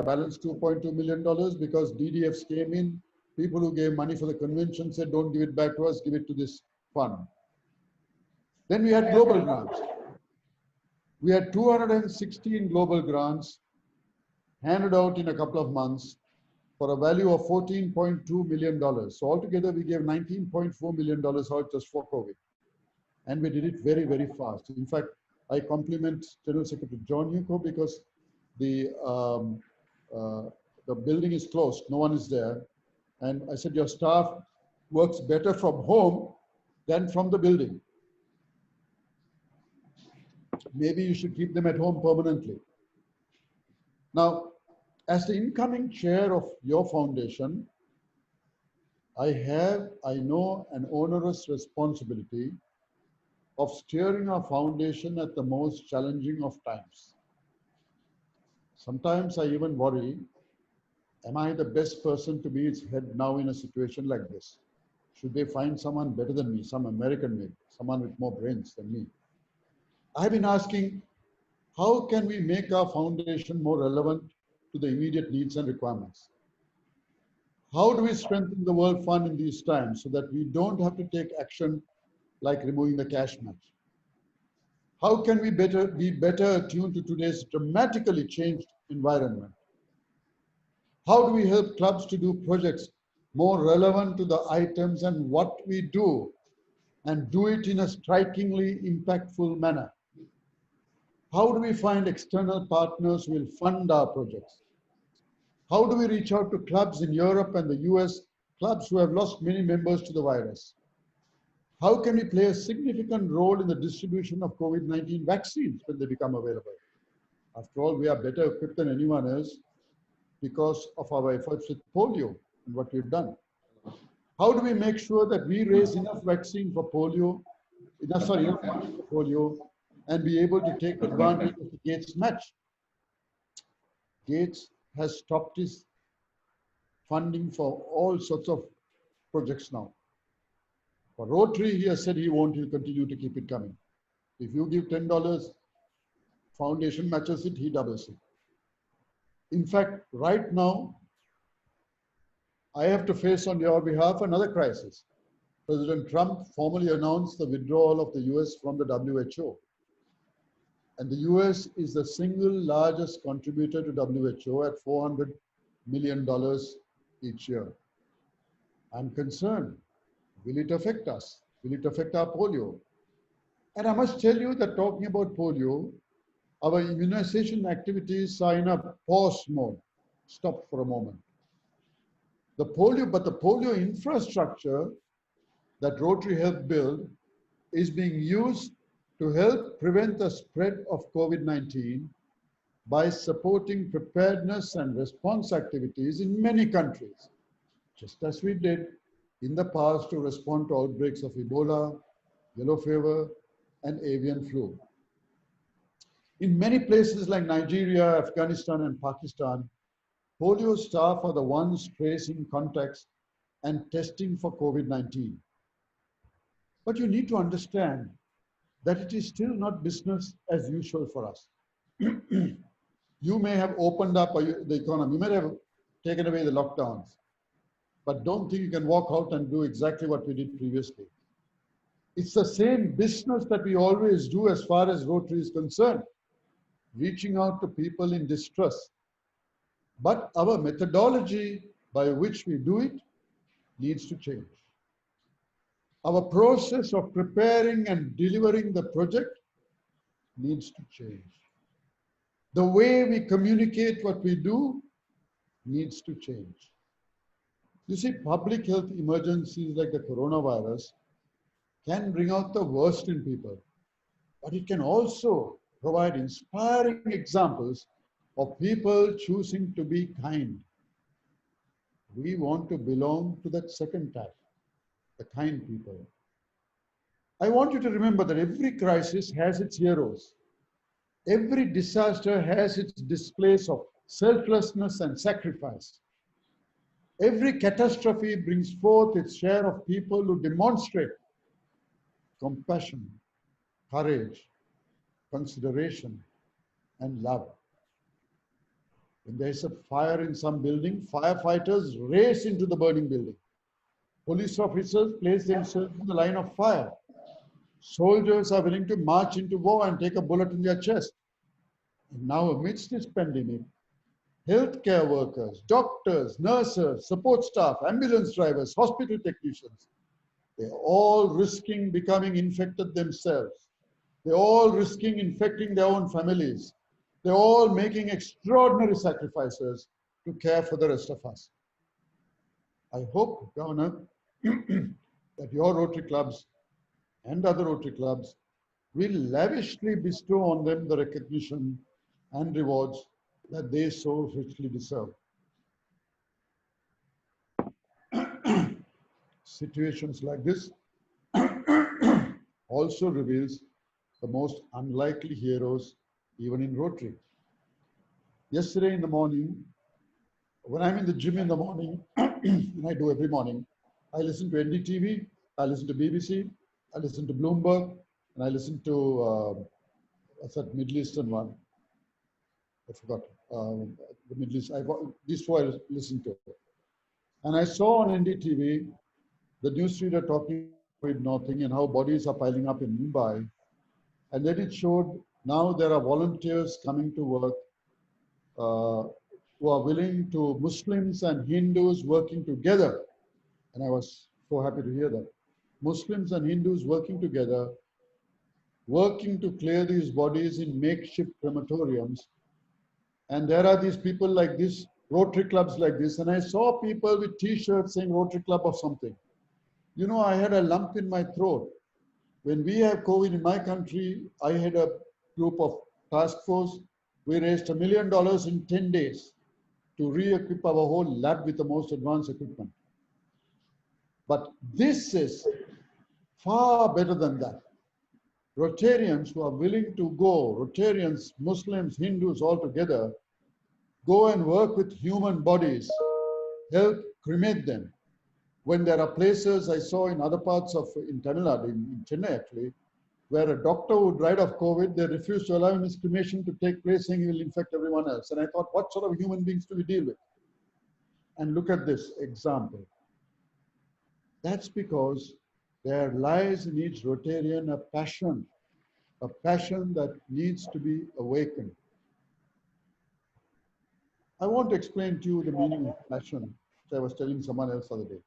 balance $2.2 million because DDFs came in. People who gave money for the convention said, don't give it back to us, give it to this fund. Then we had global grants. We had 216 global grants handed out in a couple of months for a value of $14.2 million. So altogether, we gave $19.4 million out just for COVID. And we did it very, very fast. In fact, I compliment General Secretary John Yuko because the building is closed, no one is there. And I said, your staff works better from home than from the building. Maybe you should keep them at home permanently. Now, as the incoming chair of your foundation, I know, an onerous responsibility of steering our foundation at the most challenging of times. Sometimes I even worry, am I the best person to be its head now in a situation like this? Should they find someone better than me, some American maybe, someone with more brains than me? I've been asking, how can we make our foundation more relevant to the immediate needs and requirements? How do we strengthen the World Fund in these times so that we don't have to take action like removing the cash match? How can we be better attuned to today's dramatically changed environment? How do we help clubs to do projects more relevant to the items and what we do, and do it in a strikingly impactful manner? How do we find external partners who will fund our projects? How do we reach out to clubs in Europe and the US, clubs who have lost many members to the virus? How can we play a significant role in the distribution of COVID-19 vaccines when they become available? After all, we are better equipped than anyone else because of our efforts with polio and what we've done. How do we make sure that we raise enough vaccine for polio, enough money for polio, and be able to take advantage of the Gates match? Gates has stopped his funding for all sorts of projects now. For Rotary, he has said he won't, he'll continue to keep it coming. If you give $10, foundation matches it, he doubles it. In fact, right now, I have to face on your behalf another crisis. President Trump formally announced the withdrawal of the US from the WHO. And the US is the single largest contributor to WHO at $400 million each year. I'm concerned. Will it affect us? Will it affect our polio? And I must tell you that talking about polio, our immunization activities are in a pause mode. Stop for a moment. But the polio infrastructure that Rotary helped build is being used to help prevent the spread of COVID-19 by supporting preparedness and response activities in many countries, just as we did in the past to respond to outbreaks of Ebola, yellow fever, and avian flu. In many places like Nigeria, Afghanistan, and Pakistan, polio staff are the ones tracing contacts and testing for COVID-19. But you need to understand that it is still not business as usual for us. You may have opened up the economy, you may have taken away the lockdowns, but don't think you can walk out and do exactly what we did previously. It's the same business that we always do as far as Rotary is concerned, reaching out to people in distress. But our methodology by which we do it needs to change. Our process of preparing and delivering the project needs to change. The way we communicate what we do needs to change. You see, public health emergencies like the coronavirus can bring out the worst in people, but it can also provide inspiring examples of people choosing to be kind. We want to belong to that second type, the kind people. I want you to remember that every crisis has its heroes. Every disaster has its displays of selflessness and sacrifice. Every catastrophe brings forth its share of people who demonstrate compassion, courage, consideration, and love. When there's a fire in some building, firefighters race into the burning building. Police officers place themselves in the line of fire. Soldiers are willing to march into war and take a bullet in their chest. And now, amidst this pandemic, healthcare workers, doctors, nurses, support staff, ambulance drivers, hospital technicians, they're all risking becoming infected themselves. They're all risking infecting their own families. They're all making extraordinary sacrifices to care for the rest of us. I hope, Governor, that your Rotary clubs and other Rotary clubs will lavishly bestow on them the recognition and rewards that they so richly deserve. Situations like this also reveals the most unlikely heroes even in Rotary. Yesterday in the morning, when I'm in the gym in the morning, and I do every morning, I listen to NDTV, I listen to BBC, I listen to Bloomberg, and I listen to, what's that Middle Eastern one? I forgot. The Middle East, these four I listen to. And I saw on NDTV the newsreader talking with nothing and how bodies are piling up in Mumbai. And then it showed now there are volunteers coming to work who are willing to, Muslims and Hindus working together. And I was so happy to hear that. Muslims and Hindus working together, working to clear these bodies in makeshift crematoriums. And there are these people like this, Rotary clubs like this. And I saw people with t-shirts saying Rotary Club or something. You know, I had a lump in my throat. When we have COVID in my country, I had a group of task force. We raised $1 million in 10 days to re-equip our whole lab with the most advanced equipment. But this is far better than that. Rotarians who are willing to go, Rotarians, Muslims, Hindus all together, go and work with human bodies, help cremate them. When there are places I saw in other parts of, in Tamil Nadu, in Chennai actually, where a doctor who died of COVID, they refused to allow his cremation to take place, saying he will infect everyone else. And I thought, what sort of human beings do we deal with? And look at this example. That's because there lies in each Rotarian a passion that needs to be awakened. I want to explain to you the meaning of passion, which I was telling someone else the other day.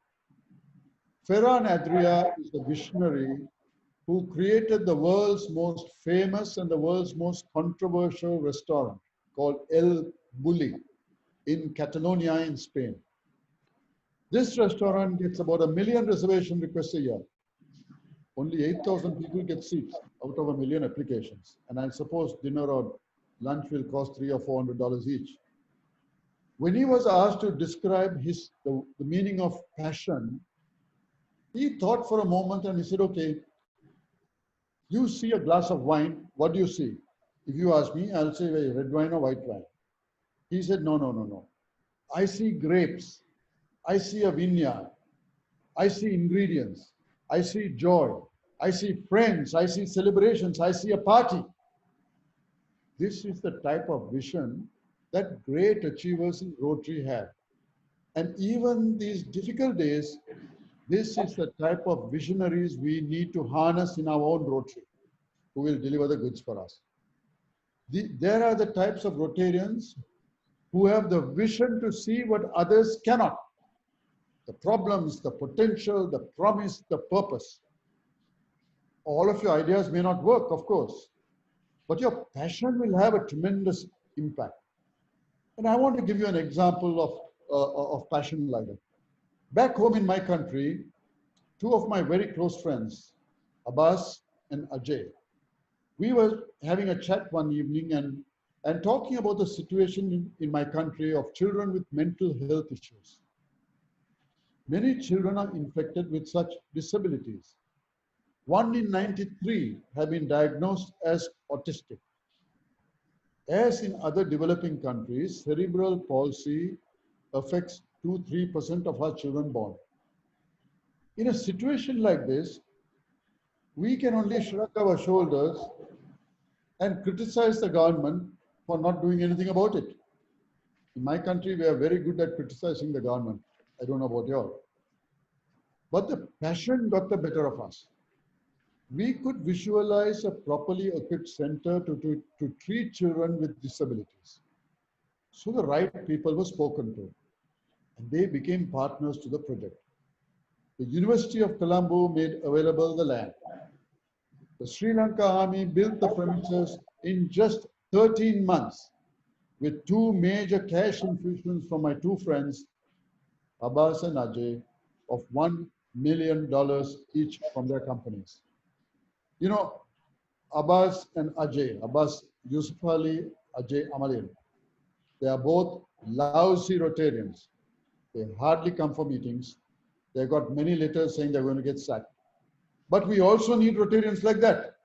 Ferran Adria is the visionary who created the world's most famous and the world's most controversial restaurant called El Bulli in Catalonia in Spain. This restaurant gets about 1 million reservation requests a year. Only 8,000 people get seats out of 1 million applications. And I suppose dinner or lunch will cost $300 or $400 each. When he was asked to describe the meaning of passion, he thought for a moment and he said, okay, you see a glass of wine, what do you see? If you ask me, I'll say red wine or white wine. He said, no. I see grapes. I see a vineyard. I see ingredients. I see joy. I see friends. I see celebrations. I see a party. This is the type of vision that great achievers in Rotary have. And even these difficult days, this is the type of visionaries we need to harness in our own Rotary, who will deliver the goods for us. There are the types of Rotarians who have the vision to see what others cannot. The problems, the potential, the promise, the purpose. All of your ideas may not work, of course, but your passion will have a tremendous impact. And I want to give you an example of passion like that. Back home in my country, two of my very close friends, Abbas and Ajay, we were having a chat one evening and talking about the situation in my country of children with mental health issues. Many children are infected with such disabilities. 1 in 93 have been diagnosed as autistic. As in other developing countries, cerebral palsy affects 2-3% of our children born. In a situation like this, we can only shrug our shoulders and criticize the government for not doing anything about it. In my country, we are very good at criticizing the government. I don't know about you all. But the passion got the better of us. We could visualize a properly equipped center to treat children with disabilities. So the right people were spoken to, and they became partners to the project. The University of Colombo made available the land. The Sri Lanka Army built the premises in just 13 months with two major cash infusions from my two friends, Abbas and Ajay, of $1 million each from their companies. You know, Abbas and Ajay, Abbas Yusuf Ali, Ajay Amalin, they are both lousy Rotarians. They hardly come for meetings. They got many letters saying they're going to get sacked. But we also need Rotarians like that.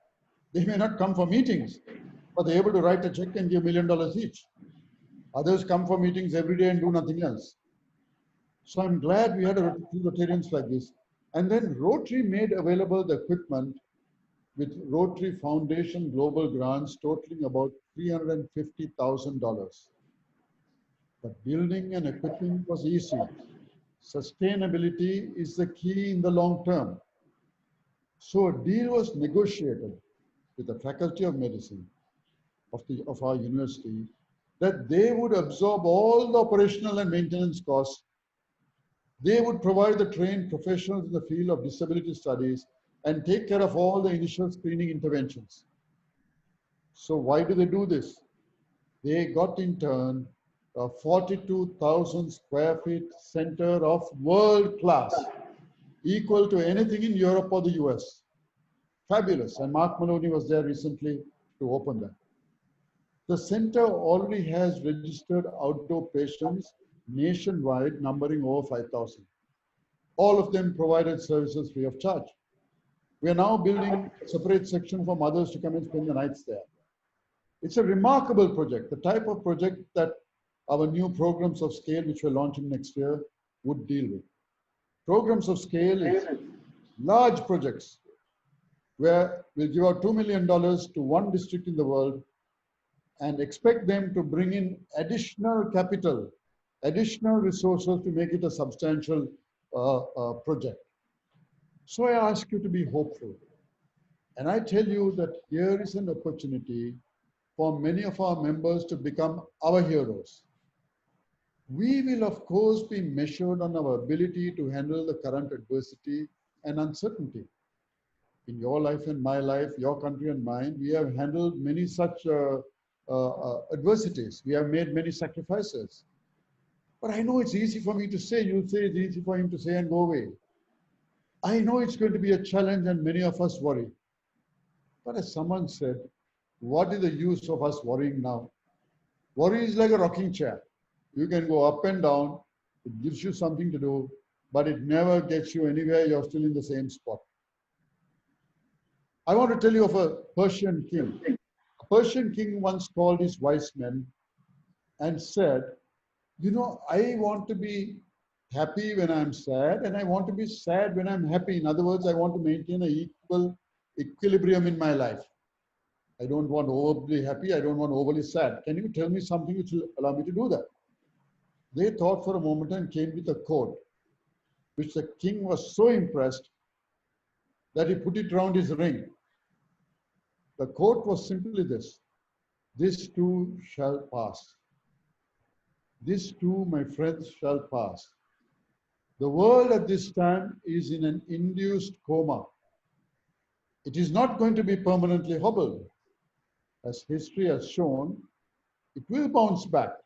They may not come for meetings, but they're able to write a check and give $1 million each. Others come for meetings every day and do nothing else. So I'm glad we had two Rotarians like this. And then Rotary made available the equipment with Rotary Foundation global grants totaling about $350,000. But building and equipping was easy. Sustainability is the key in the long term. So a deal was negotiated with the Faculty of Medicine of our university that they would absorb all the operational and maintenance costs. They would provide the trained professionals in the field of disability studies and take care of all the initial screening interventions. So why do they do this? They got in turn a 42,000 square feet center of world class, equal to anything in Europe or the US. Fabulous. And Mark Maloney was there recently to open that. The center already has registered outdoor patients nationwide numbering over 5,000. All of them provided services free of charge. We are now building a separate section for mothers to come and spend the nights there. It's a remarkable project, the type of project that our new programs of scale, which we're launching next year, would deal with. Programs of scale is large projects where we'll give out $2 million to one district in the world and expect them to bring in additional capital, additional resources to make it a substantial project. So I ask you to be hopeful. And I tell you that here is an opportunity for many of our members to become our heroes. We will, of course, be measured on our ability to handle the current adversity and uncertainty. In your life and my life, your country and mine, we have handled many such adversities. We have made many sacrifices. But I know it's easy for me to say, you say it's easy for him to say and go away. I know it's going to be a challenge and many of us worry. But as someone said, what is the use of us worrying now? Worry is like a rocking chair. You can go up and down. It gives you something to do, but it never gets you anywhere. You're still in the same spot. I want to tell you of a Persian king. A Persian king once called his wise men and said, you know, I want to be happy when I'm sad, and I want to be sad when I'm happy. In other words, I want to maintain an equal equilibrium in my life. I don't want overly happy. I don't want overly sad. Can you tell me something which will allow me to do that? They thought for a moment and came with a quote, which the king was so impressed that he put it around his ring. The quote was simply this too shall pass. This too, my friends, shall pass. The world at this time is in an induced coma. It is not going to be permanently hobbled. As history has shown, it will bounce back.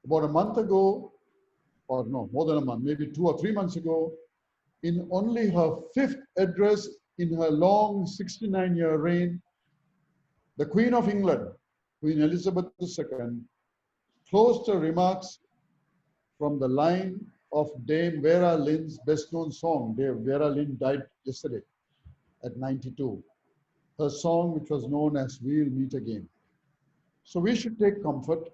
About a month ago, or no, more than a month, maybe 2 or 3 months ago, in only her 5th address in her long 69-year reign, the Queen of England, Queen Elizabeth II, closed her remarks from the line of Dame Vera Lynn's best-known song. Vera Lynn died yesterday at 92. Her song, which was known as We'll Meet Again. So we should take comfort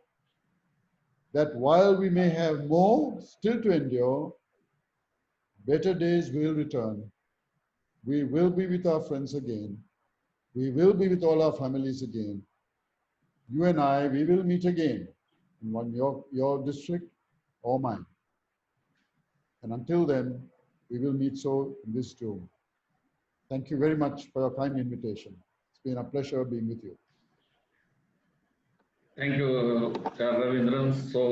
that while we may have more still to endure, better days will return. We will be with our friends again. We will be with all our families again. You and I, we will meet again. in one your district or mine. And until then, we will meet so in this room. Thank you very much for your kind invitation. It's been a pleasure being with you. Thank you, Ravindran. So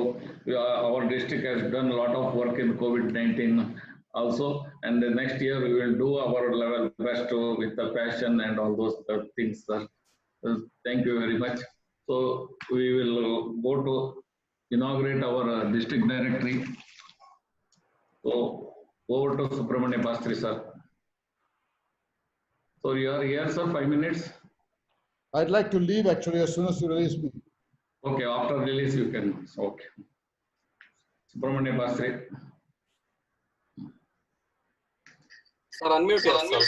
our district has done a lot of work in COVID-19 also, and the next year we will do our level best with the passion and all those things, sir. Thank you very much. So we will go to inaugurate our district directory. So over to Subramania Bastri, sir. So you are here, sir, 5 minutes. I'd like to leave actually as soon as you release me. Okay, after release you can. Okay. Subramania Bastri. Sir, unmute yourself.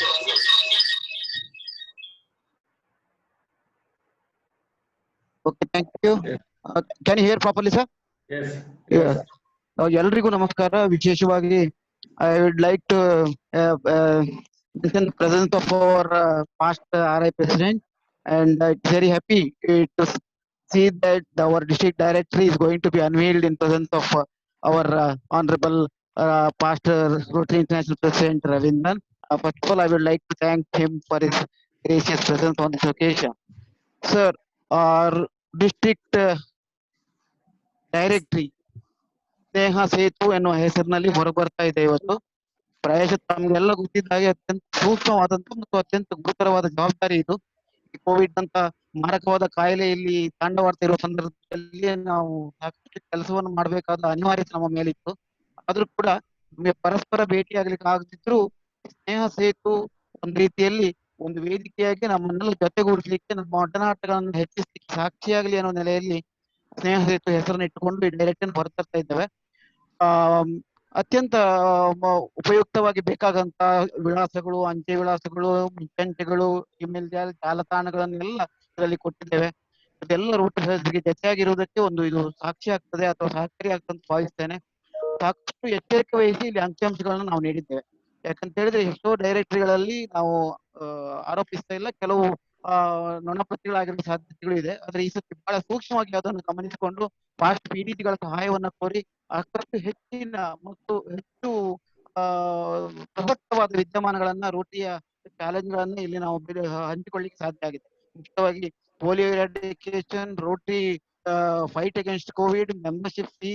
Okay, thank you. Yes. Can you hear properly, sir? Yes. Yes. ಎಲ್ರಿಗೂ ನಮಸ್ಕಾರ. ವಿಶೇಷವಾಗಿ I would like to mention the presence of our past RI president, and it's very happy to see that our district directory is going to be unveiled in presence of our honorable past Rotary International President Ravindran. First of all, I would like to thank him for his gracious presence on this occasion. Sir, our district directory Sneha Setu ಎನ್ನುವ ಹೆಸರಿನಲ್ಲಿ ಹೊರಬರ್ತಾ ಇದೆ ಇವತ್ತು. ಪ್ರಾಯಶಃ ತಮಗೆಲ್ಲ ಗೊತ್ತಿದ್ದ ಹಾಗೆ ಅತ್ಯಂತ ಸೂಕ್ಷ್ಮವಾದಂತ ಮತ್ತು ಅತ್ಯಂತ ಗುರುತರವಾದ ಜವಾಬ್ದಾರಿ ಇದು. ಕೋವಿಡ್ ಅಂತ ಮಾರಕವಾದ ಕಾಯಿಲೆ ಇಲ್ಲಿ ತಾಂಡವಾಡ್ತಾ ಇರುವ ಸಂದರ್ಭದಲ್ಲಿ ನಾವು ಸಾಕಷ್ಟು ಕೆಲಸವನ್ನು ಮಾಡಬೇಕಾದ ಅನಿವಾರ್ಯತೆ ನಮ್ಮ ಮೇಲಿತ್ತು. ಆದ್ರೂ ಕೂಡ ನಮಗೆ ಪರಸ್ಪರ ಭೇಟಿಯಾಗ್ಲಿಕ್ಕೆ ಆಗದಿದ್ರು ಸ್ನೇಹ ಸೇತು ಒಂದ್ ರೀತಿಯಲ್ಲಿ ಒಂದು ವೇದಿಕೆಯಾಗಿ ನಮ್ಮನ್ನೆಲ್ಲ ಜೊತೆಗೂಡಿಸ್ಲಿಕ್ಕೆ, ನಮ್ಮ ಒಡನಾಟಗಳನ್ನು ಹೆಚ್ಚಿಸ್ಲಿಕ್ಕೆ ಸಾಕ್ಷಿಯಾಗಲಿ ಅನ್ನೋ ನೆಲೆಯಲ್ಲಿ ಸ್ನೇಹ ಸೇತು ಹೆಸರನ್ನು ಇಟ್ಟುಕೊಂಡು ಈ ಡೈರೆಕ್ಟ್ ಹೊರತರ್ತಾ ಇದ್ದೇವೆ. ಅತ್ಯಂತ ಉಪಯುಕ್ತವಾಗಿ ಬೇಕಾದಂತ ವಿಳಾಸಗಳು, ಅಂಚೆ ವಿಳಾಸಗಳು, ಮುಂಚಂಚೆಗಳು, ಇಮೇಲ್ ಜಾಲತಾಣಗಳನ್ನೆಲ್ಲ ಇದರಲ್ಲಿ ಕೊಟ್ಟಿದ್ದೇವೆ. ಅದೆಲ್ಲ ರೂಟ್ ಜೊತೆಯಾಗಿರುವುದಕ್ಕೆ ಒಂದು ಇದು ಸಾಕ್ಷಿ ಆಗ್ತದೆ ಅಥವಾ ಸಹಕಾರಿ ಆಗ್ತದೆ ಅಂತ ಭಾವಿಸ್ತೇನೆ. ಸಾಕಷ್ಟು ಎಚ್ಚರಿಕೆ ವಹಿಸಿ ಇಲ್ಲಿ ಅಂಕಿಅಂಶಗಳನ್ನ ನಾವು ನೀಡಿದ್ದೇವೆ. ಯಾಕಂತ ಹೇಳಿದ್ರೆ ಎಷ್ಟೋ ಡೈರೆಕ್ಟರಿಗಳಲ್ಲಿ ನಾವು ಆರೋಪಿಸ್ತಾ ಇಲ್ಲ, ಕೆಲವು ನೊಣಪತಿಗಳಾಗಿರುವ ಸಾಧ್ಯತೆಗಳು ಇದೆ. ಆದ್ರೆ ಈ ಸತಿ ಬಹಳ ಸೂಕ್ಷ್ಮವಾಗಿ ಅದನ್ನು ಗಮನಿಸಿಕೊಂಡು ಫಾಸ್ಟ್ PDTಗಳ ಸಹಾಯವನ್ನ ಕೋರಿ ಸಾಕಷ್ಟು ಹೆಚ್ಚಿನ ಮತ್ತು ಹೆಚ್ಚು ಪ್ರಸಕ್ತವಾದ ವಿದ್ಯಮಾನಗಳನ್ನ ರೋಟಿಯ ಚಾಲೆಂಜ್ಗಳನ್ನ ಇಲ್ಲಿ ನಾವು ಹಂಚಿಕೊಳ್ಳಿಕ್ಕೆ ಸಾಧ್ಯ ಆಗಿದೆ. ಮುಖ್ಯವಾಗಿ polio eradication, Rotary fight against Covid, membership fee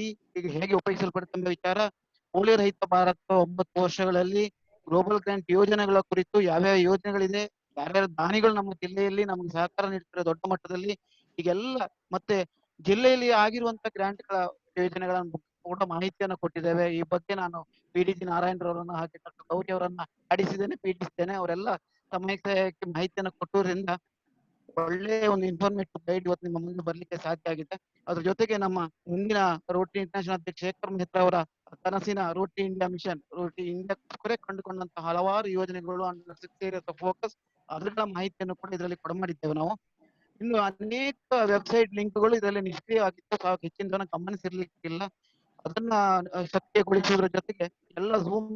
ಹೇಗೆ ಉಪಯೋಗಿಸಲ್ಪಡುತ್ತೆ ವಿಚಾರ, ಪೋಲಿಯೋ ರಹಿತ ಭಾರತ 9 ವರ್ಷಗಳಲ್ಲಿ ಗ್ಲೋಬಲ್ ಗ್ರಾಂಟ್ ಯೋಜನೆಗಳ ಕುರಿತು ಯಾವ್ಯಾವ ಯೋಜನೆಗಳಿದೆ, ಯಾರ್ಯಾರ ದಾನಿಗಳು ನಮ್ಮ ಜಿಲ್ಲೆಯಲ್ಲಿ ನಮ್ಗೆ ಸಹಕಾರ ನೀಡ್ತಾರೆ ದೊಡ್ಡ ಮಟ್ಟದಲ್ಲಿ, ಈಗೆಲ್ಲ ಮತ್ತೆ ಜಿಲ್ಲೆಯಲ್ಲಿ ಆಗಿರುವಂತ ಗ್ರಾಂಟ್ಗಳ ಯೋಜನೆಗಳನ್ನು ಕೂಡ ಮಾಹಿತಿಯನ್ನು ಕೊಟ್ಟಿದ್ದೇವೆ. ಈ ಬಗ್ಗೆ ನಾನು PDG ನಾರಾಯಣರವರನ್ನ ಹಾಗೆ ಡಾಕ್ಟರ್ ಗೌರಿ ಅವರನ್ನ ಆಡಿಸಿದ್ದೇನೆ, ಪೀಡಿಸಿದ್ದೇನೆ. ಅವರೆಲ್ಲ ಸಮಯಕ್ಕೆ ಮಾಹಿತಿಯನ್ನು ಕೊಟ್ಟೋದ್ರಿಂದ ಒಳ್ಳೆ ಒಂದು ಇನ್ಫಾರ್ಮೇಟಿವ್ ಗೈಡ್ ಇವತ್ತು ನಿಮ್ಮ ಮುಂದೆ ಬರ್ಲಿಕ್ಕೆ ಸಾಧ್ಯ ಆಗಿದೆ. ಅದ್ರ ಜೊತೆಗೆ ನಮ್ಮ ಮುಂದಿನ ರೋಟರಿ ಇಂಟರ್ನ್ಯಾಷನಲ್ ಅಧ್ಯಕ್ಷ ಶೇಖರ್ ಮೆಹ್ತಾ ಅವರ ಕನಸಿನ ರೋಟರಿ ಇಂಡಿಯಾ ಮಿಷನ್, ರೋಟರಿ ಇಂಡಿಯಾಕ್ಕೋಸ್ಕರ ಕಂಡುಕೊಂಡಂತಹ ಹಲವಾರು ಯೋಜನೆಗಳು ಅಂಡರ್ 6 ಏರಿಯಾಸ್ ಆಫ್ ಫೋಕಸ್, ಅದರ ಮಾಹಿತಿಯನ್ನು ಕೂಡ ಇದರಲ್ಲಿ ಕೊಡಮಾಡಿದ್ದೇವೆ ನಾವು. ಇನ್ನು ಅನೇಕ ವೆಬ್ಸೈಟ್ ಲಿಂಕ್ಗಳು ಇದರಲ್ಲಿ ನಿಷ್ಕ್ರಿಯವಾಗಿದ್ದು ಹೆಚ್ಚಿನ ಜನ ಗಮನಿಸಿರ್ಲಿಕ್ಕಿಲ್ಲ. ಅದನ್ನ ಸಕ್ರಿಯಗೊಳಿಸುವುದರ ಜೊತೆಗೆ ಎಲ್ಲ ಝೂಮ್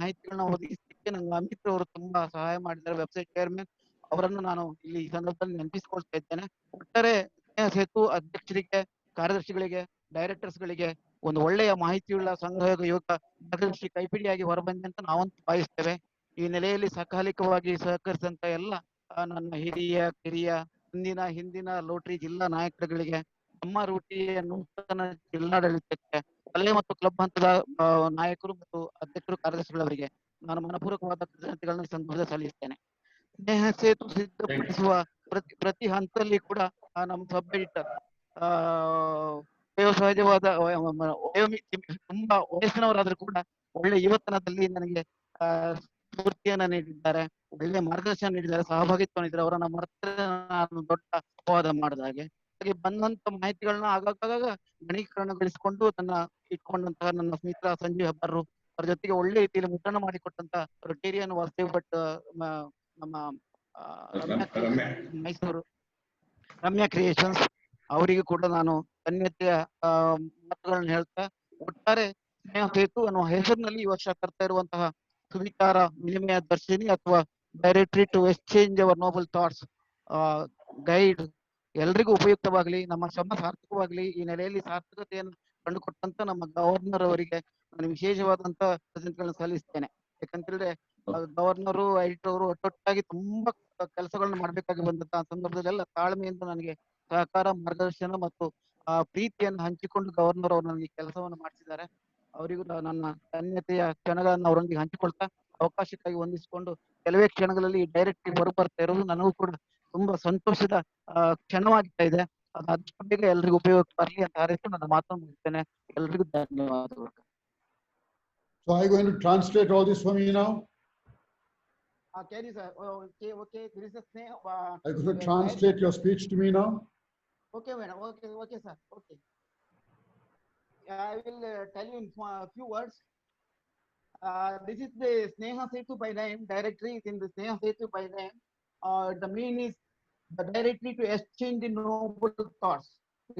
ಮಾಹಿತಿಗಳನ್ನ ಒದಗಿಸಲಿಕ್ಕೆ ನಂಗೆ ಅಮಿತ್ ಅವರು ತುಂಬಾ ಸಹಾಯ ಮಾಡಿದ್ದಾರೆ, ವೆಬ್ಸೈಟ್ ಚೇರ್ಮನ್. ಅವರನ್ನು ನಾನು ಇಲ್ಲಿ ಈ ಸಂದರ್ಭದಲ್ಲಿ ನೆನಪಿಸಿಕೊಳ್ತಾ ಇದ್ದೇನೆ. ಒಟ್ಟಾರೆ ಸ್ನೇಹ ಸೇತು ಅಧ್ಯಕ್ಷರಿಗೆ, ಕಾರ್ಯದರ್ಶಿಗಳಿಗೆ, ಡೈರೆಕ್ಟರ್ಸ್ ಗಳಿಗೆ ಒಂದು ಒಳ್ಳೆಯ ಮಾಹಿತಿಯುಳ್ಳ ಸಂಗ್ರಹ ಯೋಗ ಮಾರ್ಗದರ್ಶಿ ಕೈಪಿಡಿಯಾಗಿ ಹೊರಬಂದೆ ಅಂತ ನಾವಂತೂ ಭಾವಿಸ್ತೇವೆ. ಈ ನೆಲೆಯಲ್ಲಿ ಸಕಾಲಿಕವಾಗಿ ಸಹಕರಿಸಿದಂತ ಎಲ್ಲ ನನ್ನ ಹಿರಿಯ ಕಿರಿಯ ಹಿಂದಿನ ರೋಟರಿ ಜಿಲ್ಲಾ ನಾಯಕರುಗಳಿಗೆ, ನಮ್ಮ ರೋಟರಿಯ ನೂತನ ಜಿಲ್ಲಾಡಳಿತಕ್ಕೆ, ಕಲೆ ಮತ್ತು ಕ್ಲಬ್ ಹಂತದ ನಾಯಕರು ಮತ್ತು ಅಧ್ಯಕ್ಷರು, ಕಾರ್ಯದರ್ಶಿಗಳವರಿಗೆ ನಾನು ಮನಪೂರ್ವಕವಾದ ಕೃತಜ್ಞತೆಗಳನ್ನು ಸಂದರ್ಭದಲ್ಲಿ ಸಲ್ಲಿಸ್ತೇನೆ. ಸ್ನೇಹ ಸೇತು ಸಿದ್ಧಪಡಿಸುವ ಪ್ರತಿ ಹಂತದಲ್ಲಿ ಕೂಡ ನಮ್ಮ ಸಬ್ ಎಡಿಟರ್ ಸಹಜವಾದ ತುಂಬಾ ವಯಸ್ಸಿನವರಾದ್ರೂ ಕೂಡ ಒಳ್ಳೆ ಯುವತನದಲ್ಲಿ ನನಗೆ ಸ್ಫೂರ್ತಿಯನ್ನ ನೀಡಿದ್ದಾರೆ, ಒಳ್ಳೆ ಮಾರ್ಗದರ್ಶನ ನೀಡಿದ್ದಾರೆ, ಸಹಭಾಗಿತ್ವ ನೀಡಿದ್ದಾರೆ. ಅವರನ್ನ ಮರೆತರೆ ನಾನು ದೊಡ್ಡ ಅಪವಾದ ಮಾಡಿದ ಹಾಗೆ. ಹಾಗೆ ಬಂದಂತ ಮಾಹಿತಿಗಳನ್ನ ಆಗಾಗ ಗಣಕೀಕರಣಗೊಳಿಸಿಕೊಂಡು ಇಟ್ಕೊಂಡಂತಹ ನನ್ನ ಸ್ನೇಹಿತ ಸಂಜೀವ್ ಹೆಬ್ಬಾರರು, ಅವ್ರ ಜೊತೆಗೆ ಒಳ್ಳೆ ರೀತಿಯಲ್ಲಿ ಮುದ್ರಣ ಮಾಡಿಕೊಟ್ಟಂತ ರೊಟೇರಿಯನ್ ವಾಸುದೇವ್ ಭಟ್, ನಮ್ಮ ಮೈಸೂರು ರಮ್ಯಾ ಕ್ರಿಯೇಷನ್ಸ್, ಅವರಿಗೂ ಕೂಡ ನಾನು ಧನ್ಯತೆಯ ಮಾತುಗಳನ್ನ ಹೇಳ್ತಾ, ಒಟ್ಟಾರೆ ಸ್ನೇಹ ಸೇತು ಅನ್ನುವ ಹೆಸರಿನಲ್ಲಿ ಈ ವರ್ಷ ತರ್ತಾ ಇರುವಂತಹ ಸುವಿಚಾರ ವಿನಿಮಯ ದರ್ಶಿನಿ ಅಥವಾ directory to exchange our noble thoughts, guide ಎಲ್ರಿಗೂ ಉಪಯುಕ್ತವಾಗಲಿ, ನಮ್ಮ ಶ್ರಮ ಸಾರ್ಥಕವಾಗಲಿ. ಈ ನೆಲೆಯಲ್ಲಿ ಸಾರ್ಥಕತೆಯನ್ನು ಕಂಡುಕೊಟ್ಟಂತ ನಮ್ಮ ಗವರ್ನರ್ ಅವರಿಗೆ ನಾನು ವಿಶೇಷವಾದಂತ ಕೃತಜ್ಞತೆಗಳನ್ನು ಸಲ್ಲಿಸ್ತೇನೆ. ಯಾಕಂತೇಳಿದ್ರೆ ಗವರ್ನರು ಎಡಿಟರ್ ಅವರು ಒಟ್ಟೊಟ್ಟಾಗಿ ತುಂಬಾ ಕೆಲಸಗಳನ್ನು ಮಾಡ್ಬೇಕಾಗಿ ಬಂದಂತಹ ಸಂದರ್ಭದಲ್ಲೆಲ್ಲ ತಾಳ್ಮೆಯಿಂದ ನನಗೆ ಸಹಕಾರ, ಮಾರ್ಗದರ್ಶನ ಮತ್ತು ಪ್ರೀತಿಯನ್ನು ಹಂಚಿಕೊಂಡು ಗವರ್ನರ್ ಅವರು ನನಗೆ ಕೆಲಸವನ್ನು ಮಾಡಿಸಿದ್ದಾರೆ. ಅವರಿಗೂ ನನ್ನ ಧನ್ಯತೆಯ ಕ್ಷಣಗಳನ್ನು ಅವರೊಂದಿಗೆ ಹಂಚಿಕೊಳ್ತಾ ಅವಕಾಶಕ್ಕಾಗಿ ಹೊಂದಿಸಿಕೊಂಡು ಕೆಲವೇ ಕ್ಷಣಗಳಲ್ಲಿ ಡೈರೆಕ್ಟ್ ಬರ್ತಾ ಇರೋದು ನನಗೂ ಕೂಡ ತುಂಬಾ ಸಂತೋಷದ ಕ್ಷಣವಾಗ್ತಾ ಇದೆ. ಅದು ಆದಷ್ಟು ಬೇಗ ಎಲ್ರಿಗೂ ಉಪಯೋಗ ಬರಲಿ ಅಂತ ಹಾರೈಸಿ ನನ್ನ ಮಾತನ್ನು ಮುಗಿಸ್ತೇನೆ. ಎಲ್ರಿಗೂ ಧನ್ಯವಾದಗಳು. So are you going to translate all this for me now? Can you, sir? Okay. There is a snake. Are you going to translate your speech to me now? Okay, madam. Okay, sir. Okay. I will tell you in a few words. This is the Sneha Setu by name. Directory is in the Sneha Setu by name. The mean is the directory to exchange the noble thoughts.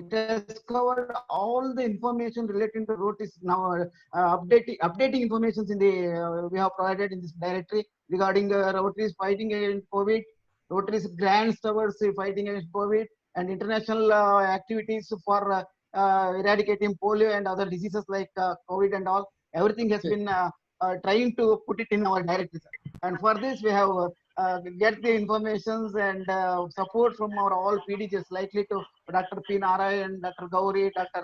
It has covered all the information relating to Rotaries now, updating information in the we have provided in this directory regarding Rotaries fighting against COVID, Rotaries grants towards fighting against COVID, and international activities for eradicating polio and other diseases like COVID and all. Everything has been trying to put it in our directory. And for this we have get the informations and support from our all PDGs, likely to Dr. P. Narayan, Dr. Gauri, Dr.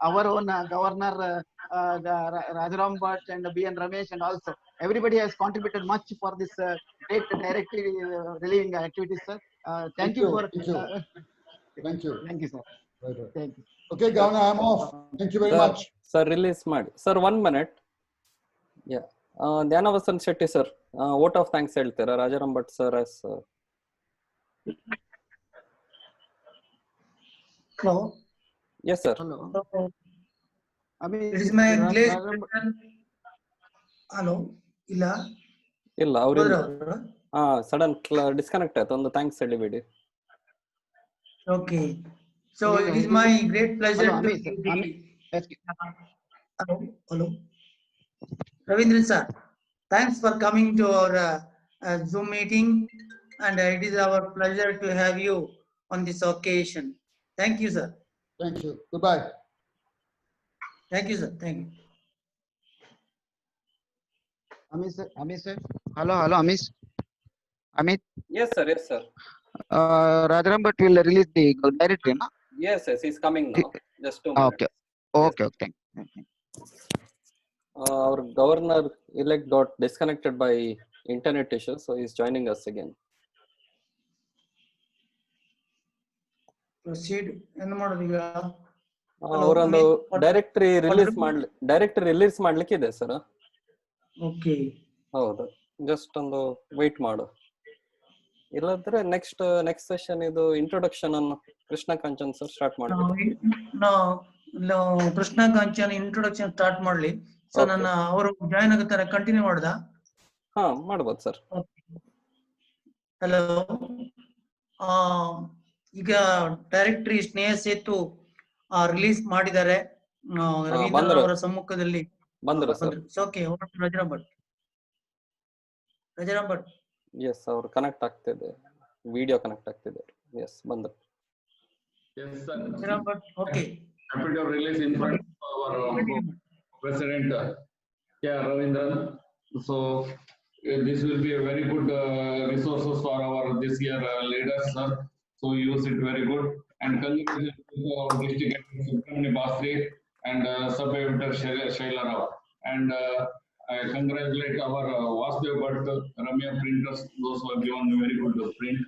Our own Governor Rajaram Bhatt and B.N. Ramesh, and also everybody has contributed much for this great directly relieving activities, sir. Thank you for. Thank you. Thank you, sir. Right. Thank you. Okay, Governor, I'm off. Thank you very much. Sir, release ಮಾಡಿ. Sir, 1 minute. Yeah. ಧ್ಯಾನ Vasanth Shetty sir, vote of thanks ಹೇಳ್ತೀರಾ Rajaram Bhat sir? Hello. Yes, sir. Hello. It is my great pleasure. Hello. ಇಲ್ಲ ಅವ್ರಿಂದ sudden disconnect ಆಯ್ತು. ಒಂದು thanks ಹೇಳಿಬಿಡಿ. Okay. So it is my great pleasure to Hello. Ravindran sir, thanks for coming to our Zoom meeting, and it is our pleasure to have you on this occasion. Thank you, sir. Thank you. Goodbye. Thank you, sir. Thank you. Amit sir. Hello, Amit. Yes, sir. Rajaram Bhatt will release the directory, na? Yes, he's coming now. Just 2 minutes. Okay. Thank you. Our governor elect got disconnected by internet issues, so he's joining us again. Proceed. ಏನು ಮಾಡೋದೀಗ? ಅವರೊಂದು directory release ಮಾಡ್ಲಿಕ್ಕೆ ಇದೆ sir. Okay. ಹೌದು, just ಒಂದು wait ಮಾಡು. ಇಲ್ಲದ್ರೆ next session ಇದು introduction ಅನ್ನು ಕೃಷ್ಣ ಕಾಂಚನ್ ಸರ್ ಸ್ಟಾರ್ಟ್ ಮಾಡ್ತೀವಿ. ಕೃಷ್ಣ ಕಾಂಚನ್ ಇಂಟ್ರೊಡಕ್ಷನ್ ಸ್ಟಾರ್ಟ್ ಮಾಡ್ಲಿ. ಸೊ ನನ್ನ ಅವರು ಜಾಯಿನ್ ಆಗುತ್ತಾರೆ, ಕಂಟಿನ್ಯೂ ಮಾಡ್ದ? ಮಾಡ್ಬೋದು ಸರ್. ಹಲೋ, ಈಗ ಡೈರೆಕ್ಟರಿ ಸ್ನೇಹ ಸೇತು ರಿಲೀಸ್ ಮಾಡಿದ್ದಾರೆ ರವೀಂದ್ರ ಅವರ ಸಮ್ಮುಖದಲ್ಲಿ. ಬಂದರು sir. Okay, Rajaram Bhat. Yes, ಅವರು ಕನೆಕ್ಟ್ ಆಗ್ತಿದೆ, ವಿಡಿಯೋ ಕನೆಕ್ಟ್ ಆಗ್ತಿದೆ. ಎಸ್, ಬಂದರು. Yes, sir. Rajaram Bhat, okay. Happy to release in front of our President K. Ravindran. So this will be a very good resources for our this year leaders, sir. So use it very good. And congratulations to our district Subramani Basri and sub-editor Shaila Rao. And I congratulate our Vasudev Bhatt, Ramya printers, those who have given a very good print.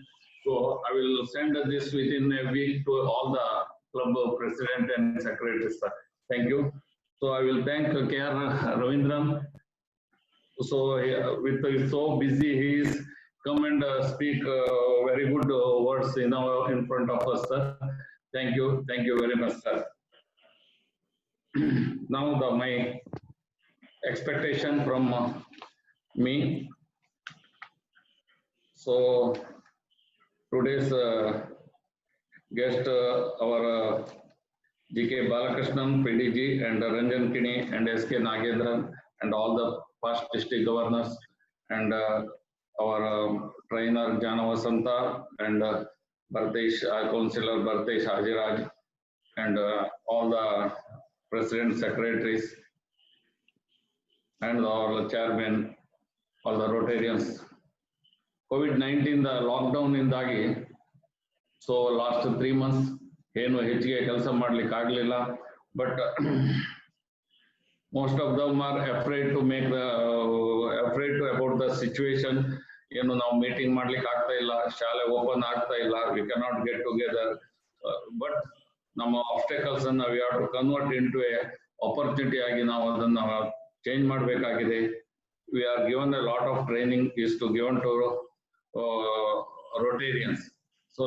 So I will send this within a week to all the club president and secretaries, sir. Thank you. So I will thank K.R. Ravindran. So so busy, he is come and speak very good words in front of us, sir. Thank you very much, sir. Now my expectation from me. So today's guest, our G.K. Balakrishnan, PDG, and Ranjan Kini, and S.K. Nagendran, and all the past district governors, and our trainer Jana Vasanta, and Bhartesh, Councillor Bhartesh Hajiraj, and all the president, secretaries, and all the chairmen, all the Rotarians. COVID-19 the lockdown ಇಂದಾಗಿ so last 3 months ಏನು ಹೆಚ್ಚಿಗೆ ಕೆಲಸ ಮಾಡ್ಲಿಕ್ಕೆ ಆಗಲಿಲ್ಲ, but most of them are afraid about the situation. ಏನು ನಾವು meeting ಮಾಡ್ಲಿಕ್ಕೆ ಆಗ್ತಾ ಇಲ್ಲ, ಶಾಲೆ ಓಪನ್ ಆಗ್ತಾ ಇಲ್ಲ, we cannot get together, but ನಮ್ಮ obstacles ಅನ್ನ we have to convert into a opportunity ಆಗಿ ನಾವು ಅದನ್ನ ಚೇಂಜ್ ಮಾಡಬೇಕಾಗಿದೆ. We are given a lot of training is to given to Rotarians. So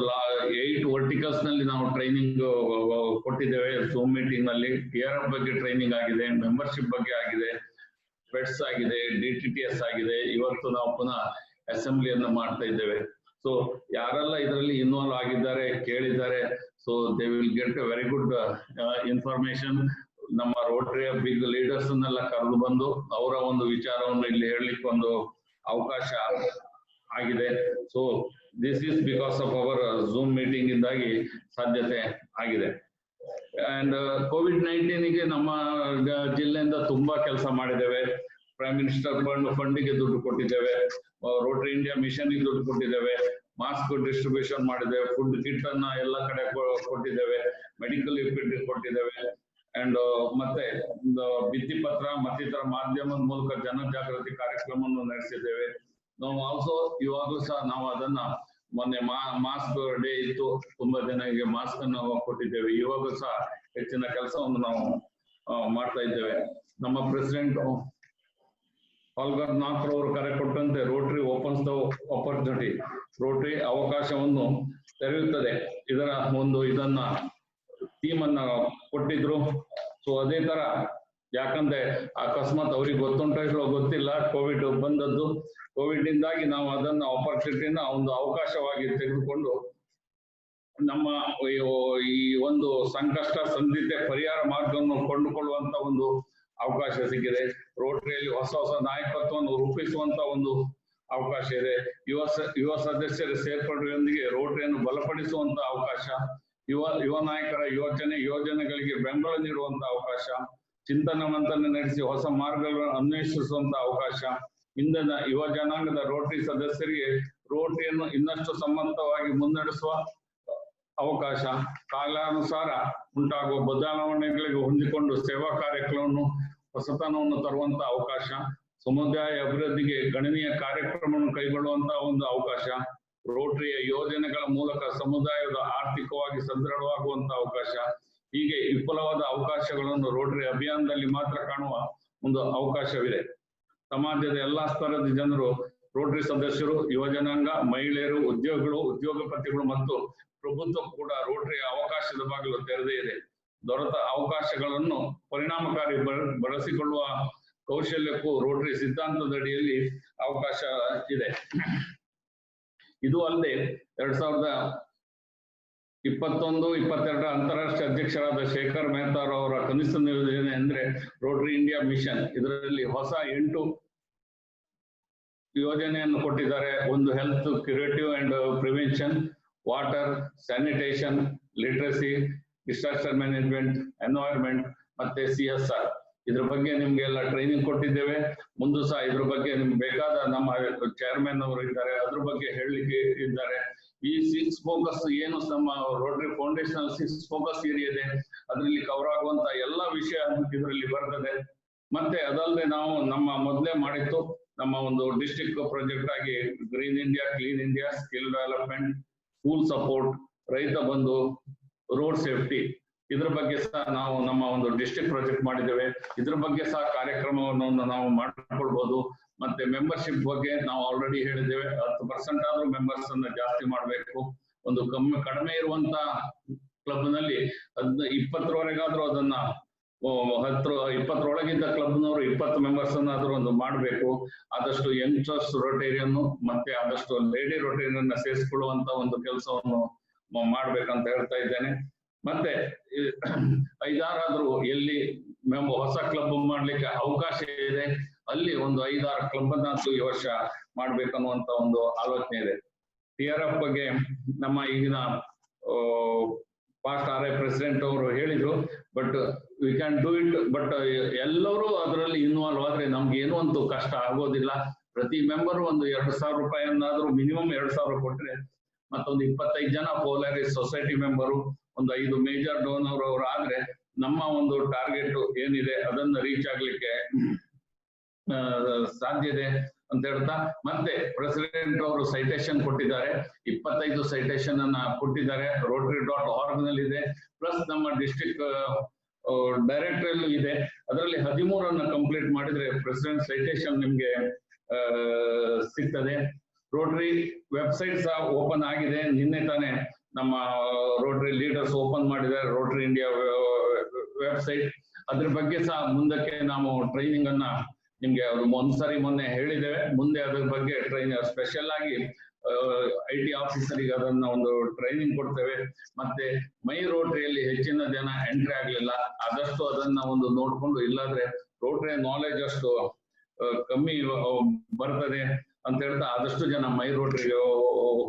8 verticals ನಲ್ಲಿ ನಾವು ಟ್ರೈನಿಂಗ್ ಕೊಟ್ಟಿದ್ದೇವೆ. Zoom ಮೀಟಿಂಗ್ ನಲ್ಲಿ TRF ಬಗ್ಗೆ ಟ್ರೈನಿಂಗ್ ಆಗಿದೆ, ಮೆಂಬರ್ಶಿಪ್ ಬಗ್ಗೆ ಆಗಿದೆ, ಪೆಟ್ಸ್ ಆಗಿದೆ, DTTS ಆಗಿದೆ. ಇವತ್ತು ನಾವು ಪುನಃ ಅಸೆಂಬ್ಲಿಯನ್ನು ಮಾಡ್ತಾ ಇದ್ದೇವೆ. ಸೊ ಯಾರೆಲ್ಲ ಇದರಲ್ಲಿ ಇನ್ವಾಲ್ವ್ ಆಗಿದ್ದಾರೆ, ಕೇಳಿದ್ದಾರೆ, so they will get A very good information. ನಮ್ಮ ರೋಟರಿಯ ಬಿಗ್ ಲೀಡರ್ಸ್ ಅನ್ನೆಲ್ಲ ಕರೆದು ಬಂದು ಅವರ ಒಂದು ವಿಚಾರವನ್ನು ಇಲ್ಲಿ ಹೇಳಲಿಕ್ಕೆ ಒಂದು ಅವಕಾಶ ಆಗಿದೆ. So this is because of our zoom meeting ಇಂದಾಗಿ ಸಾಧ್ಯತೆ ಆಗಿದೆ. ಅಂಡ್ COVID-19ಗೆ ನಮ್ಮ ಜಿಲ್ಲೆಯಿಂದ ತುಂಬಾ ಕೆಲಸ ಮಾಡಿದ್ದೇವೆ. ಪ್ರೈಮ್ ಮಿನಿಸ್ಟರ್ ಫಂಡಿಗೆ ದುಡ್ಡು ಕೊಟ್ಟಿದ್ದೇವೆ, ರೋಟರಿ ಇಂಡಿಯಾ ಮಿಷನ್ ಗೆ ದುಡ್ಡು ಕೊಟ್ಟಿದ್ದೇವೆ, ಮಾಸ್ಕ್ ಡಿಸ್ಟ್ರಿಬ್ಯೂಷನ್ ಮಾಡಿದ್ದೇವೆ, ಫುಡ್ ಕಿಟ್ ಅನ್ನ ಎಲ್ಲ ಕಡೆ ಕೊಟ್ಟಿದ್ದೇವೆ, ಮೆಡಿಕಲ್ ಇಕ್ವಿಪ್ಮೆಂಟ್ ಕೊಟ್ಟಿದ್ದೇವೆ, ಅಂಡ್ ಮತ್ತೆ ಭಿತ್ತಿ ಪತ್ರ ಮತ್ತಿತರ ಮಾಧ್ಯಮದ ಮೂಲಕ ಜನಜಾಗೃತಿ ಕಾರ್ಯಕ್ರಮವನ್ನು ನಡೆಸಿದ್ದೇವೆ. ನಾವು ಆಲ್ಸೋ ಇವಾಗಲೂ ಸಹ ನಾವು ಅದನ್ನ ಮೊನ್ನೆ ಮಾಸ್ಕ್ ಡೇ ಇತ್ತು, ತುಂಬಾ ಜನರಿಗೆ ಮಾಸ್ಕ್ ಅನ್ನು ಕೊಟ್ಟಿದ್ದೇವೆ. ಇವಾಗಲೂ ಸಹ ಹೆಚ್ಚಿನ ಕೆಲಸವನ್ನು ನಾವು ಮಾಡ್ತಾ ಇದ್ದೇವೆ. ನಮ್ಮ ಪ್ರೆಸಿಡೆಂಟ್ ಹಾಲ್ಗರ್ ನಾಥ್ ಅವರು ಕರೆ ಕೊಟ್ಟಂತೆ Rotary opens the opportunity, Rotary ಅವಕಾಶವನ್ನು ತೆರೆಯುತ್ತದೆ, ಇದರ ಇದನ್ನ ಥೀಮ್ ಅನ್ನ ಕೊಟ್ಟಿದ್ರು. ಸೊ ಅದೇ ತರ ಯಾಕಂದ್ರೆ ಅಕಸ್ಮಾತ್ ಅವ್ರಿಗೆ ಗೊತ್ತುಂಟೋ ಇಲ್ಲೋ ಗೊತ್ತಿಲ್ಲ, ಕೋವಿಡ್ ಬಂದದ್ದು. ಕೋವಿಡ್ ಇಂದಾಗಿ ನಾವು ಅದನ್ನ ಆಪರ್ಚುನಿಟಿನ ಒಂದು ಅವಕಾಶವಾಗಿ ತೆಗೆದುಕೊಂಡು ನಮ್ಮ ಈ ಒಂದು ಸಂಕಷ್ಟ ಸಂದಿಗ್ಧ ಪರಿಹಾರ ಮಾರ್ಗವನ್ನು ಕೊಂಡುಕೊಳ್ಳುವಂತ ಒಂದು ಅವಕಾಶ ಸಿಕ್ಕಿದೆ. ರೋಟರಿಯಲ್ಲಿ ಹೊಸ ಹೊಸ ನಾಯಕತ್ವವನ್ನು ರೂಪಿಸುವಂತ ಒಂದು ಅವಕಾಶ ಇದೆ. ಯುವ ಸದಸ್ಯರ ಸೇರ್ಪಡೆಯೊಂದಿಗೆ ರೋಟರಿಯನ್ನು ಬಲಪಡಿಸುವಂತ ಅವಕಾಶ, ಯುವ ನಾಯಕರ ಯೋಜನೆಗಳಿಗೆ ಬೆಂಬಲ ನೀಡುವಂತ ಅವಕಾಶ, ಚಿಂತನ ಮಂಥನ ನಡೆಸಿ ಹೊಸ ಮಾರ್ಗಗಳನ್ನು ಅನ್ವೇಷಿಸುವಂತ ಅವಕಾಶ, ಇಂದಿನ ಯುವ ಜನಾಂಗದ ರೋಟರಿ ಸದಸ್ಯರಿಗೆ ರೋಟರಿಯನ್ನು ಇನ್ನಷ್ಟು ಸಮರ್ಥವಾಗಿ ಮುನ್ನಡೆಸುವ ಅವಕಾಶ, ಕಾಲಾನುಸಾರ ಉಂಟಾಗುವ ಬದಲಾವಣೆಗಳಿಗೆ ಹೊಂದಿಕೊಂಡು ಸೇವಾ ಕಾರ್ಯಕ್ರಮವನ್ನು ಹೊಸತನವನ್ನು ತರುವಂತ ಅವಕಾಶ, ಸಮುದಾಯ ಅಭಿವೃದ್ಧಿಗೆ ಗಣನೀಯ ಕಾರ್ಯಕ್ರಮವನ್ನು ಕೈಗೊಳ್ಳುವಂತಹ ಒಂದು ಅವಕಾಶ, ರೋಟರಿಯ ಯೋಜನೆಗಳ ಮೂಲಕ ಸಮುದಾಯದ ಆರ್ಥಿಕವಾಗಿ ಸದೃಢವಾಗುವಂತ ಅವಕಾಶ. ಹೀಗೆ ವಿಪುಲವಾದ ಅವಕಾಶಗಳನ್ನು ರೋಟರಿ ಅಭಿಯಾನದಲ್ಲಿ ಮಾತ್ರ ಕಾಣುವ ಒಂದು ಅವಕಾಶವಿದೆ. ಸಮಾಜದ ಎಲ್ಲಾ ಸ್ತರದ ಜನರು, ರೋಟರಿ ಸದಸ್ಯರು, ಯುವ ಜನಾಂಗ, ಮಹಿಳೆಯರು, ಉದ್ಯೋಗಿಗಳು, ಉದ್ಯೋಗಪತಿಗಳು ಮತ್ತು ಪ್ರಭುತ್ವ ಕೂಡ ರೋಟರಿಯ ಅವಕಾಶದ ಬಾಗಿಲು ತೆರೆದೇ ಇದೆ. ದೊರೆತ ಅವಕಾಶಗಳನ್ನು ಪರಿಣಾಮಕಾರಿ ಬಳಸಿಕೊಳ್ಳುವ ಕೌಶಲ್ಯಕ್ಕೂ ರೋಟರಿ ಸಿದ್ಧಾಂತದ ಅಡಿಯಲ್ಲಿ ಅವಕಾಶ ಇದೆ. ಇದು ಅಲ್ಲದೆ 2021-22 ಅಂತಾರಾಷ್ಟ್ರೀಯ ಅಧ್ಯಕ್ಷರಾದ ಶೇಖರ್ ಮೆಹ್ತಾ ಅವರ ಕನಿಷ್ಠ ಯೋಜನೆ ಅಂದ್ರೆ ರೋಟರಿ ಇಂಡಿಯಾ ಮಿಷನ್. ಇದರಲ್ಲಿ ಹೊಸ 8 ಯೋಜನೆಯನ್ನು ಕೊಟ್ಟಿದ್ದಾರೆ. ಒಂದು health, curative and prevention, water, sanitation, literacy, disaster management, environment ಮತ್ತೆ CSR. ಇದ್ರ ಬಗ್ಗೆ ನಿಮ್ಗೆಲ್ಲ ಟ್ರೈನಿಂಗ್ ಕೊಟ್ಟಿದ್ದೇವೆ. ಮುಂದೆ ಸಹ ಇದ್ರ ಬಗ್ಗೆ ನಿಮ್ಗೆ ಬೇಕಾದ ನಮ್ಮ ಚೇರ್ಮನ್ ಅವರು ಇದ್ದಾರೆ, ಅದ್ರ ಬಗ್ಗೆ ಹೇಳಲಿಕ್ಕೆ ಇದ್ದಾರೆ. ಈ 6 ಫೋಕಸ್ ಏನು ನಮ್ಮ ರೋಟರಿ ಫೌಂಡೇಶನ್ 6 ಫೋಕಸ್ ಏರಿಯಾ ಇದೆ, ಅದರಲ್ಲಿ ಕವರ್ ಆಗುವಂತ ಎಲ್ಲಾ ವಿಷಯ ಇದರಲ್ಲಿ ಬರ್ತದೆ. ಮತ್ತೆ ಅದಲ್ಲದೆ ನಾವು ನಮ್ಮ ಮೊದಲೇ ಮಾಡಿತ್ತು ನಮ್ಮ ಒಂದು ಡಿಸ್ಟ್ರಿಕ್ಟ್ ಪ್ರಾಜೆಕ್ಟ್ ಆಗಿ green India, clean India, skill development, school support, ರೈತ ಬಂಧು, ರೋಡ್ ಸೇಫ್ಟಿ, ಇದ್ರ ಬಗ್ಗೆ ಸಹ ನಾವು ನಮ್ಮ ಒಂದು ಡಿಸ್ಟ್ರಿಕ್ಟ್ ಪ್ರಾಜೆಕ್ಟ್ ಮಾಡಿದ್ದೇವೆ. ಇದ್ರ ಬಗ್ಗೆ ಸಹ ಕಾರ್ಯಕ್ರಮವನ್ನು ನಾವು ಮಾಡ್ಕೊಳ್ಬಹುದು. ಮತ್ತೆ ಮೆಂಬರ್ಶಿಪ್ ಬಗ್ಗೆ ನಾವು ಆಲ್ರೆಡಿ ಹೇಳಿದ್ದೇವೆ, 10% ಆದ್ರೂ ಮೆಂಬರ್ಸ್ ಅನ್ನ ಜಾಸ್ತಿ ಮಾಡಬೇಕು. ಒಂದು ಕಡಿಮೆ ಇರುವಂತ ಕ್ಲಬ್ ನಲ್ಲಿ 20ರವರೆಗಾದ್ರೂ ಅದನ್ನ 20ರೊಳಗಿದ್ದ ಕ್ಲಬ್ನವರು 20 ಮೆಂಬರ್ಸ್ ಅನ್ನಾದ್ರೂ ಒಂದು ಮಾಡಬೇಕು. ಆದಷ್ಟು ಯಂಗ್ಸ್ಟರ್ಸ್ ರೋಟೇರಿಯನ್ ಮತ್ತೆ ಆದಷ್ಟು ಲೇಡಿ ರೋಟೇರಿಯನ್ ಸೇರಿಸಿಕೊಳ್ಳುವಂತ ಒಂದು ಕೆಲಸವನ್ನು ಮಾಡ್ಬೇಕಂತ ಹೇಳ್ತಾ ಇದ್ದೇನೆ. ಮತ್ತೆ 5-6 ಎಲ್ಲಿ ಹೊಸ ಕ್ಲಬ್ ಮಾಡ್ಲಿಕ್ಕೆ ಅವಕಾಶ ಇದೆ ಅಲ್ಲಿ ಒಂದು 5-6 ಕ್ಲಬ್ ಅನ್ನ ಈ ವರ್ಷ ಮಾಡ್ಬೇಕನ್ನುವಂತ ಒಂದು ಆಲೋಚನೆ ಇದೆ. TRF ಬಗ್ಗೆ ನಮ್ಮ ಈಗಿನ ಪಾಸ್ಟ್ RI ಪ್ರೆಸಿಡೆಂಟ್ ಅವರು ಹೇಳಿದ್ರು. But we can do it. But ಎಲ್ಲರೂ ಅದರಲ್ಲಿ ಇನ್ವಾಲ್ವ್ ಆದ್ರೆ ನಮ್ಗೆ ಏನೋ ಒಂದು ಕಷ್ಟ ಆಗೋದಿಲ್ಲ. ಪ್ರತಿ ಮೆಂಬರ್ ಒಂದು 2,000 ರೂಪಾಯಿಯನ್ನಾದ್ರೂ ಮಿನಿಮಮ್ 2,000 ಕೊಟ್ರೆ, ಮತ್ತೊಂದು 25 ಜನ ಪೋಲಾರಿಸ್ ಸೊಸೈಟಿ ಮೆಂಬರು, ಒಂದು 5 ಮೇಜರ್ ಡೋನರ್ ಅವರು ಆದ್ರೆ ನಮ್ಮ ಒಂದು ಟಾರ್ಗೆಟ್ ಏನಿದೆ ಅದನ್ನ ರೀಚ್ ಆಗ್ಲಿಕ್ಕೆ ಸಾಧ್ಯ ಇದೆ ಅಂತ ಹೇಳ್ತಾ, ಮತ್ತೆ ಪ್ರೆಸಿಡೆಂಟ್ ಅವರು ಸೈಟೇಷನ್ ಕೊಟ್ಟಿದ್ದಾರೆ, 25 ಸೈಟೇಷನ್ ಅನ್ನ ಕೊಟ್ಟಿದ್ದಾರೆ. rotary.org ನಲ್ಲಿ ಇದೆ, ಪ್ಲಸ್ ನಮ್ಮ ಡಿಸ್ಟ್ರಿಕ್ಟ್ ಡೈರೆಕ್ಟರ್ ಇದೆ. ಅದರಲ್ಲಿ 13 ಕಂಪ್ಲೀಟ್ ಮಾಡಿದ್ರೆ ಪ್ರೆಸಿಡೆಂಟ್ ಸೈಟೇಷನ್ ನಿಮ್ಗೆ ಸಿಗ್ತದೆ. ರೋಟರಿ ವೆಬ್ಸೈಟ್ ಸಹ ಓಪನ್ ಆಗಿದೆ. ನಿನ್ನೆ ತಾನೇ ನಮ್ಮ ರೋಟರಿ ಲೀಡರ್ಸ್ ಓಪನ್ ಮಾಡಿದ್ದಾರೆ ರೋಟರಿ ಇಂಡಿಯಾ ವೆಬ್ಸೈಟ್. ಅದ್ರ ಬಗ್ಗೆ ಸಹ ಮುಂದಕ್ಕೆ ನಾವು ಟ್ರೈನಿಂಗ್ ಅನ್ನ ನಿಮ್ಗೆ ಒಂದ್ಸರಿ ಮೊನ್ನೆ ಹೇಳಿದ್ದೇವೆ. ಮುಂದೆ ಅದ್ರ ಬಗ್ಗೆ ಸ್ಪೆಷಲ್ ಆಗಿ IT ಆಫೀಸರಿಗೆ ಅದನ್ನ ಒಂದು ಟ್ರೈನಿಂಗ್ ಕೊಡ್ತೇವೆ. ಮತ್ತೆ ಮೈ ರೋಟರಿಯಲ್ಲಿ ಹೆಚ್ಚಿನ ಜನ ಎಂಟ್ರಿ ಆಗ್ಲಿಲ್ಲ, ಆದಷ್ಟು ಅದನ್ನ ಒಂದು ನೋಡ್ಕೊಂಡು, ಇಲ್ಲಾದ್ರೆ ರೋಟರಿ ನಾಲೆಜ್ ಅಷ್ಟು ಕಮ್ಮಿ ಬರ್ತದೆ ಅಂತ ಹೇಳ್ತಾ ಆದಷ್ಟು ಜನ ಮೈ ರೋಟರಿಗೆ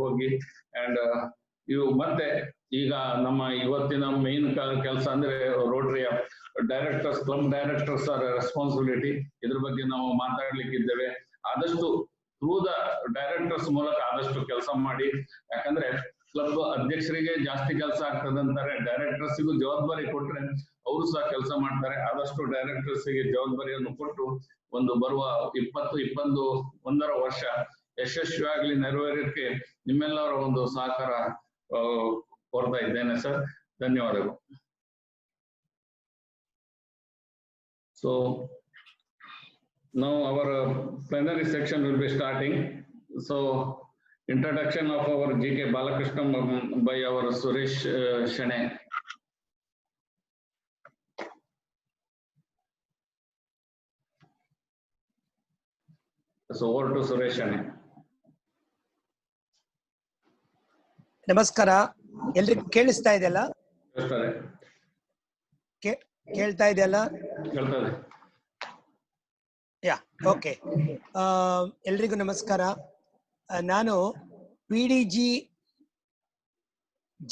ಹೋಗಿ. ಅಂಡ್ ಇವು ಮತ್ತೆ ಈಗ ನಮ್ಮ ಇವತ್ತಿನ ಮೇನ್ ಕೆಲಸ ಅಂದ್ರೆ ರೋಟರಿಯ directors, club directors are responsibility. ಇದ್ರ ಬಗ್ಗೆ ನಾವು ಮಾತಾಡ್ಲಿಕ್ಕಿದ್ದೇವೆ. ಆದಷ್ಟು ಥ್ರೂ ದ ಡೈರೆಕ್ಟರ್ಸ್ ಮೂಲಕ ಆದಷ್ಟು ಕೆಲಸ ಮಾಡಿ. ಯಾಕಂದ್ರೆ ಕ್ಲಬ್ ಅಧ್ಯಕ್ಷರಿಗೆ ಜಾಸ್ತಿ ಕೆಲಸ ಆಗ್ತದಂತಾರೆ, ಡೈರೆಕ್ಟರ್ಸ್ಗೂ ಜವಾಬ್ದಾರಿ ಕೊಟ್ರೆ ಅವರು ಸಹ ಕೆಲಸ ಮಾಡ್ತಾರೆ. ಆದಷ್ಟು ಡೈರೆಕ್ಟರ್ಸ್ಗೆ ಜವಾಬ್ದಾರಿಯನ್ನು ಕೊಟ್ಟು ಒಂದು ಬರುವ 2021 ವರ್ಷ ಯಶಸ್ವಿಯಾಗಲಿ, ನೆರವೇರಕ್ಕೆ ನಿಮ್ಮೆಲ್ಲರ ಒಂದು ಸಹಕಾರ ಕೋರ್ತಾ ಇದ್ದೇನೆ ಸರ್. ಧನ್ಯವಾದಗಳು. So now our plenary section will be starting. So introduction of our GK Balakrishnan by our Suresh Shane. So over to Suresh Shane. ನಮಸ್ಕಾರ, ಎಲ್ರಿಗೂ ಕೇಳಿಸ್ತಾ ಇದೆಯಲ್ಲ? ಕೇಳ್ತಾ ಇದೆಯಲ್ಲ? ಯಾ, ಓಕೆ. ಎಲ್ರಿಗೂ ನಮಸ್ಕಾರ. ನಾನು PDG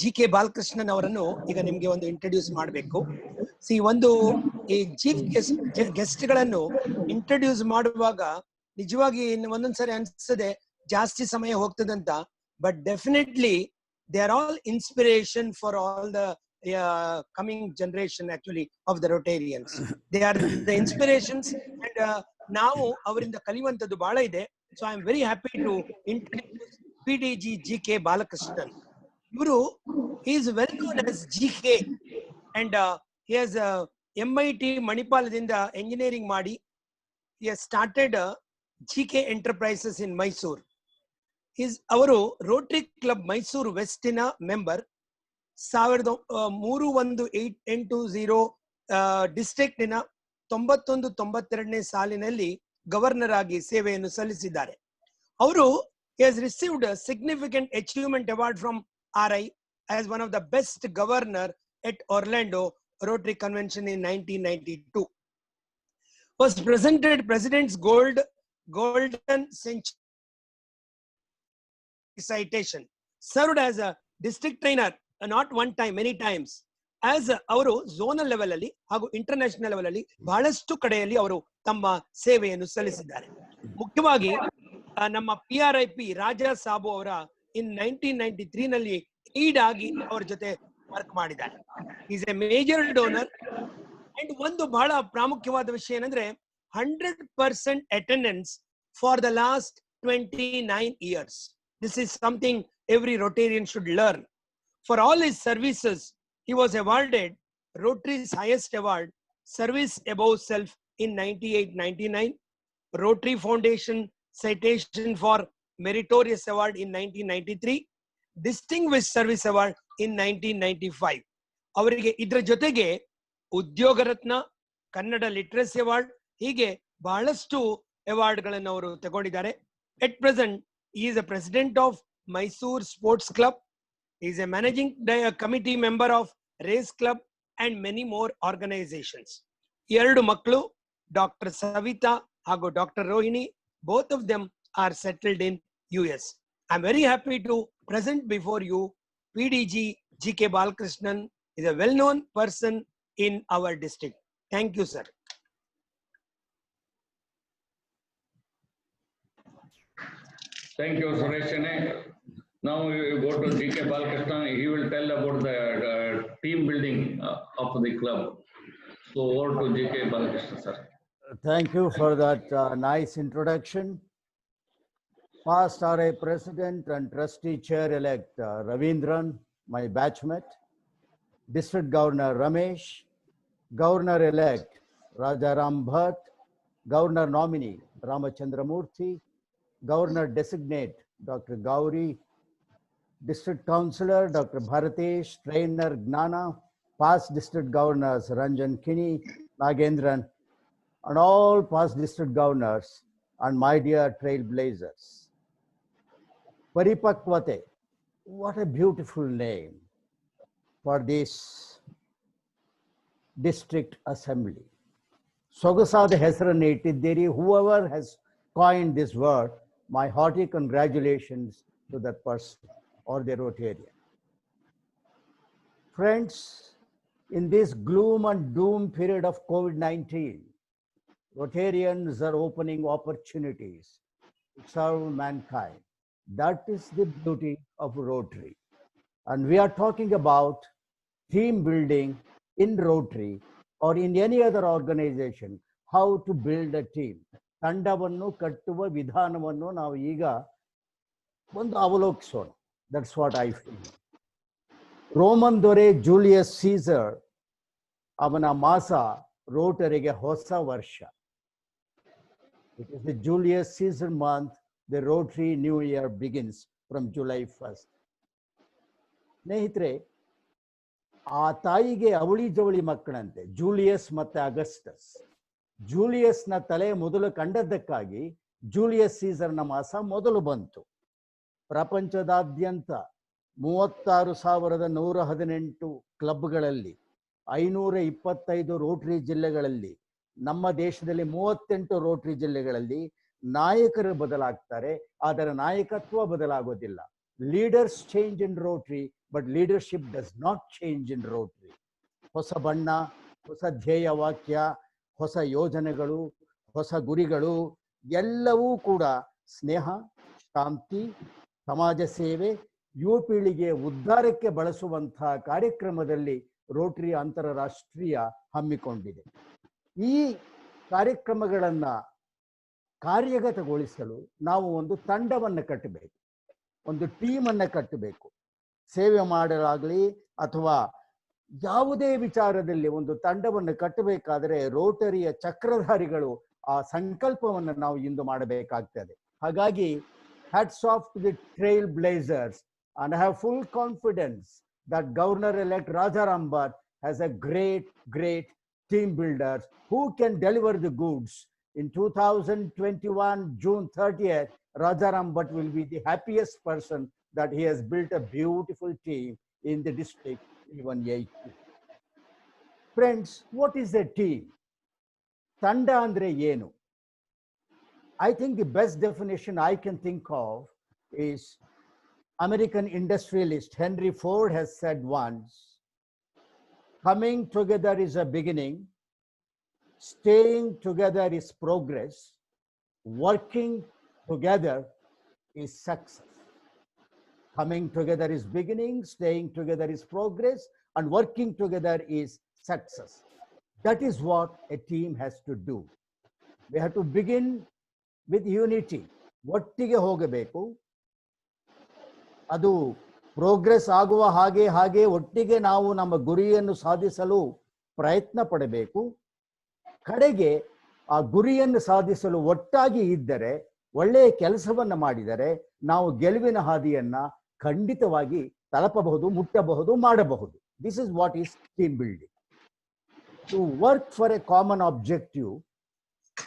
GK ಬಾಲಕೃಷ್ಣನ್ ಅವರನ್ನು ಈಗ ನಿಮ್ಗೆ ಒಂದು ಇಂಟ್ರೊಡ್ಯೂಸ್ ಮಾಡಬೇಕು. ಒಂದು ಈ ಚೀಫ್ ಗೆಸ್ಟ್ಗಳನ್ನು ಇಂಟ್ರೊಡ್ಯೂಸ್ ಮಾಡುವಾಗ ನಿಜವಾಗಿ ಒಂದೊಂದ್ಸರಿ ಅನ್ಸ್ತದೆ ಜಾಸ್ತಿ ಸಮಯ ಹೋಗ್ತದಂತ. But definitely they are all inspiration for all the coming generation actually of the Rotarians. They are the inspirations, and ನಾವು ಅವರಿಂದ ಕಲಿಯುವಂತದ್ದು ಬಹಳ ಇದೆ. So I am very happy to introduce PDG GK Balakrishnan. ಇವರು he is well known as GK, and he has MIT ಮಣಿಪಾಲದಿಂದ engineering ಮಾಡಿ he has started GK Enterprises in Mysore. ಅವರು Rotary club Mysuru ವೆಸ್ಟಿನ member. 3180 ಡಿಸ್ಟ್ರಿಕ್ಟಿನ 91-92ನೇ ಸಾಲಿನಲ್ಲಿ governor ಆಗಿ ಸೇವೆಯನ್ನು ಸಲ್ಲಿಸಿದ್ದಾರೆ. ಅವರು has received a significant achievement award from RI as one of the best governor at Orlando Rotary Convention in 1992. Was presented President's Golden Century citation, served as a district trainer, not one time, many times, as ಅವರು zonal level ಅಲ್ಲಿ ಹಾಗೂ international level ಅಲ್ಲಿ ಬಹಳಷ್ಟು ಕಡೆಯಲ್ಲಿ ಅವರು ತಮ್ಮ ಸೇವೆಯನ್ನು ಸಲ್ಲಿಸಿದ್ದಾರೆ. ಮುಖ್ಯವಾಗಿ ನಮ್ಮ PRIP ರಾಜಾ ಸಾಬು ಅವರ ಇನ್ 1993 ನಲ್ಲಿ ಲೀಡ್ ಆಗಿ ಅವರ ಜೊತೆ ವರ್ಕ್ ಮಾಡಿದ್ದಾರೆ. Is A major donor. And ಒಂದು ಬಹಳ ಪ್ರಾಮುಖ್ಯವಾದ ವಿಷಯ ಏನಂದ್ರೆ 100% attendance for the last 29 years. This is something every Rotarian should learn. For all his services, he was awarded Rotary's highest award, Service Above Self, in 98-99, Rotary Foundation Citation for Meritorious Award in 1993, Distinguished Service Award in 1995. ಅವರಿಗೆ ಇದರ ಜೊತೆಗೆ ಉದ್ಯೋಗ ರತ್ನ, Kannada literacy award, ಹೀಗೆ ಬಹಳಷ್ಟು ಅವಾರ್ಡ್ಗಳನ್ನು ಅವರು ತಗೊಂಡಿದ್ದಾರೆ. At present, he is a president of Mysore Sports Club. He is a managing committee member of Race Club and many more organizations. ಎರಡು ಮಕ್ಕಳು, ಡಾಕ್ಟರ್ ಸವಿತಾ ಹಾಗೂ doctor Rohini, both of them are settled in US. I'm very happy to present before you PDG GK Balakrishnan is a well-known person in our district. Thank you, sir. Thank you, Suresh Chenne. Now we will go to GK Balakrishnan. He will tell about the team building of the club. So over to GK Balakrishnan, sir. Thank you for that nice introduction. Past RA President and Trustee Chair-elect Ravindran, my batchmate, District Governor Ramesh, Governor-elect Rajaram Bhatt, Governor nominee Ramachandra Murthy, Governor designate Dr. Gauri, District Councillor Dr. Bharatesh, Trainer Gnana, past District Governors Ranjan Kini, Nagendran, and all past District Governors and my dear trailblazers. Paripakwate, what a beautiful name for this district assembly. Sogusada ಹೆಸರನ್ನು ಇಟ್ಟಿದ್ದೀರಿ. Whoever has coined this word, my hearty congratulations to that person or the Rotarian. Friends, in this gloom and doom period of COVID-19, Rotarians are opening opportunities to serve mankind. That is the beauty of Rotary. And we are talking about team building in Rotary or in any other organization, how to build a team. ತಂಡವನ್ನು ಕಟ್ಟುವ ವಿಧಾನವನ್ನು ನಾವು ಈಗ ಒಂದು ಅವಲೋಕಿಸೋಣ. That's what I feel. Roman ದೊರೆ Julius Caesar ಅವನ ಮಾಸ ರೋಟರಿಗೆ ಹೊಸ ವರ್ಷ. It is the Julius Caesar month. The Rotary New Year begins from July 1st. ಸ್ನೇಹಿತರೆ, ಆ ತಾಯಿಗೆ ಅವಳಿ ಜವಳಿ ಮಕ್ಕಳಂತೆ ಜೂಲಿಯಸ್ ಮತ್ತೆ ಅಗಸ್ಟಸ್. ಜೂಲಿಯಸ್ನ ತಲೆ ಮೊದಲು ಕಂಡದ್ದಕ್ಕಾಗಿ ಜೂಲಿಯಸ್ ಸೀಸರ್ನ ಮಾಸ ಮೊದಲು ಬಂತು. ಪ್ರಪಂಚದಾದ್ಯಂತ 36,118 ಕ್ಲಬ್ಗಳಲ್ಲಿ 525 ರೋಟರಿ ಜಿಲ್ಲೆಗಳಲ್ಲಿ, ನಮ್ಮ ದೇಶದಲ್ಲಿ 38 ರೋಟರಿ ಜಿಲ್ಲೆಗಳಲ್ಲಿ ನಾಯಕರು ಬದಲಾಗ್ತಾರೆ, ಆದರೆ ನಾಯಕತ್ವ ಬದಲಾಗೋದಿಲ್ಲ. Leaders change in Rotary, but leadership does not change in Rotary. ಹೊಸ ಬಣ್ಣ, ಹೊಸ ಧ್ಯೇಯ ವಾಕ್ಯ, ಹೊಸ ಯೋಜನೆಗಳು, ಹೊಸ ಗುರಿಗಳು ಎಲ್ಲವೂ ಕೂಡ ಸ್ನೇಹ, ಶಾಂತಿ, ಸಮಾಜ ಸೇವೆ, ಯುವ ಪೀಳಿಗೆ ಉದ್ಧಾರಕ್ಕೆ ಬಳಸುವಂತಹ ಕಾರ್ಯಕ್ರಮದಲ್ಲಿ ರೋಟರಿ ಅಂತಾರಾಷ್ಟ್ರೀಯ ಹಮ್ಮಿಕೊಂಡಿದೆ. ಈ ಕಾರ್ಯಕ್ರಮಗಳನ್ನು ಕಾರ್ಯಗತಗೊಳಿಸಲು ನಾವು ಒಂದು ತಂಡವನ್ನು ಕಟ್ಟಬೇಕು, ಒಂದು ಟೀಮನ್ನು ಕಟ್ಟಬೇಕು. ಸೇವೆ ಮಾಡಲಾಗಲಿ ಅಥವಾ ಯಾವುದೇ ವಿಚಾರದಲ್ಲಿ ಒಂದು ತಂಡವನ್ನು ಕಟ್ಟಬೇಕಾದರೆ ರೋಟರಿಯ ಚಕ್ರಧಾರಿಗಳು ಆ ಸಂಕಲ್ಪವನ್ನು ನಾವು ಇಂದು ಮಾಡಬೇಕಾಗ್ತದೆ. ಹಾಗಾಗಿ hats off to the trailblazers, and I have full confidence that Governor-elect Rajaram Bhatt has a great team builders who can deliver the goods. In 2021, June 30th, Rajaram Bhatt will be the happiest person that he has built a beautiful team in the district 182. Friends, what is a team? Tanda andre yenu? I think the best definition I can think of is American industrialist Henry Ford has said once, coming together is a beginning, staying together is progress, working together is success. Coming together is beginning, staying together is progress, and working together is success. That is what a team has to do. We have to begin with unity. ಒಟ್ಟಿಗೆ ಹೋಗಬೇಕು. ಅದು progress ಆಗುವ ಹಾಗೆ ಒಟ್ಟಿಗೆ ನಾವು ನಮ್ಮ ಗುರಿಯನ್ನು ಸಾಧಿಸಲು ಪ್ರಯತ್ನ ಪಡಬೇಕು. ಕಡೆಗೆ ಆ ಗುರಿಯನ್ನು ಸಾಧಿಸಲು ಒಟ್ಟಾಗಿ ಇದ್ದರೆ, ಒಳ್ಳೆಯ ಕೆಲಸವನ್ನು ಮಾಡಿದರೆ ನಾವು ಗೆಲುವಿನ ಹಾದಿಯನ್ನ ಖಂಡಿತವಾಗಿ ತಲುಪಬಹುದು, ಮುಟ್ಟಬಹುದು, ಮಾಡಬಹುದು. This is what is team building. To work for a common objective,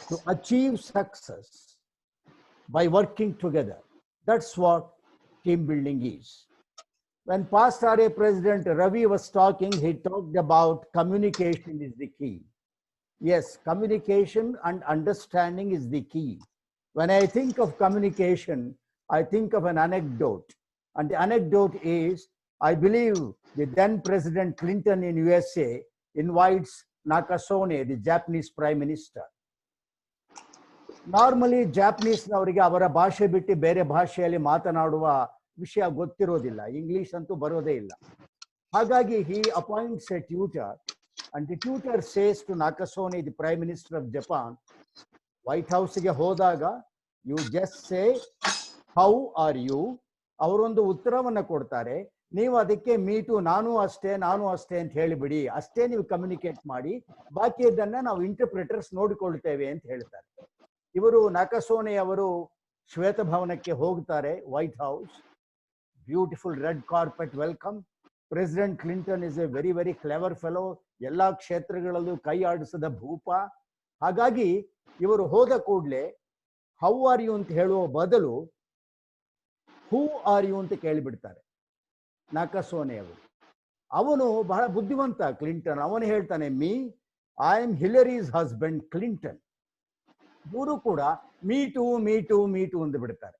to achieve success by working together. That's what team building is. When past RA President Ravi was talking, he talked about communication is the key. Yes, communication and understanding is the key. When I think of communication, I think of an anecdote. And the anecdote is, I believe the then President Clinton in USA invites Nakasone, the Japanese Prime Minister. Normally ಜಾಪನೀಸ್ನವರಿಗೆ ಅವರ ಭಾಷೆ ಬಿಟ್ಟು ಬೇರೆ ಭಾಷೆಯಲ್ಲಿ ಮಾತನಾಡುವ ವಿಷಯ ಗೊತ್ತಿರೋದಿಲ್ಲ, English ಅಂತೂ ಬರೋದೇ ಇಲ್ಲ. ಹಾಗಾಗಿ he appoints a tutor, and the tutor says to Nakasone, the Prime Minister of Japan, White House-ಗೆ ಹೋದಾಗ you just say how are you, ಅವರೊಂದು ಉತ್ತರವನ್ನ ಕೊಡ್ತಾರೆ, ನೀವು ಅದಕ್ಕೆ ಮೀಟು ನಾನು ಅಷ್ಟೇ ಅಂತ ಹೇಳಿಬಿಡಿ, ಅಷ್ಟೇ ನೀವು ಕಮ್ಯುನಿಕೇಟ್ ಮಾಡಿ, ಬಾಕಿಯದನ್ನ ನಾವು ಇಂಟರ್ಪ್ರಿಟರ್ಸ್ ನೋಡಿಕೊಳ್ತೇವೆ ಅಂತ ಹೇಳ್ತಾರೆ. ಇವರು ನಾಕಸೋನೆ ಅವರು ಶ್ವೇತಭವನಕ್ಕೆ ಹೋಗ್ತಾರೆ, white house, beautiful red carpet welcome. President Clinton is A very very clever fellow, ಎಲ್ಲಾ ಕ್ಷೇತ್ರಗಳಲ್ಲೂ ಕೈ ಆಡಿಸದ ಭೂಪ. ಹಾಗಾಗಿ ಇವರು ಹೋದ ಕೂಡಲೇ ಹೌ ಆರ್ ಯು ಅಂತ ಹೇಳುವ ಬದಲು ಹೂ ಆರ್ ಯು ಅಂತ ಕೇಳಿಬಿಡ್ತಾರೆ ನಾಕಸೋನೆ ಅವರು. ಅವನು ಬಹಳ ಬುದ್ಧಿವಂತ ಕ್ಲಿಂಟನ್, ಅವನು ಹೇಳ್ತಾನೆ me I am Hillary's husband Clinton. ಇವರು ಕೂಡ ಮೀಟು ಮೀಟು ಮೀಟು ಎಂದು ಬಿಡ್ತಾರೆ.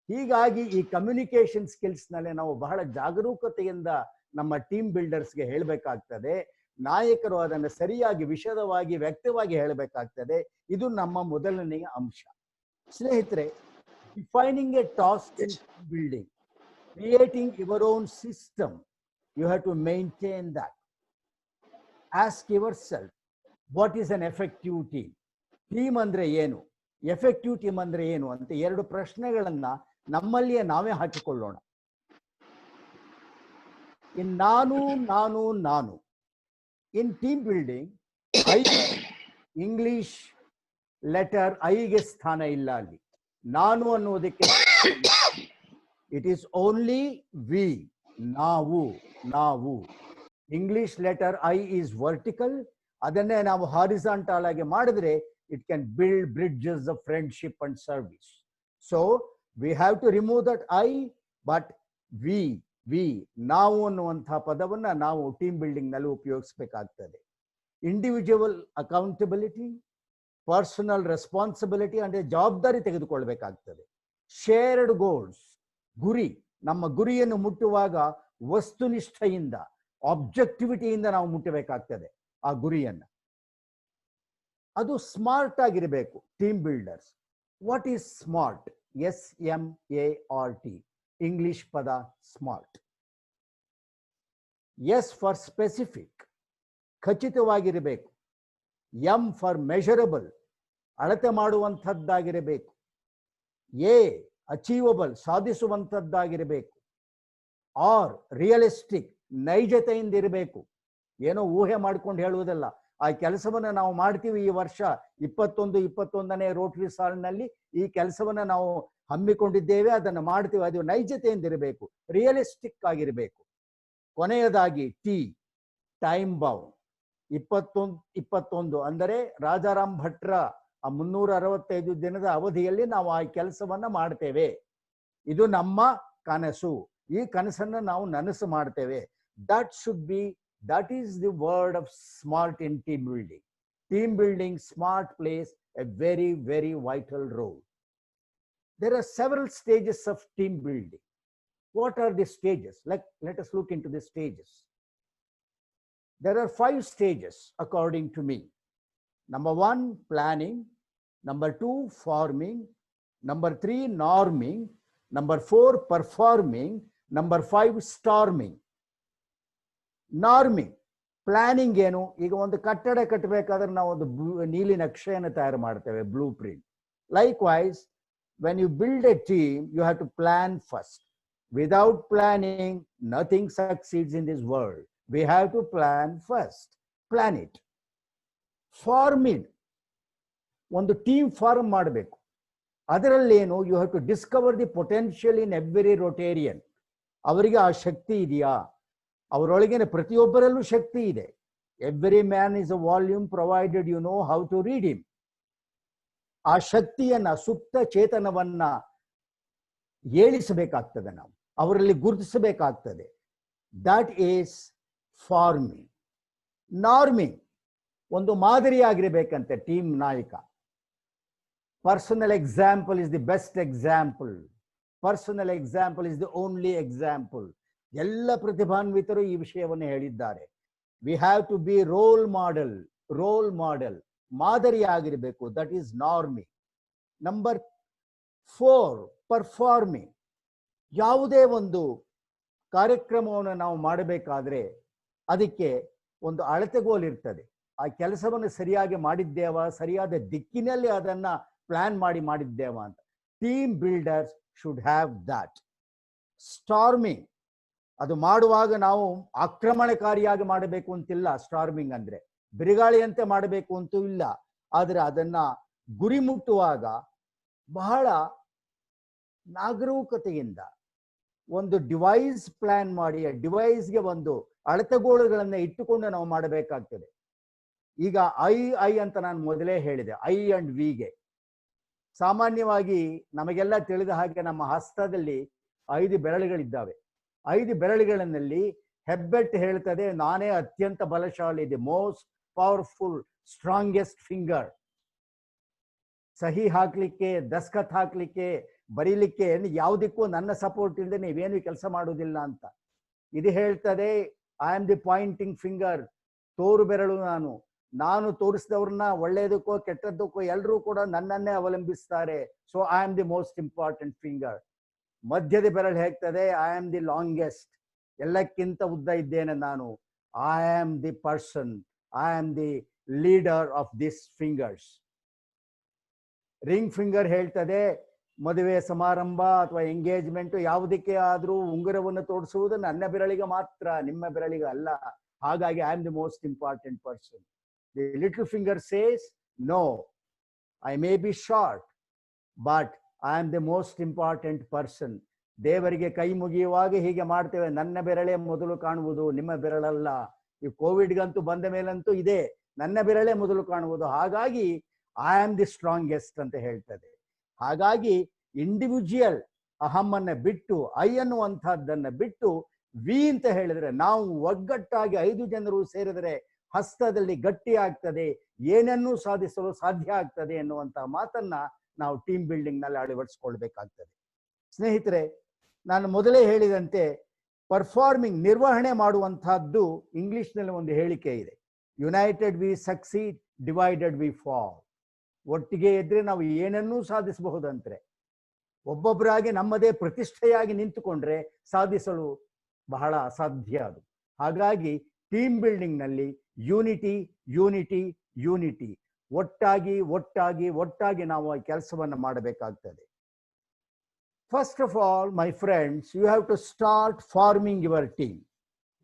ಹೀಗಾಗಿ ಈ ಕಮ್ಯುನಿಕೇಶನ್ ಸ್ಕಿಲ್ಸ್ ನಲ್ಲಿ ನಾವು ಬಹಳ ಜಾಗರೂಕತೆಯಿಂದ ನಮ್ಮ ಟೀಮ್ ಬಿಲ್ಡರ್ಸ್ಗೆ ಹೇಳಬೇಕಾಗ್ತದೆ. ನಾಯಕರು ಅದನ್ನು ಸರಿಯಾಗಿ ವಿಶದವಾಗಿ ವ್ಯಕ್ತವಾಗಿ ಹೇಳಬೇಕಾಗ್ತದೆ. ಇದು ನಮ್ಮ ಮೊದಲನೆಯ ಅಂಶ. ಸ್ನೇಹಿತರೆ, defining a task in building, creating your own system, you have to maintain that. Ask yourself, what is an effective team? Team ಅಂದ್ರೆ ಏನು, ಎಫೆಕ್ಟಿವ್ ಟೀಮ್ ಅಂದ್ರೆ ಏನು ಅಂತ ಎರಡು ಪ್ರಶ್ನೆಗಳನ್ನ ನಮ್ಮಲ್ಲಿಯೇ ನಾವೇ ಹಾಕಿಕೊಳ್ಳೋಣ. ಇನ್ ನಾನು in team building, I English letter ಐಗೆ ಸ್ಥಾನ ಇಲ್ಲ ಅಲ್ಲಿ. ನಾನು ಅನ್ನೋದಕ್ಕೆ ಇಟ್ ಈಸ್ ಓನ್ಲಿ ವಿ, ನಾವು. English letter I is vertical, ಅದನ್ನೇ ನಾವು ಹಾರಿಸಾಂಟಲ್ ಆಗಿ ಮಾಡಿದ್ರೆ it can build bridges of friendship and service. So we have to remove that I, but we ನಾವು ಅನ್ನುವಂಥ ಪದವನ್ನ ನಾವು ಟೀಮ್ ಬಿಲ್ಡಿಂಗ್ ನಲ್ಲಿ ಉಪಯೋಗಿಸಬೇಕಾಗ್ತದೆ. ಇಂಡಿವಿಜುವಲ್ ಅಕೌಂಟಬಿಲಿಟಿ, ಪರ್ಸನಲ್ ರೆಸ್ಪಾನ್ಸಿಬಿಲಿಟಿ ಅಂದ್ರೆ ಜವಾಬ್ದಾರಿ ತೆಗೆದುಕೊಳ್ಬೇಕಾಗ್ತದೆ. ಶೇರ್ಡ್ ಗೋಲ್ಸ್, ಗುರಿ, ನಮ್ಮ ಗುರಿಯನ್ನು ಮುಟ್ಟುವಾಗ ವಸ್ತುನಿಷ್ಠೆಯಿಂದ, ಆಬ್ಜೆಕ್ಟಿವಿಟಿಯಿಂದ ನಾವು ಮುಟ್ಟಬೇಕಾಗ್ತದೆ ಆ ಗುರಿಯನ್ನ. ಅದು ಸ್ಮಾರ್ಟ್ ಆಗಿರಬೇಕು team builders. What is smart? SMART, English ಪದ ಸ್ಮಾರ್ಟ್. ಎಸ್ ಫಾರ್ ಸ್ಪೆಸಿಫಿಕ್, ಖಚಿತವಾಗಿರಬೇಕು. ಎಂ ಫಾರ್ ಮೆಷರಬಲ್, ಅಳತೆ ಮಾಡುವಂಥದ್ದಾಗಿರಬೇಕು. ಎ ಅಚೀವಬಲ್, ಸಾಧಿಸುವಂಥದ್ದಾಗಿರಬೇಕು. ಆರ್ ರಿಯಲಿಸ್ಟಿಕ್, ನೈಜತೆಯಿಂದ ಇರಬೇಕು. ಏನೋ ಊಹೆ ಮಾಡ್ಕೊಂಡು ಹೇಳುವುದಲ್ಲ, ಆ ಕೆಲಸವನ್ನು ನಾವು ಮಾಡ್ತೀವಿ. ಈ ವರ್ಷ 21ನೇ ರೋಟರಿ ಸಾಲಿನಲ್ಲಿ ಈ ಕೆಲಸವನ್ನ ನಾವು ಹಮ್ಮಿಕೊಂಡಿದ್ದೇವೆ, ಅದನ್ನು ಮಾಡ್ತೀವಿ, ಅದು ನೈಜತೆಯಿಂದ ಇರಬೇಕು, ರಿಯಲಿಸ್ಟಿಕ್ ಆಗಿರಬೇಕು. ಕೊನೆಯದಾಗಿ ಟಿ, ಟೈಮ್ ಬೌಂಡ್. 21 ಅಂದರೆ ರಾಜಾರಾಮ್ ಭಟ್ರ ಆ 365 ದಿನದ ಅವಧಿಯಲ್ಲಿ ನಾವು ಆ ಕೆಲಸವನ್ನ ಮಾಡ್ತೇವೆ. ಇದು ನಮ್ಮ ಕನಸು, ಈ ಕನಸನ್ನ ನಾವು ನನಸು ಮಾಡ್ತೇವೆ. That is the word of smart in team building. Team building, smart plays a very, very vital role. There are several stages of team building. What are the stages? Let us look into the stages. There are 5 stages according to me. Number 1, planning. Number 2, forming. Number 3, norming. Number 4, performing. Number 5, storming. ನಾರ್ಮಿಂಗ್, planning ಏನು? ಈಗ ಒಂದು ಕಟ್ಟಡ ಕಟ್ಟಬೇಕಾದ್ರೆ ನಾವು ಒಂದು ನೀಲಿ ನಕ್ಷೆಯನ್ನು ತಯಾರು ಮಾಡ್ತೇವೆ, blueprint. Likewise, when you build a team, you have to plan first. Without planning nothing succeeds in this world. We have to plan first. Plan it. Forming, ಒಂದು ಟೀಮ್ ಫಾರ್ಮ್ ಮಾಡಬೇಕು. ಅದರಲ್ಲೇನು, you have to discover the potential in every Rotarian. ಅವರಿಗೆ ಆ ಶಕ್ತಿ ಇದೆಯಾ? ಅವರೊಳಗಿನ ಪ್ರತಿಯೊಬ್ಬರಲ್ಲೂ ಶಕ್ತಿ ಇದೆ. Every man is a volume provided you know how to read him. ಆ ಶಕ್ತಿಯನ್ನ, ಸುಪ್ತ ಚೇತನವನ್ನ ಏಳಿಸಬೇಕಾಗ್ತದೆ, ನಾವು ಅವರಲ್ಲಿ ಗುರುತಿಸಬೇಕಾಗ್ತದೆ. That is forming. ನಾರ್ಮಿಂಗ್, ಒಂದು ಮಾದರಿಯಾಗಿರ್ಬೇಕಂತೆ ಟೀಮ್ ನಾಯಕ. Personal example is the best example. Personal example is the only example. ಎಲ್ಲ ಪ್ರತಿಭಾನ್ವಿತರು ಈ ವಿಷಯವನ್ನು ಹೇಳಿದ್ದಾರೆ. We have to be role model, ಮಾದರಿಯಾಗಿರಬೇಕು. That is norming. Number 4, performing. ಯಾವುದೇ ಒಂದು ಕಾರ್ಯಕ್ರಮವನ್ನು ನಾವು ಮಾಡಬೇಕಾದ್ರೆ ಅದಕ್ಕೆ ಒಂದು ಅಳತೆಗೋಲು ಇರ್ತದೆ. ಆ ಕೆಲಸವನ್ನು ಸರಿಯಾಗಿ ಮಾಡಿದ್ದೇವಾ, ಸರಿಯಾದ ದಿಕ್ಕಿನಲ್ಲಿ ಅದನ್ನ ಪ್ಲಾನ್ ಮಾಡಿದ್ದೇವಾ ಅಂತ. Team builders should have that. Storming, ಅದು ಮಾಡುವಾಗ ನಾವು ಆಕ್ರಮಣಕಾರಿಯಾಗಿ ಮಾಡಬೇಕು ಅಂತಿಲ್ಲ. ಸ್ಟಾರ್ಮಿಂಗ್ ಅಂದ್ರೆ ಬಿರುಗಾಳಿಯಂತೆ ಮಾಡಬೇಕು ಅಂತೂ ಇಲ್ಲ. ಆದರೆ ಅದನ್ನ ಗುರಿ ಮುಟ್ಟುವಾಗ ಬಹಳ ನಾಗರೂಕತೆಯಿಂದ ಒಂದು ಡಿವೈಸ್ ಪ್ಲಾನ್ ಮಾಡಿ, ಡಿವೈಸ್ಗೆ ಒಂದು ಅಳತೆಗೋಲುಗಳನ್ನ ಇಟ್ಟುಕೊಂಡು ನಾವು ಮಾಡಬೇಕಾಗ್ತದೆ. ಈಗ ಐ ಅಂತ ನಾನು ಮೊದಲೇ ಹೇಳಿದೆ, ಐ ಅಂಡ್ ವಿಗೆ. ಸಾಮಾನ್ಯವಾಗಿ ನಮಗೆಲ್ಲ ತಿಳಿದ ಹಾಗೆ ನಮ್ಮ ಹಸ್ತದಲ್ಲಿ 5 ಬೆರಳುಗಳಿದ್ದಾವೆ. 5 ಬೆರಳುಗಳಲ್ಲಿ ಹೆಬ್ಬೆಟ್ಟು ಹೇಳ್ತದೆ ನಾನೇ ಅತ್ಯಂತ ಬಲಶಾಲಿ, the most powerful strongest finger. ಸಹಿ ಹಾಕ್ಲಿಕ್ಕೆ, ದಸ್ಕತ್ ಹಾಕ್ಲಿಕ್ಕೆ, ಬರೀಲಿಕ್ಕೆ ಯಾವುದಕ್ಕೂ ನನ್ನ ಸಪೋರ್ಟ್ ಇಲ್ಲದೆ ನೀವೇನು ಕೆಲಸ ಮಾಡುವುದಿಲ್ಲ ಅಂತ ಇದು ಹೇಳ್ತದೆ. I am the pointing finger, ತೋರು ಬೆರಳು ನಾನು ತೋರಿಸಿದವ್ರನ್ನ ಒಳ್ಳೆಯದಕ್ಕೋ ಕೆಟ್ಟದ್ದಕ್ಕೋ ಎಲ್ಲರೂ ಕೂಡ ನನ್ನನ್ನೇ ಅವಲಂಬಿಸ್ತಾರೆ. So I am the most important finger. ಮಧ್ಯದ ಬೆರಳು ಹೇಳ್ತದೆ ಐ ಆಮ್ ದಿ ಲಾಂಗೆಸ್ಟ್, ಎಲ್ಲಕ್ಕಿಂತ ಉದ್ದ ಇದ್ದೇನೆ ನಾನು. I am the person, I am the leader of this fingers. Ring finger ಹೇಳ್ತದೆ ಮದುವೆ ಸಮಾರಂಭ ಅಥವಾ ಎಂಗೇಜ್ಮೆಂಟ್ ಯಾವುದಕ್ಕೆ ಆದ್ರೂ ಉಂಗುರವನ್ನು ತೋರಿಸುವುದು ನನ್ನ ಬೆರಳಿಗೆ ಮಾತ್ರ, ನಿಮ್ಮ ಬೆರಳಿಗೆ ಅಲ್ಲ. ಹಾಗಾಗಿ I am the most important person. The little finger says no, I may be short but I am the most important person. ದೇವರಿಗೆ ಕೈ ಮುಗಿಯುವಾಗ ಹೀಗೆ ಮಾಡ್ತೇವೆ, ನನ್ನ ಬೆರಳೇ ಮೊದಲು ಕಾಣುವುದು, ನಿಮ್ಮ ಬೆರಳಲ್ಲ. ಈ ಕೋವಿಡ್ಗಂತೂ ಬಂದ ಮೇಲಂತೂ ಇದೆ, ನನ್ನ ಬೆರಳೇ ಮೊದಲು ಕಾಣುವುದು. ಹಾಗಾಗಿ ಐ ಆಮ್ ದಿ ಸ್ಟ್ರಾಂಗೆಸ್ಟ್ ಅಂತ ಹೇಳ್ತದೆ. ಹಾಗಾಗಿ ಇಂಡಿವಿಜುವಲ್ ಅಹಮ್ಮನ್ನ ಬಿಟ್ಟು, ಐ ಅನ್ನುವಂಥದ್ದನ್ನ ಬಿಟ್ಟು ವಿ ಅಂತ ಹೇಳಿದ್ರೆ, ನಾವು ಒಗ್ಗಟ್ಟಾಗಿ 5 ಜನರು ಸೇರಿದರೆ ಹಸ್ತದಲ್ಲಿ ಗಟ್ಟಿ ಆಗ್ತದೆ, ಏನನ್ನೂ ಸಾಧಿಸಲು ಸಾಧ್ಯ ಆಗ್ತದೆ ಎನ್ನುವಂತಹ ಮಾತನ್ನ ನಾವು ಟೀಮ್ ಬಿಲ್ಡಿಂಗ್ ನಲ್ಲಿ ಅಳವಡಿಸ್ಕೊಳ್ಬೇಕಾಗ್ತದೆ. ಸ್ನೇಹಿತರೆ, ನಾನು ಮೊದಲೇ ಹೇಳಿದಂತೆ ಪರ್ಫಾರ್ಮಿಂಗ್, ನಿರ್ವಹಣೆ ಮಾಡುವಂತಹದ್ದು ಇಂಗ್ಲಿಷ್ನಲ್ಲಿ ಒಂದು ಹೇಳಿಕೆ ಇದೆ, united we succeed, divided we fall. ಒಟ್ಟಿಗೆ ಇದ್ರೆ ನಾವು ಏನನ್ನೂ ಸಾಧಿಸಬಹುದಂತೆ. ಒಬ್ಬೊಬ್ಬರಾಗಿ ನಮ್ಮದೇ ಪ್ರತಿಷ್ಠೆಯಾಗಿ ನಿಂತುಕೊಂಡ್ರೆ ಸಾಧಿಸಲು ಬಹಳ ಅಸಾಧ್ಯ ಅದು. ಹಾಗಾಗಿ ಟೀಮ್ ಬಿಲ್ಡಿಂಗ್ ನಲ್ಲಿ ಯೂನಿಟಿ ಯೂನಿಟಿ ಯೂನಿಟಿ, ಒಟ್ಟಾಗಿ ಒಟ್ಟಾಗಿ ಒಟ್ಟಾಗಿ ನಾವು ಆ ಕೆಲಸವನ್ನು ಮಾಡಬೇಕಾಗ್ತದೆ. First of all my friends, you have to start forming your team.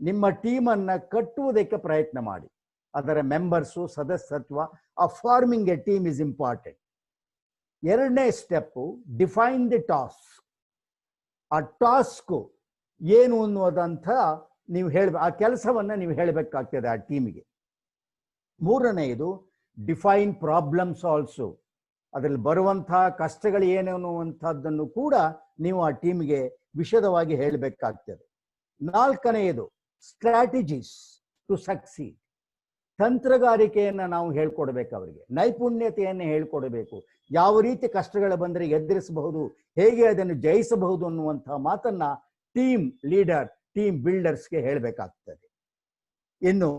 ನಿಮ್ಮ ಟೀಮನ್ನು ಕಟ್ಟುವುದಕ್ಕೆ ಪ್ರಯತ್ನ ಮಾಡಿ. ಅದರ ಮೆಂಬರ್ಸು, ಸದಸ್ಯತ್ವ, ಆ forming a team is important. ಎರಡನೇ ಸ್ಟೆಪ್ಪು, ಡಿಫೈನ್ ದಿ ಟಾಸ್ಕ್. ಆ ಟಾಸ್ಕು ಏನು ಅನ್ನೋದಂತ ನೀವು ಆ ಕೆಲಸವನ್ನ ನೀವು ಹೇಳಬೇಕಾಗ್ತದೆ ಆ ಟೀಮಿಗೆ. ಮೂರನೆಯದು, ಡಿಫೈನ್ ಪ್ರಾಬ್ಲಮ್ಸ್ ಆಲ್ಸೋ. ಅದರಲ್ಲಿ ಬರುವಂತಹ ಕಷ್ಟಗಳು ಏನು ಅನ್ನುವಂಥದ್ದನ್ನು ಕೂಡ ನೀವು ಆ ಟೀಮ್ಗೆ ವಿಶದವಾಗಿ ಹೇಳಬೇಕಾಗ್ತದೆ. ನಾಲ್ಕನೆಯದು, ಸ್ಟ್ರಾಟಜೀಸ್ ಟು ಸಕ್ಸೀಡ್. ತಂತ್ರಗಾರಿಕೆಯನ್ನು ನಾವು ಹೇಳ್ಕೊಡ್ಬೇಕು ಅವರಿಗೆ, ನೈಪುಣ್ಯತೆಯನ್ನು ಹೇಳ್ಕೊಡ್ಬೇಕು. ಯಾವ ರೀತಿ ಕಷ್ಟಗಳು ಬಂದರೆ ಎದುರಿಸಬಹುದು, ಹೇಗೆ ಅದನ್ನು ಜಯಿಸಬಹುದು ಅನ್ನುವಂತಹ ಮಾತನ್ನ ಟೀಮ್ ಲೀಡರ್, ಟೀಮ್ ಬಿಲ್ಡರ್ಸ್ಗೆ ಹೇಳಬೇಕಾಗ್ತದೆ. ಇನ್ನು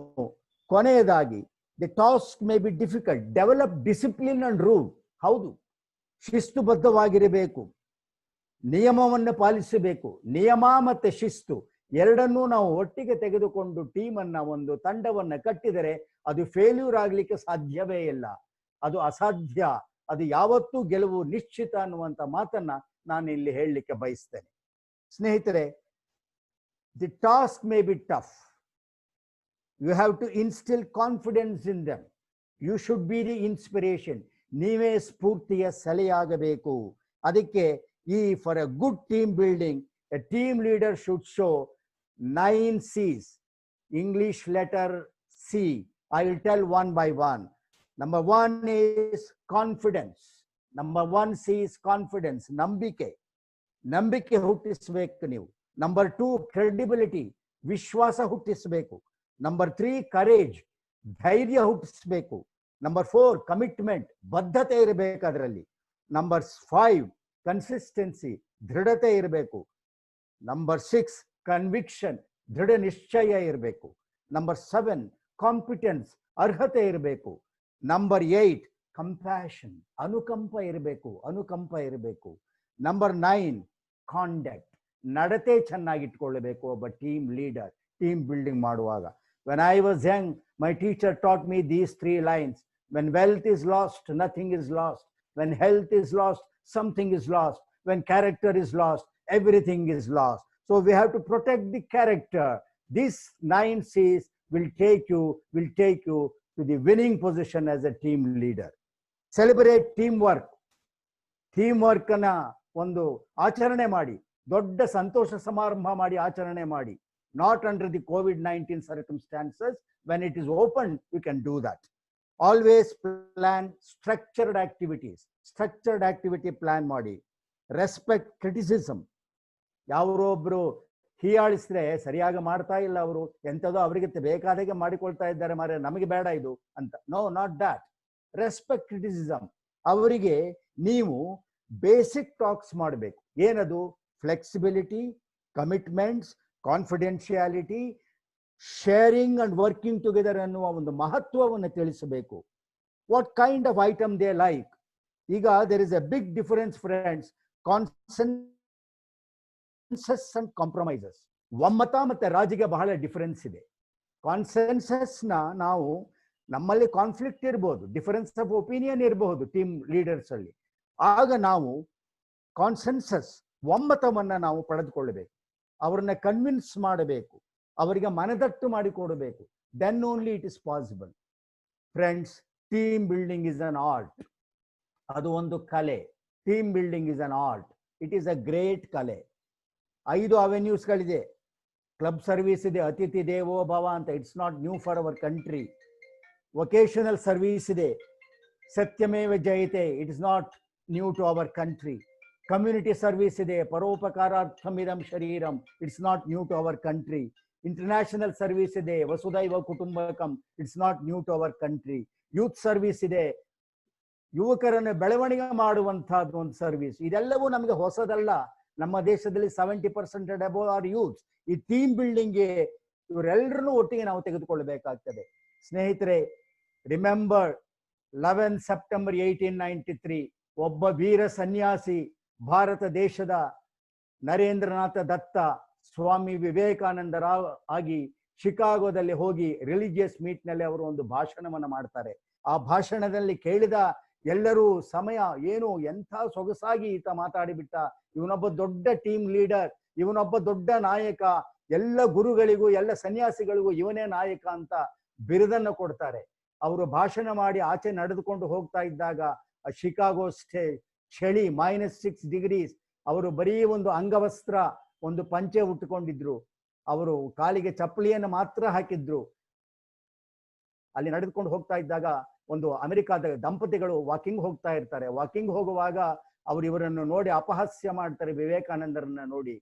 ಕೊನೆಯದಾಗಿ, the task may be difficult, develop discipline and rule. ಹೌದು, ಶಿಸ್ತುಬದ್ಧವಾಗಿರಬೇಕು, ನಿಯಮವನ್ನು ಪಾಲಿಸಬೇಕು. ನಿಯಮ ಮತ್ತು ಶಿಸ್ತು ಎರಡನ್ನೂ ನಾವು ಒಟ್ಟಿಗೆ ತೆಗೆದುಕೊಂಡು ಟೀಮನ್ನ, ಒಂದು ತಂಡವನ್ನ ಕಟ್ಟಿದರೆ ಅದು ಫೇಲ್ಯೂರ್ ಆಗ್ಲಿಕ್ಕೆ ಸಾಧ್ಯವೇ ಇಲ್ಲ. ಅದು ಅಸಾಧ್ಯ. ಅದು ಯಾವತ್ತೂ ಗೆಲುವು ನಿಶ್ಚಿತ ಅನ್ನುವಂಥ ಮಾತನ್ನ ನಾನು ಇಲ್ಲಿ ಹೇಳಲಿಕ್ಕೆ ಬಯಸ್ತೇನೆ. ಸ್ನೇಹಿತರೆ, the task may be tough. You have to instill confidence in them. You should be the inspiration. ನೀವೇ ಸ್ಫೂರ್ತಿಯ ಸೆಲೆಯಾಗಬೇಕು. ಅದಕ್ಕೆ for a good team building, a team leader should show 9 C's. English letter C. I will tell one by one. Number 1 is confidence. Number 1 C is confidence. ನಂಬಿಕೆ ಹುಟ್ಟಿಸಬೇಕು ನೀವು. Number 2 credibility. ವಿಶ್ವಾಸ ಹುಟ್ಟಿಸಬೇಕು. Number 3 courage. ಧೈರ್ಯ ಹುಟ್ಟಿಸಬೇಕು. Number 4 commitment. ಬದ್ಧತೆ ಇರಬೇಕು ಅದರಲ್ಲಿ. Number 5 consistency. ದೃಢತೆ ಇರಬೇಕು. Number 6 conviction, ದೃಢ ನಿಶ್ಚಯ ಇರಬೇಕು. ನಂಬರ್ 7 ಕಾಂಪಿಟೆನ್ಸ್, ಅರ್ಹತೆ ಇರಬೇಕು. ನಂಬರ್ 8 ಕಂಪ್ಯಾಷನ್, ಅನುಕಂಪ ಇರಬೇಕು. ನಂಬರ್ 9 ಕಾಂಡಕ್ಟ್, ನಡತೆ ಚೆನ್ನಾಗಿಟ್ಕೊಳ್ಳಬೇಕು ಒಬ್ಬ ಟೀಮ್ ಲೀಡರ್ ಟೀಮ್ ಬಿಲ್ಡಿಂಗ್ ಮಾಡುವಾಗ. When I was young, my teacher taught me these 3 lines. When wealth is lost, nothing is lost. When health is lost, something is lost. When character is lost, everything is lost. So we have to protect the character. These 9 C's will take you to the winning position as a team leader. Celebrate teamwork. Teamwork ಅನ್ನ ಒಂದು ಆಚರಣೆ ಮಾಡಿ, ದೊಡ್ಡ ಸಂತೋಷ ಸಮಾರಂಭ ಮಾಡಿ ಆಚರಣೆ ಮಾಡಿ. Not under the COVID-19 circumstances. When it is open, you can do that. Always plan structured activities. Structured activity plan ಮಾಡಿ. Respect criticism. ಯಾರೊಬ್ರು ಹೀಯಾಳಿಸಿದ್ರೆ ಸರಿಯಾಗಿ ಮಾಡ್ತಾ ಇಲ್ಲ, ಅವರು ಎಂಥದೋ ಅವರಿಗೆ ಬೇಕಾದಾಗೆ ಮಾಡಿಕೊಳ್ತಾ ಇದ್ದಾರೆ, ಮಾರೆ ನಮಗೆ ಬೇಡ ಇದು ಅಂತ. No, not that. Respect criticism. ಅವರಿಗೆ ನೀವು ಬೇಸಿಕ್ ಟಾಕ್ಸ್ ಮಾಡಬೇಕು. ಏನದು? Flexibility, commitments, confidentiality, sharing and working together ಅನ್ನುವ ಒಂದು ಮಹತ್ವವನ್ನು ತಿಳಿಸಬೇಕು. What kind of item they like. ಈಗ there is a big difference friends. Consensus and compromises. ಒಮ್ಮತ ಮತ್ತೆ ರಾಜಿಗೆ ಬಹಳ ಡಿಫರೆನ್ಸ್ ಇದೆ. ಕಾನ್ಸೆನ್ಸಸ್ನ ನಾವು, ನಮ್ಮಲ್ಲಿ ಕಾನ್ಫ್ಲಿಕ್ಟ್ ಇರಬಹುದು, ಡಿಫರೆನ್ಸ್ ಆಫ್ ಒಪಿನಿಯನ್ ಇರಬಹುದು ಟೀಮ್ ಲೀಡರ್ಸ್ ಅಲ್ಲಿ. ಆಗ ನಾವು ಕಾನ್ಸೆನ್ಸಸ್, ಒಮ್ಮತವನ್ನ ನಾವು ಪಡೆದುಕೊಳ್ಳಬೇಕು. ಅವರನ್ನ ಕನ್ವಿನ್ಸ್ ಮಾಡಬೇಕು, ಅವರಿಗೆ ಮನದಟ್ಟು ಮಾಡಿಕೊಡಬೇಕು. Then only it is possible. Friends, team building is an art. ಅದು ಒಂದು ಕಲೆ. Team building is an art. It is a great ಕಲೆ. 5 ಅವೆನ್ಯೂಸ್ಗಳಿದೆ. ಕ್ಲಬ್ ಸರ್ವಿಸ್ ಇದೆ, ಅತಿಥಿ ದೇವೋ ಭವ ಅಂತ. It's not new for our country. Vocational service ಇದೆ, ಸತ್ಯಮೇವ ಜಯತೆ. It is not new to our country. Community service ಇದೆ, ಪರೋಪಕಾರಾರ್ಥಮಿದಂ ಶರೀರಂ. It's not new to our country. International service ಇದೆ, ವಸುದೈವ ಕುಟುಂಬಕಂ. It's not new to our country. Youth service ಇದೆ, ಯುವಕರನ್ನು ಬೆಳವಣಿಗೆ ಮಾಡುವಂತಹದ್ದು ಒಂದು ಸರ್ವಿಸ್. ಇದೆಲ್ಲವೂ ನಮಗೆ ಹೊಸದಲ್ಲ. ನಮ್ಮ ದೇಶದಲ್ಲಿ 70% ಅಬೌವ್ ಆರ್ ಯೂತ್ಸ್. ಈ ಟೀಮ್ ಬಿಲ್ಡಿಂಗ್ಗೆ ಇವರೆಲ್ಲರನ್ನೂ ಒಟ್ಟಿಗೆ ನಾವು ತೆಗೆದುಕೊಳ್ಳಬೇಕಾಗ್ತದೆ. ಸ್ನೇಹಿತರೆ, ರಿಮೆಂಬರ್ 11 ಸೆಪ್ಟೆಂಬರ್ 1893 ಒಬ್ಬ ವೀರ ಸನ್ಯಾಸಿ, ಭಾರತ ದೇಶದ ನರೇಂದ್ರನಾಥ ದತ್ತ, ಸ್ವಾಮಿ ವಿವೇಕಾನಂದರಾವ್ ಆಗಿ ಶಿಕಾಗೋದಲ್ಲಿ ಹೋಗಿ ರಿಲಿಜಿಯಸ್ ಮೀಟ್ನಲ್ಲಿ ಅವರು ಒಂದು ಭಾಷಣವನ್ನು ಮಾಡ್ತಾರೆ. ಆ ಭಾಷಣದಲ್ಲಿ ಕೇಳಿದ ಎಲ್ಲರೂ ಸಮಯ ಏನು ಎಂಥ ಸೊಗಸಾಗಿ ಈತ ಮಾತಾಡಿಬಿಟ್ಟ, ಇವನೊಬ್ಬ ದೊಡ್ಡ ಟೀಮ್ ಲೀಡರ್, ಇವನೊಬ್ಬ ದೊಡ್ಡ ನಾಯಕ, ಎಲ್ಲ ಗುರುಗಳಿಗೂ ಎಲ್ಲ ಸನ್ಯಾಸಿಗಳಿಗೂ ಇವನೇ ನಾಯಕ ಅಂತ ಬಿರುದನ್ನು ಕೊಡ್ತಾರೆ. ಅವರು ಭಾಷಣ ಮಾಡಿ ಆಚೆ ನಡೆದುಕೊಂಡು ಹೋಗ್ತಾ ಇದ್ದಾಗ ಶಿಕಾಗೋ ಚಳಿ -6 ಡಿಗ್ರೀಸ್. ಅವರು ಬರೀ ಒಂದು ಅಂಗವಸ್ತ್ರ, ಒಂದು ಪಂಚೆ ಉಟ್ಟುಕೊಂಡಿದ್ರು. ಅವರು ಕಾಲಿಗೆ ಚಪ್ಪಲಿಯನ್ನು ಮಾತ್ರ ಹಾಕಿದ್ರು. ಅಲ್ಲಿ ನಡೆದುಕೊಂಡು ಹೋಗ್ತಾ ಇದ್ದಾಗ ಒಂದು ಅಮೆರಿಕಾದ ದಂಪತಿಗಳು ವಾಕಿಂಗ್ ಹೋಗ್ತಾ ಇರ್ತಾರೆ. ವಾಕಿಂಗ್ ಹೋಗುವಾಗ ಅವರು ಇವರನ್ನು ನೋಡಿ ಅಪಹಾಸ್ಯ ಮಾಡ್ತಾರೆ, ವಿವೇಕಾನಂದರನ್ನ ನೋಡಿ.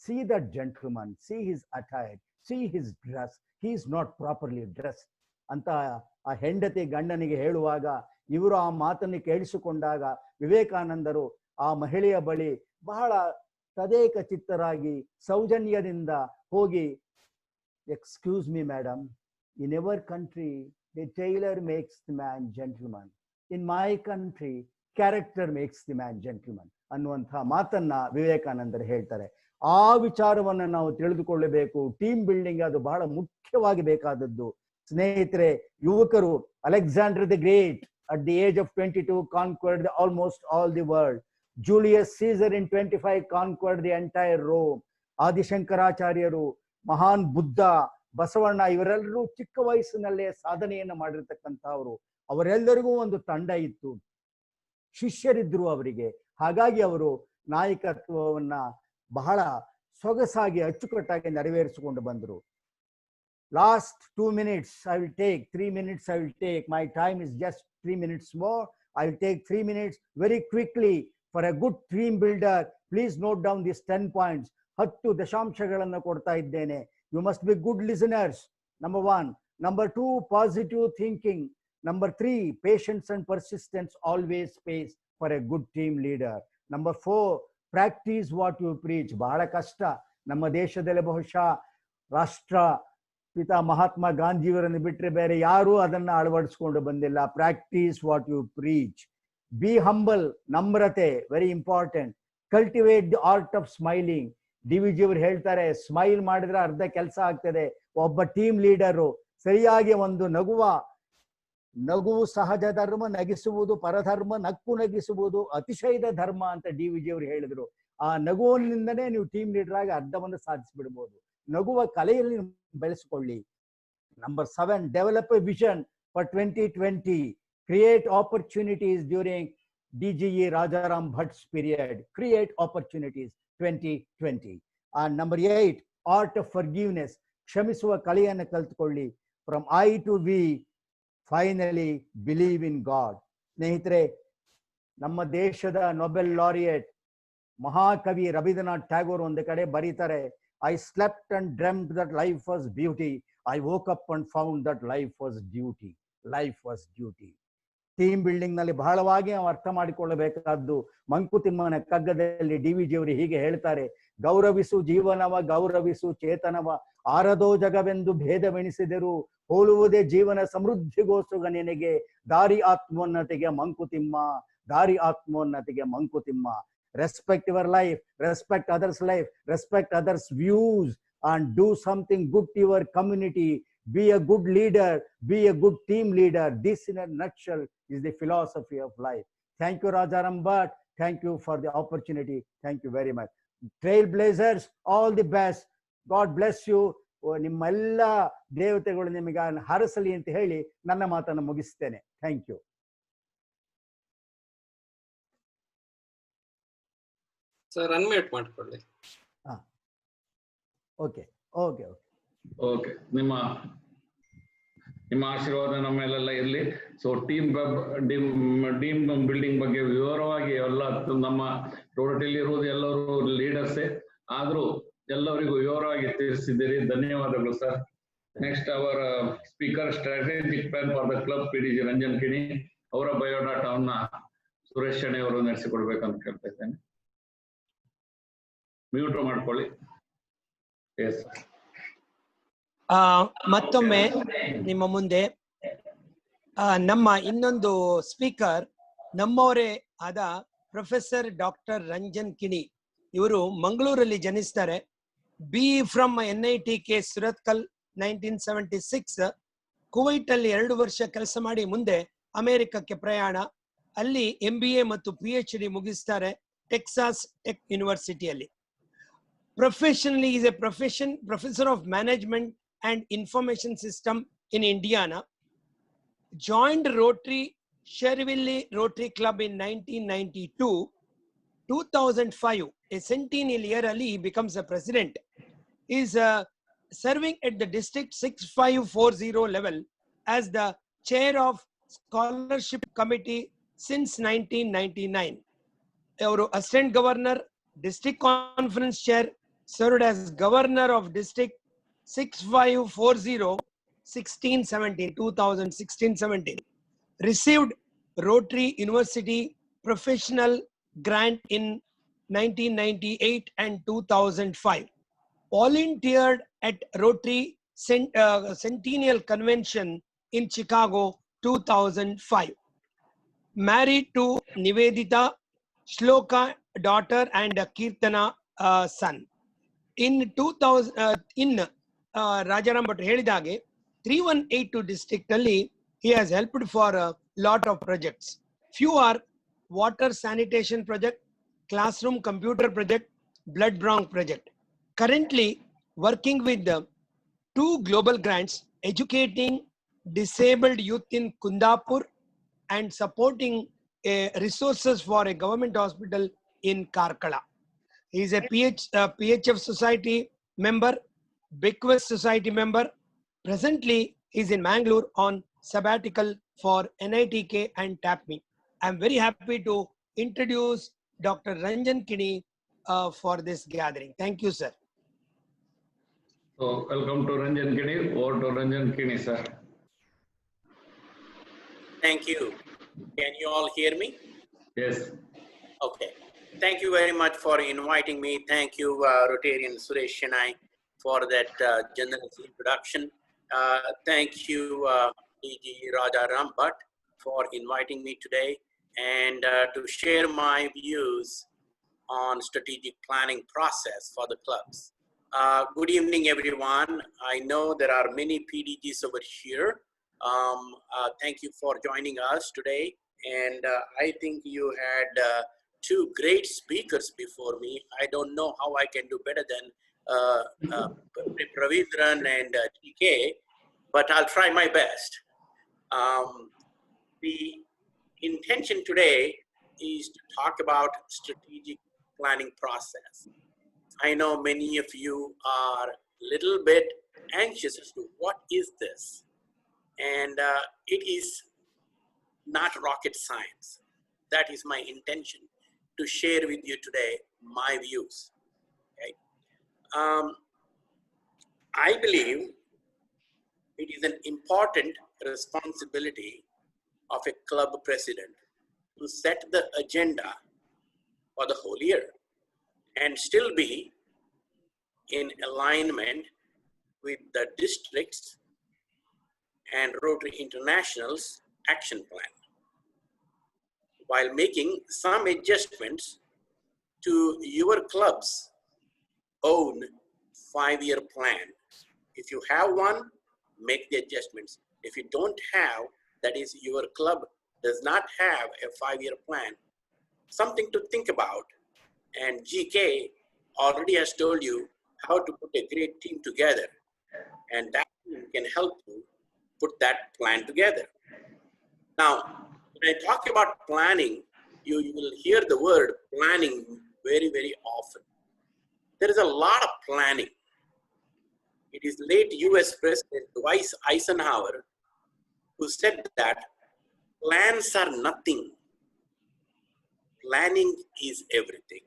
See that gentleman, see his attire, see his dress, he is not properly dress ಅಂತ ಆ ಹೆಂಡತಿ ಗಂಡನಿಗೆ ಹೇಳುವಾಗ, ಇವರು ಆ ಮಾತನ್ನು ಕೇಳಿಸಿಕೊಂಡಾಗ ವಿವೇಕಾನಂದರು ಆ ಮಹಿಳೆಯ ಬಳಿ ಬಹಳ ತದೇಕ ಚಿತ್ತರಾಗಿ ಸೌಜನ್ಯದಿಂದ ಹೋಗಿ, excuse me madam, in our country the tailor makes the man gentleman, in my country character makes the man gentleman ಅನ್ನುವಂತಹ ಮಾತನ್ನ ವಿವೇಕಾನಂದರು ಹೇಳ್ತಾರೆ. ಆ ವಿಚಾರವನ್ನು ನಾವು ತಿಳಿದುಕೊಳ್ಳಬೇಕು. ಟೀಮ್ ಬಿಲ್ಡಿಂಗ್ ಅದು ಬಹಳ ಮುಖ್ಯವಾಗಿ ಬೇಕಾದದ್ದು. ಸ್ನೇಹಿತರೆ, ಯುವಕರು, Alexander the great at the age of 22 conquered almost all the world. Julius Caesar in 25 conquered the entire Rome. ಆದಿಶಂಕರಾಚಾರ್ಯರು, ಮಹಾನ್ ಬುದ್ಧ, ಬಸವಣ್ಣ ಇವರೆಲ್ಲರೂ ಚಿಕ್ಕ ವಯಸ್ಸಿನಲ್ಲೇ ಸಾಧನೆಯನ್ನು ಮಾಡಿರ್ತಕ್ಕಂಥವರು. ಅವರೆಲ್ಲರಿಗೂ ಒಂದು ತಂಡ ಇತ್ತು, ಶಿಷ್ಯರಿದ್ರು ಅವರಿಗೆ. ಹಾಗಾಗಿ ಅವರು ನಾಯಕತ್ವವನ್ನ ಬಹಳ ಸೊಗಸಾಗಿ ಅಚ್ಚುಕಟ್ಟಾಗಿ ನೆರವೇರಿಸಿಕೊಂಡು ಬಂದರು. Last 2 minutes I will take, 3 minutes I will take. My time is just 3 minutes more. I will take 3 minutes very quickly. For a good team builder, please note down these 10 points. 10 ದಶಾಂಶಗಳನ್ನು ಕೊಡ್ತಾ ಇದ್ದೇನೆ. You must be good listeners. Number 1. Number 2, positive thinking. Number 3, patience and persistence always pays for a good team leader. Number 4, practice what you preach. ಬಹಳ ಕಷ್ಟ. ನಮ್ಮ ದೇಶದಲ್ಲಿ ಬಹುಶಃ ರಾಷ್ಟ್ರ ಪಿತ ಮಹಾತ್ಮ ಗಾಂಧಿಯವರನ್ನು ಬಿಟ್ಟರೆ ಬೇರೆ ಯಾರೂ ಅದನ್ನು ಅಳವಡಿಸ್ಕೊಂಡು ಬಂದಿಲ್ಲ. Practice what you preach. Be humble, ನಮ್ರತೆ very important. Cultivate the art of smiling. D V G ಅವರು ಹೇಳ್ತಾರೆ, ಸ್ಮೈಲ್ ಮಾಡಿದ್ರೆ ಅರ್ಧ ಕೆಲಸ ಆಗ್ತದೆ. ಒಬ್ಬ ಟೀಮ್ ಲೀಡರು ಸರಿಯಾಗಿ ಒಂದು ನಗುವು ಸಹಜ ಧರ್ಮ, ನಗಿಸುವುದು ಪರಧರ್ಮ, ನಕ್ಕು ನಗಿಸುವುದು ಅತಿಶಯದ ಧರ್ಮ ಅಂತ ಡಿ ವಿ ಜಿ ಅವರು ಹೇಳಿದ್ರು. ಆ ನಗುವಿನಿಂದನೇ ನೀವು ಟೀಮ್ ಲೀಡರ್ ಆಗಿ ಅರ್ಧವನ್ನು ಸಾಧಿಸಿಬಿಡ್ಬೋದು. ನಗುವ ಕಲೆಯಲ್ಲಿ ಬೆಳೆಸಿಕೊಳ್ಳಿ. Number 7, develop a vision for 2020. Create opportunities during DGE Rajaram Bhatt's period. Create opportunities 2020. And number 8, art of forgiveness. ಕ್ಷಮಿಸುವ ಕಲೆಯನ್ನು ಕಲ್ತ್ಕೊಳ್ಳಿ. From I to we, finally believe in God. ಸ್ನೇಹಿತರೆ, ನಮ್ಮ ದೇಶದ ನೊಬೆಲ್ ಲಾರಿಯೇಟ್ ಮಹಾಕವಿ ರವೀಂದ್ರನಾಥ್ ಟ್ಯಾಗೋರ್ ಒಂದು ಕಡೆ ಬರೀತಾರೆ, I slept and dreamed that life was beauty, I woke up and found that life was duty. Life was duty. Team building ನಲ್ಲಿ ಬಹಳವಾಗಿ ನಾವು ಅರ್ಥ ಮಾಡಿಕೊಳ್ಳಬೇಕಾದ್ದು ಮಂಕುತಿಮ್ಮನ ಕಗ್ಗದಲ್ಲಿ ಡಿ ವಿ ಜಿ ಅವರು ಹೀಗೆ ಹೇಳ್ತಾರೆ, ಗೌರವಿಸು ಜೀವನವ, ಗೌರವಿಸು ಚೇತನವ, ಆರದೋ ಜಗವೆಂದು ಭೇದವೆಣಿಸಿದರು, ಹೋಲುವುದೇ ಜೀವನ ಸಮೃದ್ಧಿಗೋಸುಗ ನಿನಗೆ, ದಾರಿ ಆತ್ಮೋನ್ನತಿಗೆ ಮಂಕುತಿಮ್ಮ, ದಾರಿ ಆತ್ಮೋನ್ನತಿಗೆ Mankutimma. Respect your life, respect others' life, respect others' views, and do something good to your community. Be a good leader, be a good team leader. This in a nutshell is the philosophy of life. Thank you, Rajaram Bhatt. Thank you for the opportunity. Thank you very much. Trailblazers, all the best. God bless you. ನಿಮ್ಮೆಲ್ಲ ದೇವತೆಗಳು ನಿಮಗೆ ಹರಸಲಿ ಅಂತ ಹೇಳಿ ನನ್ನ ಮಾತನ್ನು ಮುಗಿಸ್ತೇನೆ. Thank you. Sir unmute ಮಾಡ್ಕೊಳ್ಳಿ. Okay okay okay okay. ನಿಮ್ಮ ಆಶೀರ್ವಾದ ನಮ್ಮ ಮೇಲೆಲ್ಲ ಇರಲಿ. ಸೊ ಟೀಮ್ ಬಿಲ್ಡಿಂಗ್ ಬಗ್ಗೆ ವಿವರವಾಗಿ ಎಲ್ಲ ನಮ್ಮ ರೋಟಲ್ಲಿ ಇರುವುದು ಎಲ್ಲರೂ ಲೀಡರ್ಸೇ, ಆದ್ರೂ ಎಲ್ಲರಿಗೂ ವಿವರವಾಗಿ ತಿಳಿಸಿದ್ದೀರಿ. ಧನ್ಯವಾದಗಳು sir. Next our speaker, strategic plan for the club, PDG Ranjan Kini. ಅವರ ಬಯೋಡಾಟಾವನ್ನ ಸುರೇಶ್ ಶೆಣೆ ಅವರು ನಡೆಸಿಕೊಡ್ಬೇಕಂತ ಕೇಳ್ತಾ ಇದ್ದೇನೆ. ಮ್ಯೂಟ್ ಮಾಡ್ಕೊಳ್ಳಿ. ಎಸ್. ಮತ್ತೊಮ್ಮೆ ನಿಮ್ಮ ಮುಂದೆ ನಮ್ಮ ಇನ್ನೊಂದು ಸ್ಪೀಕರ್ ನಮ್ಮವರೇ ಆದ ಪ್ರೊಫೆಸರ್ ಡಾಕ್ಟರ್ ರಂಜನ್ ಕಿಣಿ. ಇವರು ಮಂಗಳೂರಲ್ಲಿ ಜನಿಸ್ತಾರೆ. BE from NITK Surathkal 1976. Kuwait ಅಲ್ಲಿ 2 ವರ್ಷ ಕೆಲಸ ಮಾಡಿ ಮುಂದೆ ಅಮೆರಿಕಕ್ಕೆ ಪ್ರಯಾಣ. ಅಲ್ಲಿ MBA ಮತ್ತು PhD ಮುಗಿಸ್ತಾರೆ ಟೆಕ್ಸಾಸ್ ಟೆಕ್ ಯೂನಿವರ್ಸಿಟಿಯಲ್ಲಿ. Professionally, he is a professor of management and information system in Indiana. Joined Rotary, Sherville Rotary Club in 1992. 2005, a centennial year early, he becomes a president. He is serving at the district 6540 level as the chair of scholarship committee since 1999. Our assistant governor, district conference chair, served as governor of district 6540 2016-17. Received Rotary University professional grant in 1998 and 2005. Volunteered at Rotary Centennial Convention in Chicago 2005. Married to Nivedita, Shloka daughter, and Kirtana son. In 2000 Rajaram Bhatt ಹೇಳಿದಾಗೆ 3182 district ಅಲ್ಲಿ he has helped for a lot of projects. Few are water sanitation project, classroom computer project, blood bank project. Currently working with 2 global grants, educating disabled youth in Kundapur and supporting resources for a government hospital in Karkala. He is a PHF Society member, Bequest Society member. Presently, he is in Mangalore on sabbatical for NITK and TAPME. I am very happy to introduce Dr. Ranjan Kini for this gathering. Thank you, sir. So, welcome to Ranjan Kini. Over to Ranjan Kini, sir. Thank you. Can you all hear me? Yes. Okay. Thank you very much for inviting me. Thank you, Rotarian Suresh Chennai, for that generous introduction. Thank you, DG Raja Rambhat, for inviting me today and to share my views on strategic planning process for the clubs. Good evening, everyone. I know there are many PDGs over here. Thank you for joining us today. And I think you had two great speakers before me. I don't know how I can do better than Ravindran and TK, but I'll try my best. The intention today is to talk about strategic planning process. I know many of you are a little bit anxious as to what is this? And it is not rocket science. That is my intention, to share with you today my views. Okay? I believe it is an important responsibility of a club president to set the agenda for the whole year and still be in alignment with the districts and Rotary International's action plan, while making some adjustments to your club's own 5-year plan. If you have one, make the adjustments. If you don't have, that is, your club does not have a 5-year plan, something to think about. And GK already has told you how to put a great team together, and that can help you put that plan together. Now, when I talk about planning, you will hear the word planning very, very often. There is a lot of planning. It is late US President Dwight Eisenhower who said that plans are nothing. Planning is everything.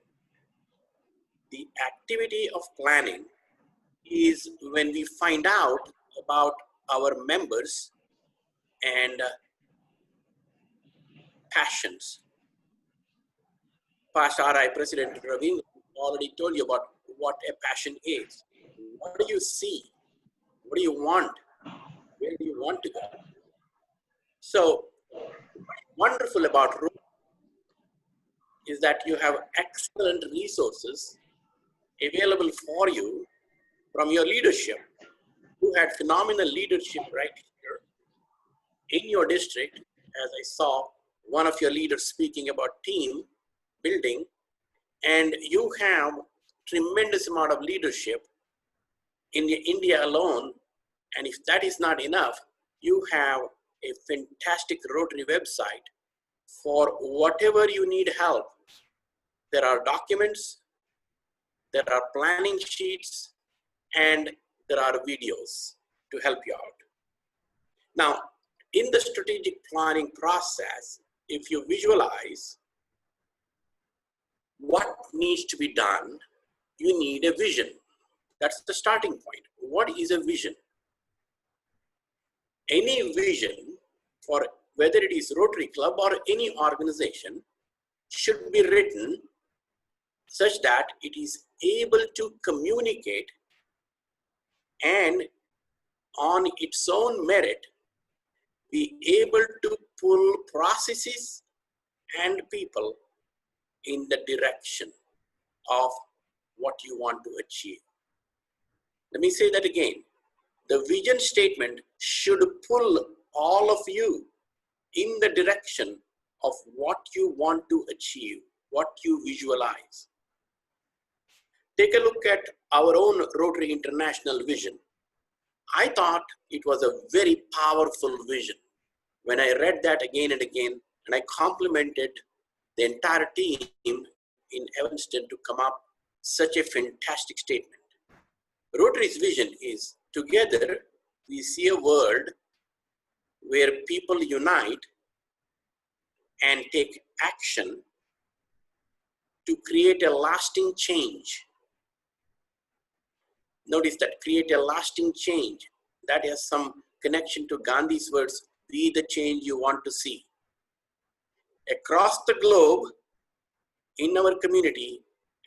The activity of planning is when we find out about our members and passions. Past RI President Ravindran already told you about what a passion is. What do you see? What do you want? Where do you want to go? So, wonderful about Rotary is that you have excellent resources available for you from your leadership, who had phenomenal leadership right here in your district. As I saw one of your leaders speaking about team building, and you have tremendous amount of leadership in India alone. And if that is not enough, you have a fantastic Rotary website for whatever you need help. There are documents, there are planning sheets, and there are videos to help you out. Now, in the strategic planning process, if you visualize what needs to be done, you need a vision. That's the starting point. What is a vision? Any vision, for whether it is Rotary Club or any organization, should be written such that it is able to communicate and on its own merit be able to pull processes and people in the direction of what you want to achieve. Let me say that again. The vision statement should pull all of you in the direction of what you want to achieve, what you visualize. Take a look at our own Rotary International vision. I thought it was a very powerful vision. When I read that again and again, and I complimented the entire team in Evanston to come up such a fantastic statement. Rotary's vision is, together we see a world where people unite and take action to create a lasting change. Notice that, create a lasting change. That has some connection to Gandhi's words, be the change you want to see. Across the globe, in our community,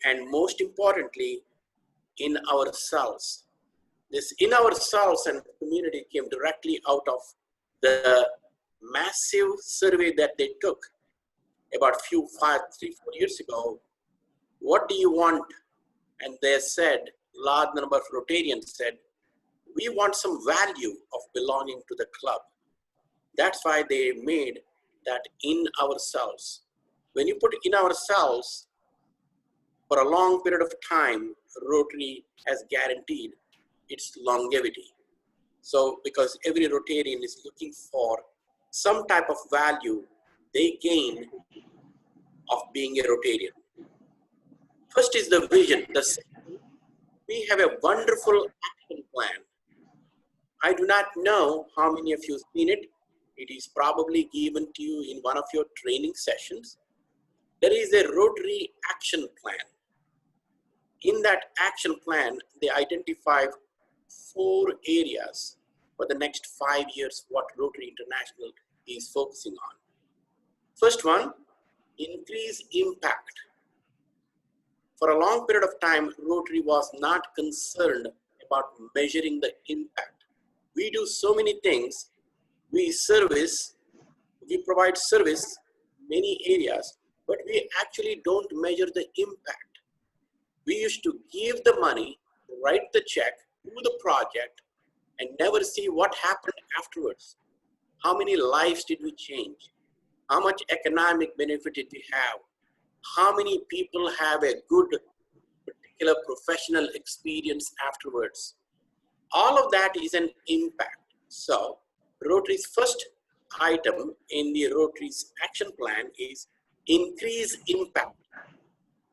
and most importantly, in ourselves. This in ourselves and community came directly out of the massive survey that they took about 3-4 years ago. What do you want? And they said, large number of Rotarians said, we want some value of belonging to the club. That's why they made that in ourselves. When you put in ourselves, for a long period of time, Rotary has guaranteed its longevity. So because every Rotarian is looking for some type of value they gain of being a Rotarian. First is the vision. We have a wonderful action plan. I do not know how many of you have seen it. It is probably given to you in one of your training sessions. There is a Rotary action plan. In that action plan, they identify 4 areas for the next 5 years what Rotary International is focusing on. First one, increase impact. For a long period of time, Rotary was not concerned about measuring the impact. We do so many things. We provide service many areas, but we actually don't measure the impact. We used to give the money, write the check, do the project, and never see what happened afterwards. How many lives did we change? How much economic benefit did we have? How many people have a good particular professional experience afterwards? All of that is an impact. So Rotary's first item in the Rotary's action plan is increase impact.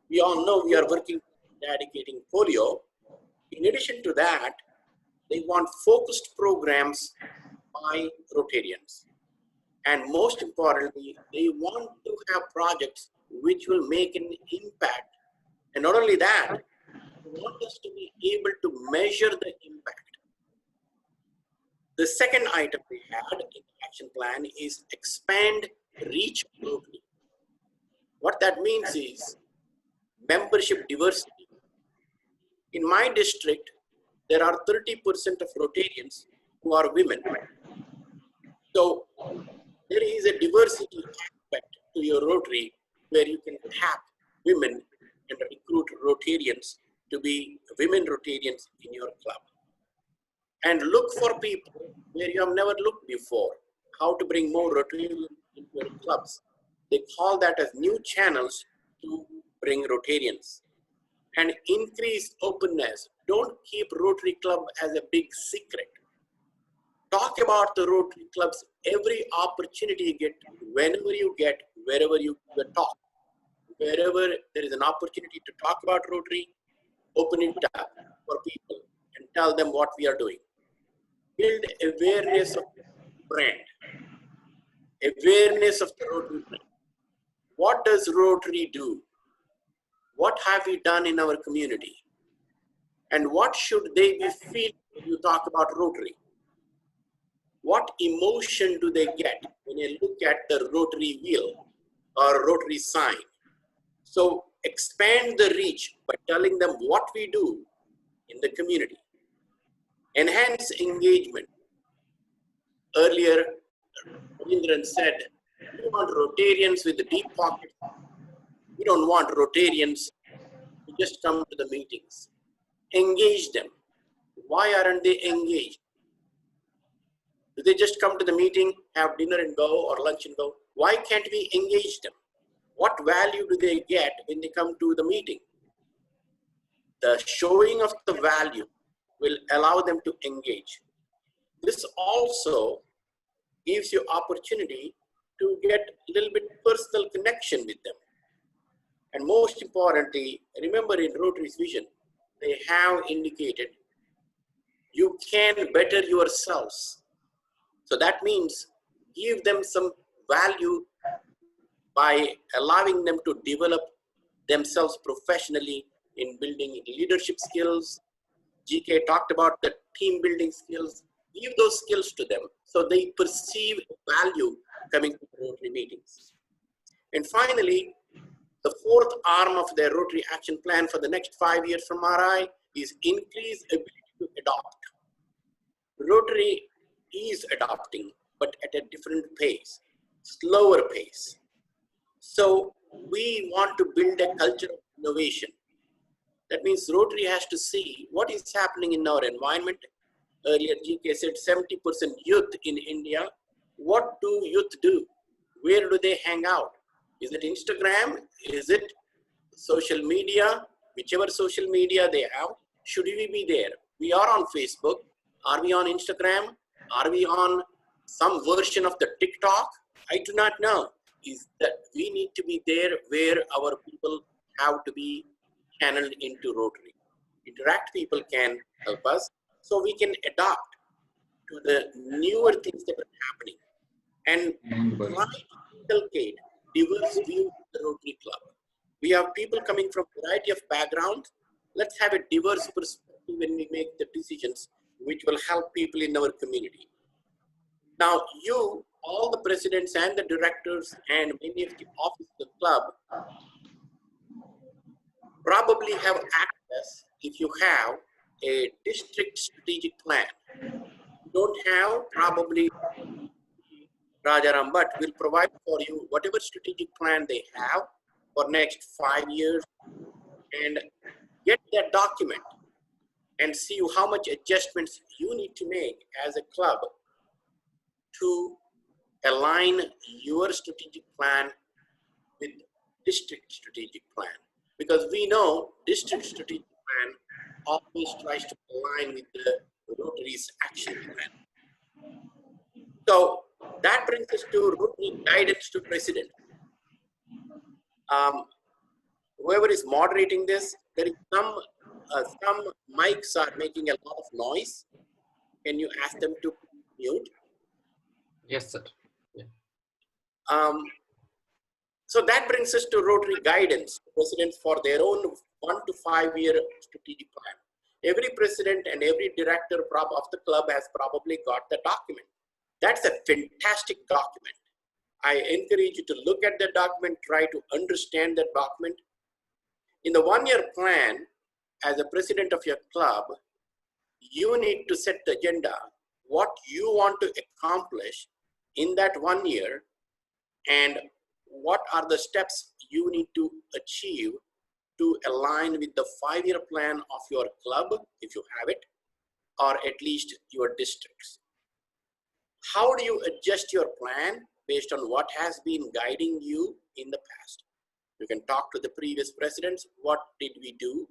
We all know we are working eradicating polio. In addition to that, they want focused programs by Rotarians. And most importantly, they want to have projects which will make an impact. And not only that, they want us to be able to measure the impact. The second item we had in the action plan is expand reach globally. What that means is membership diversity. In my district, there are 30% of Rotarians who are women. So there is a diversity aspect to your Rotary where you can tap women and recruit Rotarians to be women Rotarians in your club. And look for people where you have never looked before, how to bring more Rotarians into your clubs. They call that as new channels to bring Rotarians. And increase openness. Don't keep Rotary Club as a big secret. Talk about the Rotary Clubs every opportunity you get, whenever you get, wherever you talk. Wherever there is an opportunity to talk about Rotary, open it up for people and tell them what we are doing. Build awareness of the brand. Awareness of the Rotary brand. What does Rotary do? What have we done in our community? And what should they be feeling when you talk about Rotary? What emotion do they get when they look at the Rotary wheel or Rotary sign? So expand the reach by telling them what we do in the community. Enhance engagement. Earlier, Ravindran said, we want Rotarians with the deep pockets. We don't want Rotarians who just come to the meetings. Engage them. Why aren't they engaged? Do they just come to the meeting, have dinner and go, or lunch and go? Why can't we engage them? What value do they get when they come to the meeting? The showing of the value will allow them to engage. This also gives you opportunity to get a little bit personal connection with them. And most importantly, remember in Rotary's vision, they have indicated you can better yourselves. So that means give them some value by allowing them to develop themselves professionally in building leadership skills. GK talked about the team building skills. Give those skills to them so they perceive value coming to Rotary meetings. And finally, The fourth arm of their Rotary Action Plan for the next 5 years from RI is increase ability to adopt. Rotary is adopting, but at a different pace, slower pace. So we want to build a culture of innovation. That means Rotary has to see what is happening in our environment. Earlier, GK said 70% youth in India. What do youth do? Where do they hang out? Is it Instagram? Is it social media? Whichever social media they have, should we be there? We are on Facebook. Are we on Instagram? Are we on some version of the TikTok? I do not know. Is that we need to be there where our people have to be channeled into Rotary. Interact people can help us so we can adapt to the newer things that are happening and try to inculcate diverse views of the Rotary Club. We have people coming from a variety of backgrounds. Let's have a diverse perspective when we make the decisions which will help people in our community. Now, you, all the presidents and the directors and many of the officers of the club probably have access if you have a district strategic plan. You don't have, probably Rajaram Bhatt will provide for you whatever strategic plan they have for next 5 years, and get that document and see how much adjustments you need to make as a club to align your strategic plan with district strategic plan. Because we know district strategic plan always tries to align with the Rotary's action plan. So that brings us to Rotary guidance to president. Whoever is moderating this, there is some mics are making a lot of noise. Can you ask them to mute? Yes, sir. Yeah. So that brings us to Rotary guidance, presidents for their own 1 to 5 year strategic plan. Every president and every director of the club has probably got the document. That's a fantastic document. I encourage you to look at the document, try to understand the document. In the 1 year plan, as a president of your club, you need to set the agenda, what you want to accomplish in that 1 year, and what are the steps you need to achieve to align with the 5 year plan of your club, if you have it, or at least your districts. How do you adjust your plan based on what has been guiding you in the past? You can talk to the previous presidents. What did we do?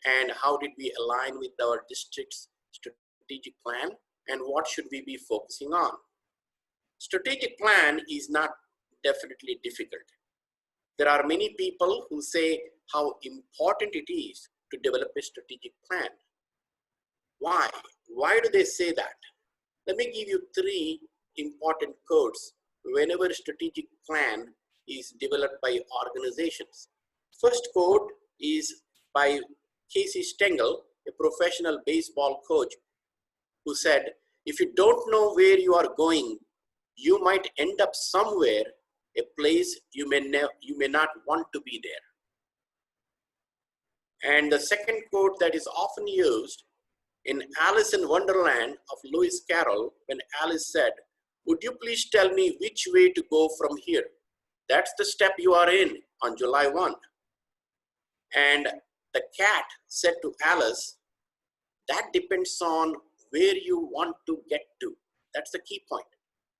And how did we align with our district's strategic plan? And what should we be focusing on? Strategic plan is not definitely difficult. There are many people who say how important it is to develop a strategic plan. Why? Why do they say that? Let me give you 3 important quotes whenever a strategic plan is developed by organizations. First quote is by Casey Stengel, a professional baseball coach, who said, if you don't know where you are going, you might end up somewhere, a place you may not want to be there. And the second quote that is often used in Alice in Wonderland of Lewis Carroll, when Alice said, would you please tell me which way to go from here? That's the step you are in on July 1. And the cat said to Alice, that depends on where you want to get to. That's the key point.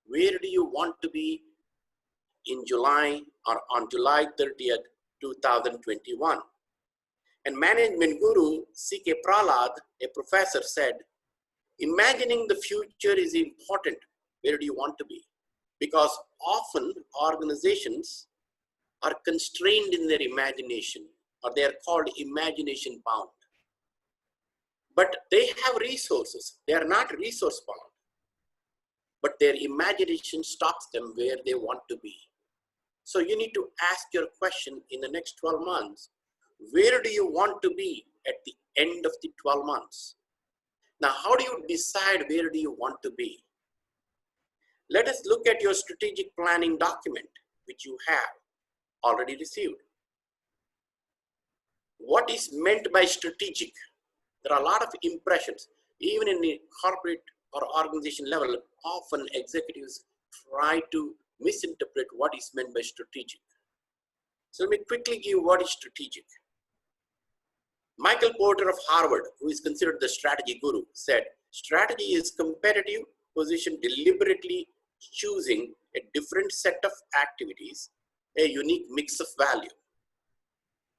Where do you want to be in July or on July 30th, 2021? And management guru C.K. Prahlad, a professor, said, imagining the future is important. Where do you want to be? Because often organizations are constrained in their imagination, or they are called imagination bound. But they have resources. They are not resource bound. But their imagination stops them where they want to be. So you need to ask your question in the next 12 months. Where do you want to be at the end of the 12 months? Now, how do you decide where do you want to be? Let us look at your strategic planning document, which you have already received. What is meant by strategic? There are a lot of impressions. Even in the corporate or organization level, often executives try to misinterpret what is meant by strategic. So let me quickly give what is strategic. Michael Porter of Harvard, who is considered the strategy guru, said, strategy is competitive position deliberately choosing a different set of activities, a unique mix of value.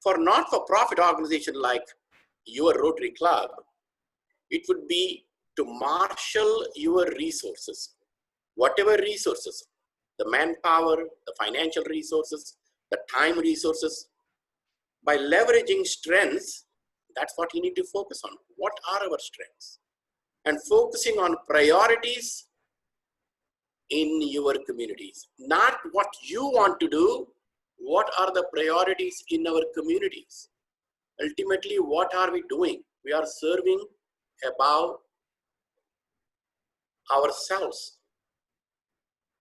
For not-for-profit organization like your Rotary Club, it would be to marshal your resources, whatever resources, the manpower, the financial resources, the time resources. By leveraging strengths, that's what you need to focus on. What are our strengths? And focusing on priorities in your communities. Not what you want to do, what are the priorities in our communities? Ultimately, what are we doing? We are serving above ourselves.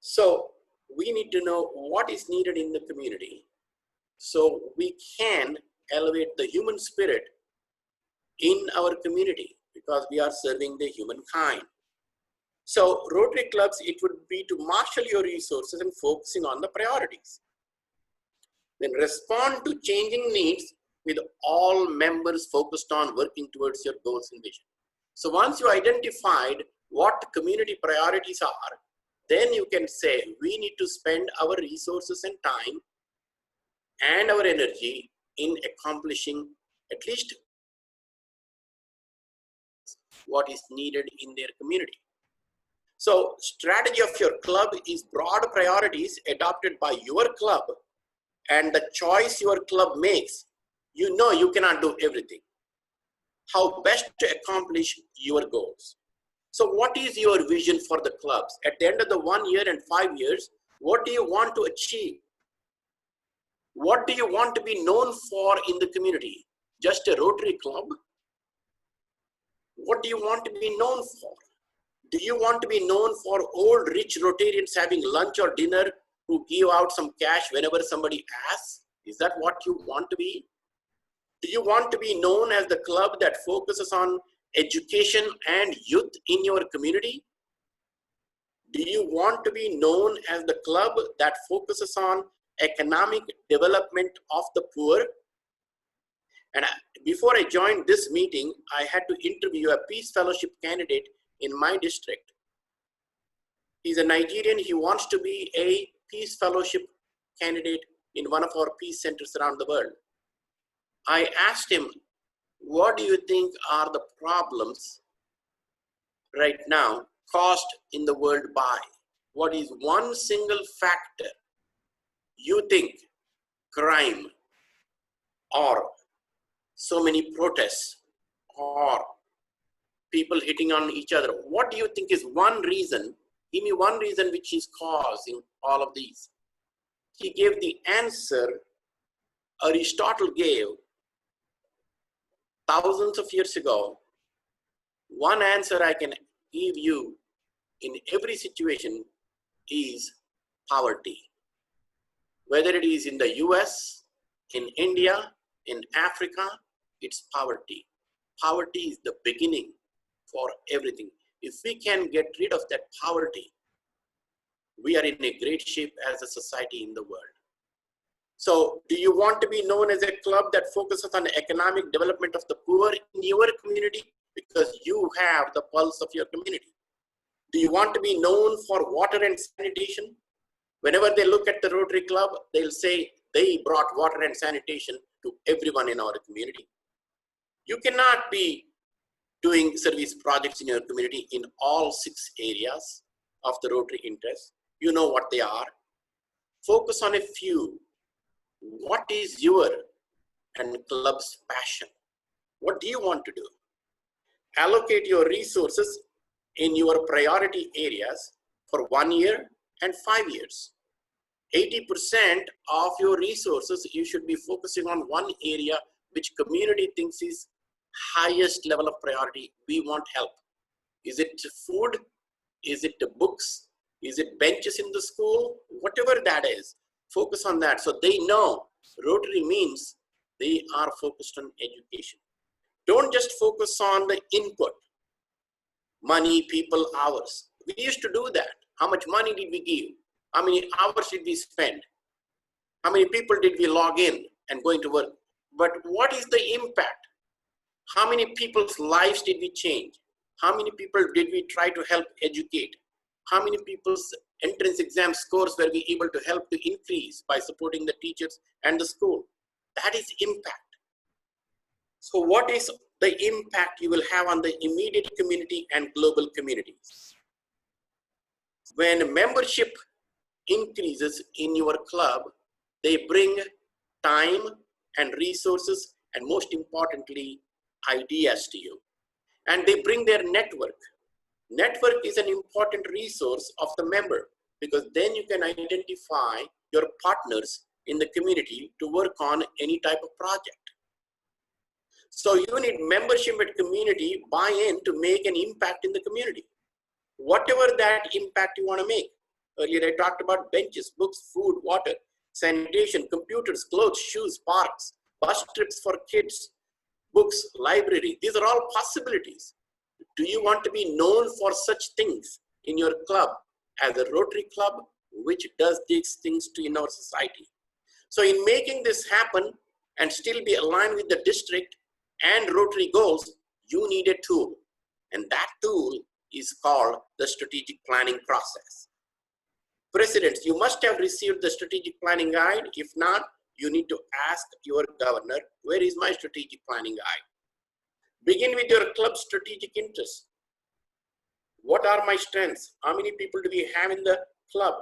So we need to know what is needed in the community so we can elevate the human spirit in our community because we are serving the humankind. So Rotary clubs, it would be to marshal your resources and focusing on the priorities. Then respond to changing needs with all members focused on working towards your goals and vision. So once you identified what community priorities are, then you can say, we need to spend our resources and time and our energy in accomplishing at least what is needed in their community. So strategy of your club is broad priorities adopted by your club, and the choice your club makes, you know you cannot do everything. How best to accomplish your goals. So what is your vision for the clubs? At the end of the 1 year and 5 years, what do you want to achieve? What do you want to be known for in the community? Just a Rotary club? What do you want to be known for? Do you want to be known for old rich Rotarians having lunch or dinner who give out some cash whenever somebody asks? Is that what you want to be? Do you want to be known as the club that focuses on education and youth in your community? Do you want to be known as the club that focuses on economic development of the poor? And before I joined this meeting, I had to interview a Peace Fellowship candidate in my district. He's a Nigerian. He wants to be a Peace Fellowship candidate in one of our peace centers around the world. I asked him, what do you think are the problems right now caused in the world by? What is one single factor you think crime or so many protests or people hitting on each other? What do you think is one reason? Give me one reason which is causing all of these. He gave the answer Aristotle gave thousands of years ago. One answer I can give you in every situation is poverty. Whether it is in the US, in India, in Africa, it's poverty. Poverty is the beginning for everything. If we can get rid of that poverty, we are in a great shape as a society in the world. So do you want to be known as a club that focuses on economic development of the poor in your community? Because you have the pulse of your community. Do you want to be known for water and sanitation? Whenever they look at the Rotary Club, they'll say they brought water and sanitation to everyone in our community. You cannot be doing service projects in your community in all 6 areas of the Rotary interest. You know what they are. Focus on a few. What is your and club's passion? What do you want to do? Allocate your resources in your priority areas for 1 year and 5 years. 80% of your resources, you should be focusing on one area which community thinks is highest level of priority. We want help. Is it food? Is it the books? Is it benches in the school? Whatever that is, focus on that. So they know Rotary means They are focused on education. Don't just focus on the input, money, people, hours. We used to do that. How much money did we give? How many hours did we spend? How many people did we log in and going to work? But what is the impact? How many people's lives did we change? How many people did we try to help educate? How many people's entrance exam scores were we able to help to increase by supporting the teachers and the school? That is impact. So what is the impact you will have on the immediate community and global communities? When membership increases in your club, they bring time and resources, and most importantly, ideas to you. And they bring their network. Network is an important resource of the member, because then you can identify your partners in the community to work on any type of project. So you need membership and community buy-in to make an impact in the community. Whatever that impact you want to make. Earlier I talked about benches, books, food, water, sanitation, computers, clothes, shoes, parks, bus trips for kids, books, library. These are all possibilities. Do you want to be known for such things in your club as a Rotary club, which does these things in our society? So in making this happen and still be aligned with the district and Rotary goals, you need a tool. And that tool is called the strategic planning process. Presidents, you must have received the strategic planning guide. If not, you need to ask your governor, where is my strategic planning guide? Begin with your club's strategic interests. What are my strengths? How many people do we have in the club?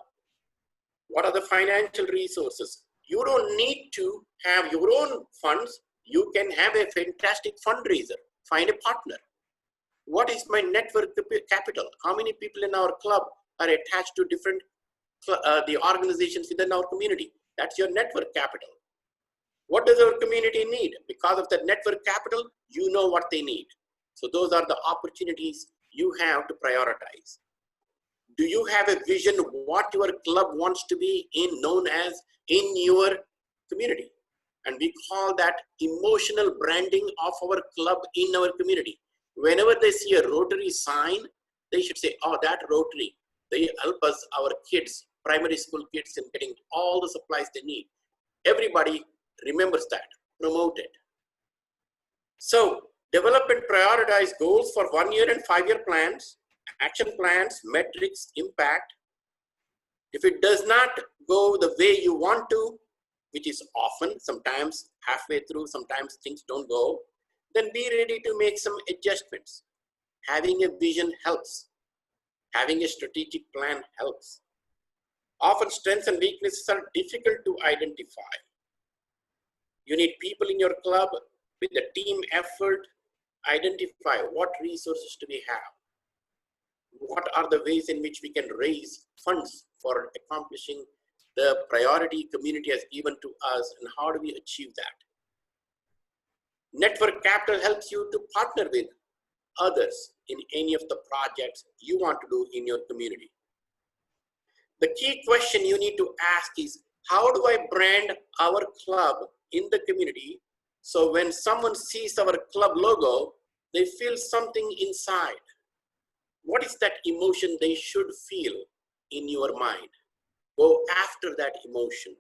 What are the financial resources? You don't need to have your own funds. You can have a fantastic fundraiser. Find a partner. What is my network capital? How many people in our club are attached to different the organizations within our community? That's your network capital. What does our community need? Because of that network capital, you know what they need. So those are the opportunities you have to prioritize. Do you have a vision of what your club wants to be known as in your community? And we call that emotional branding of our club in our community. Whenever they see a Rotary sign, they should say, oh, that Rotary, they help us, our kids, primary school kids, in getting all the supplies they need. Everybody remembers that, promote it. So develop and prioritize goals for 1 year and 5 year plans, action plans, metrics, impact. If it does not go the way you want to, which is often, sometimes halfway through, sometimes things don't go, then be ready to make some adjustments. Having a vision helps. Having a strategic plan helps. Often strengths and weaknesses are difficult to identify. You need people in your club with a team effort. Identify what resources do we have? What are the ways in which we can raise funds for accomplishing the priority community has given to us, and how do we achieve that? Network capital helps you to partner with others in any of the projects you want to do in your community. The key question you need to ask is, how do I brand our club in the community so when someone sees our club logo, they feel something inside? What is that emotion they should feel in your mind? Go after that emotion.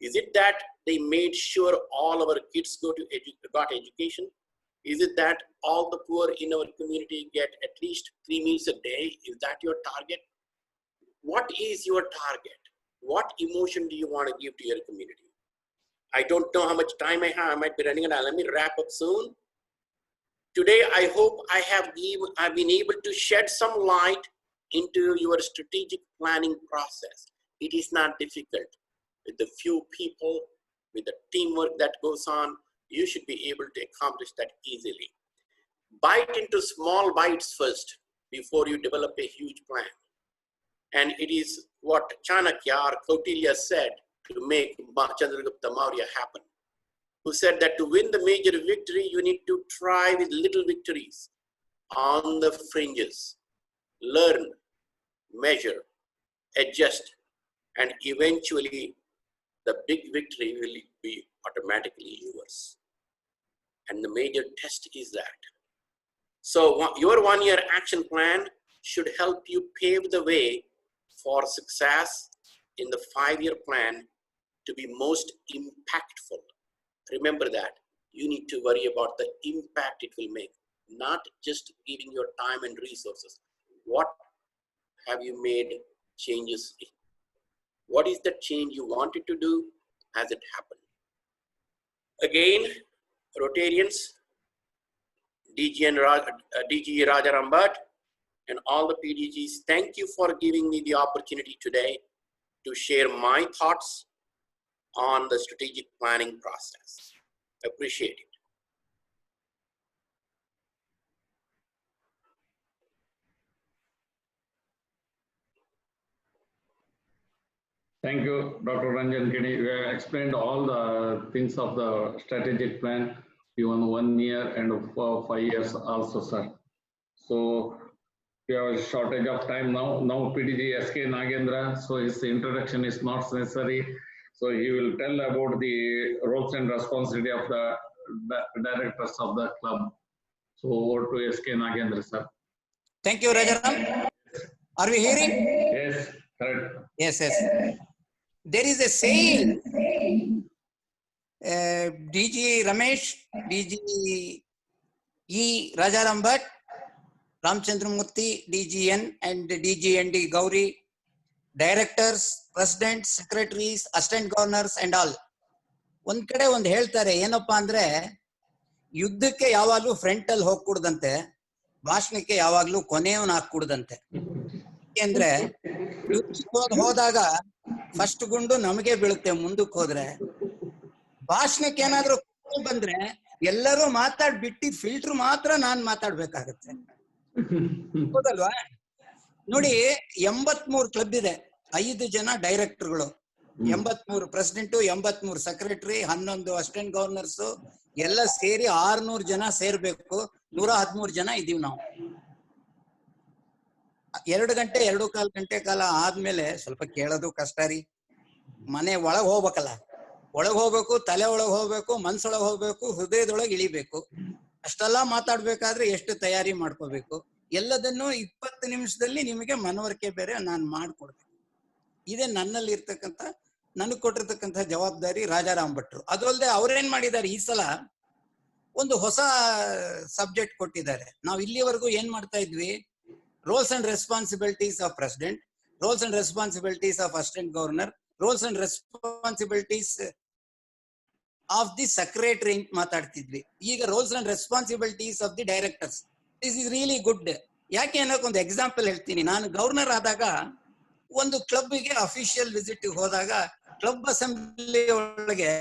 Is it that they made sure all our kids got education? Is it that all the poor in our community get at least 3 meals a day? Is that your target? What is your target? What emotion do you want to give to your community? I don't know how much time I have. I might be running out. Let me wrap up soon. Today, I hope I've been able to shed some light into your strategic planning process. It is not difficult. With the few people, with the teamwork that goes on, you should be able to accomplish that easily. Bite into small bites first before you develop a huge plan. And it is what Chanakya or Kautilya said to make Chandragupta Maurya happen, who said that to win the major victory, you need to try with little victories on the fringes. Learn, measure, adjust, and eventually the big victory will be automatically yours. And the major test is that. So your 1 year action plan should help you pave the way for success in the 5-year plan to be most impactful. Remember that you need to worry about the impact it will make, not just giving your time and resources. What have you made changes in? What is the change you wanted to do? Has it happened? Again, Rotarians, DG Rajaram Bhatt, and all the PDGs, thank you for giving me the opportunity today to share my thoughts on the strategic planning process. Appreciate it. Thank you, Dr. Ranjan Kini. You have explained all the things of the strategic plan, even 1 year and for 5 years also, sir. So we have a shortage of time now. Now PDG SK Nagendra, so his introduction is not necessary. So he will tell about the roles and responsibility of the directors of the club. So over to SK Nagendra, sir. Thank you, Rajaram. Are we hearing? Yes, correct. Yes, yes. There is a saying, DG Ramesh, DG E. Rajaram Bhatt, Ramchandramurthy, DGN, and DGND Gauri, directors, presidents, secretaries, assistant governors, and all. ಒಂದ್ ಕಡೆ ಒಂದ್ ಹೇಳ್ತಾರೆ ಏನಪ್ಪಾ ಅಂದ್ರೆ ಯುದ್ಧಕ್ಕೆ ಯಾವಾಗ್ಲೂ front ಅಲ್ಲಿ ಹೋಗ್ಕೂಡ್ದಂತೆ, ಭಾಷಣಕ್ಕೆ ಯಾವಾಗ್ಲೂ ಕೊನೆಯವನ್ ಹಾಕ್ಕೂಡ್ದಂತೆ. ಯಾಕೆಂದ್ರೆ ಹೋದಾಗ ಫಸ್ಟ್ ಗುಂಡು ನಮಗೆ ಬೀಳುತ್ತೆ ಮುಂದಕ್ಕೆ ಹೋದ್ರೆ. ಭಾಷಣಕ್ಕೆ ಏನಾದ್ರೂ ಬಂದ್ರೆ ಎಲ್ಲರೂ ಮಾತಾಡ್ಬಿಟ್ಟಿದ್ ಫಿಲ್ಟರ್ ಮಾತ್ರ ನಾನ್ ಮಾತಾಡ್ಬೇಕಾಗತ್ತೆ, ಹೌದಲ್ವಾ? ನೋಡಿ, 83 ಕ್ಲಬ್ ಇದೆ, 5 ಜನ ಡೈರೆಕ್ಟರ್ಗಳು, 83 ಪ್ರೆಸಿಡೆಂಟ್, 83 ಸೆಕ್ರೆಟರಿ, 11 ಅಸಿಸ್ಟೆಂಟ್ ಗವರ್ನರ್ಸ್ ಎಲ್ಲ ಸೇರಿ 600 ಜನ ಸೇರ್ಬೇಕು. 113 ಜನ ಇದೀವಿ ನಾವು. 2 ಗಂಟೆ 2.25 ಗಂಟೆ ಕಾಲ ಆದ್ಮೇಲೆ ಸ್ವಲ್ಪ ಕೇಳೋದು ಕಷ್ಟ ರೀ. ಮನೆ ಒಳಗ್ ಹೋಗ್ಬೇಕಲ್ಲ, ಒಳಗ್ ಹೋಗ್ಬೇಕು, ತಲೆ ಒಳಗ್ ಹೋಗ್ಬೇಕು, ಮನ್ಸೊಳಗ್ ಹೋಗ್ಬೇಕು, ಹೃದಯದೊಳಗೆ ಇಳಿಬೇಕು. ಅಷ್ಟೆಲ್ಲ ಮಾತಾಡ್ಬೇಕಾದ್ರೆ ಎಷ್ಟು ತಯಾರಿ ಮಾಡ್ಕೋಬೇಕು. ಎಲ್ಲದನ್ನು 20 ನಿಮಿಷದಲ್ಲಿ ನಿಮಗೆ ಮನವರಿಕೆ ಬೇರೆ ನಾನು ಮಾಡ್ಕೊಡ್ಬೇಕು. ಇದೇ ನನ್ನಲ್ಲಿ ಇರ್ತಕ್ಕಂಥ, ನನಗ್ ಕೊಟ್ಟಿರ್ತಕ್ಕಂಥ ಜವಾಬ್ದಾರಿ ರಾಜಾರಾಮ್ ಭಟ್ರು. ಅದಲ್ಲದೆ ಅವ್ರೇನ್ ಮಾಡಿದ್ದಾರೆ, ಈ ಸಲ ಒಂದು ಹೊಸ ಸಬ್ಜೆಕ್ಟ್ ಕೊಟ್ಟಿದ್ದಾರೆ. ನಾವು ಇಲ್ಲಿವರೆಗೂ ಏನ್ ಮಾಡ್ತಾ ಇದ್ವಿ, roles and responsibilities of president, roles and responsibilities of assistant governor, roles and responsibilities of the secretary ಅಂತ ಮಾತಾಡ್ತಿದ್ವಿ. ಈಗ roles and responsibilities of the directors. This is really good. ಯಾಕೆ ಅನ್ನೋಕೆ ಒಂದು ಎಕ್ಸಾಂಪಲ್ ಹೇಳ್ತೀನಿ. ನಾನು ಗವರ್ನರ್ ಆದಾಗ ಒಂದು ಕ್ಲಬ್ಗೆ ಅಫಿಷಿಯಲ್ ವಿಸಿಟ್ ಹೋದಾಗ club assembly ಒಳಗೆ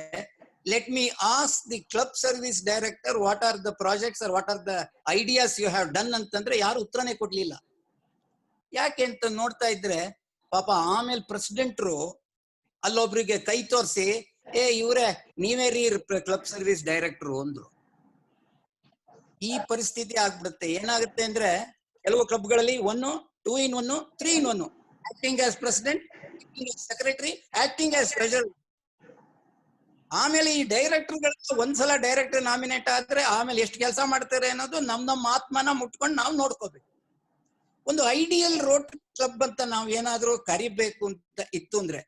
let me ask the club service director what are the projects or what are the ideas you have done ಅಂತಂದ್ರೆ ಯಾರು ಉತ್ತರನೇ ಕೊಡ್ಲಿಲ್ಲ. ಯಾಕೆ ಅಂತ ನೋಡ್ತಾ ಇದ್ರೆ ಪಾಪ ಆಮೇಲೆ ಪ್ರೆಸಿಡೆಂಟ್ರು ಅಲ್ಲೊಬ್ರಿಗೆ ಕೈ ತೋರಿಸಿ, ಇವ್ರೆ ನೀವೇ ರೀ ಕ್ಲಬ್ ಸರ್ವಿಸ್ ಡೈರೆಕ್ಟರ್ ಅಂದ್ರು. ಈ ಪರಿಸ್ಥಿತಿ ಆಗ್ಬಿಡುತ್ತೆ. ಏನಾಗುತ್ತೆ ಅಂದ್ರೆ ಕೆಲವು ಕ್ಲಬ್ಗಳಲ್ಲಿ 1, 2 in 1, 3 in 1, acting as president, acting as secretary, acting as treasurer. ಆಮೇಲೆ ಈ ಡೈರೆಕ್ಟರ್ಗಳ ಒಂದ್ಸಲ ಡೈರೆಕ್ಟರ್ ನಾಮಿನೇಟ್ ಆದ್ರೆ ಆಮೇಲೆ ಎಷ್ಟು ಕೆಲಸ ಮಾಡ್ತಾರೆ ಅನ್ನೋದು ನಮ್ಮ ಆತ್ಮನ ಮುಟ್ಕೊಂಡು ನಾವು ನೋಡ್ಕೋಬೇಕು. ಒಂದು ಐಡಿಯಲ್ ರೋಡ್ ಕ್ಲಬ್ ಅಂತ ನಾವು ಏನಾದ್ರೂ ಕರಿಬೇಕು ಅಂತ ಇತ್ತು ಅಂದ್ರೆ,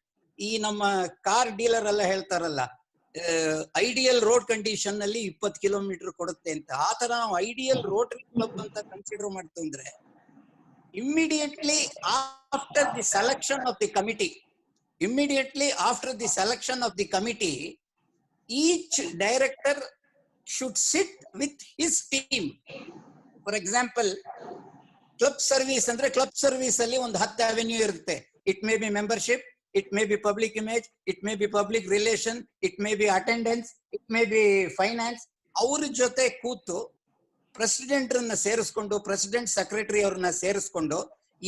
ಈ ನಮ್ಮ ಕಾರ್ ಡೀಲರ್ ಎಲ್ಲ ಹೇಳ್ತಾರಲ್ಲ, ಐಡಿಯಲ್ ರೋಡ್ ಕಂಡೀಷನ್ ನಲ್ಲಿ 20 ಕಿಲೋಮೀಟರ್ ಕೊಡುತ್ತೆ ಅಂತ. ಆ ತರ ನಾವು ಐಡಿಯಲ್ ರೋಟರಿ ಕ್ಲಬ್ ಅಂತ ಕನ್ಸಿಡರ್ ಮಾಡ್ತು ಅಂದ್ರೆ, immediately after the selection of the committee, each director should sit with his team. For example, club service ಅಂದ್ರೆ ಕ್ಲಬ್ ಸರ್ವಿಸ್ ಅಲ್ಲಿ ಒಂದು 10 ಅವೆನ್ಯೂ ಇರುತ್ತೆ. It may be membership, it may be public image, it may be public relation, it may be attendance, it may be finance. ಅವ್ರ ಜೊತೆ ಕೂತು president ರನ್ನ ಸೇರಿಸ್ಕೊಂಡು, president secretary ಅವ್ರನ್ನ ಸೇರಿಸ್ಕೊಂಡು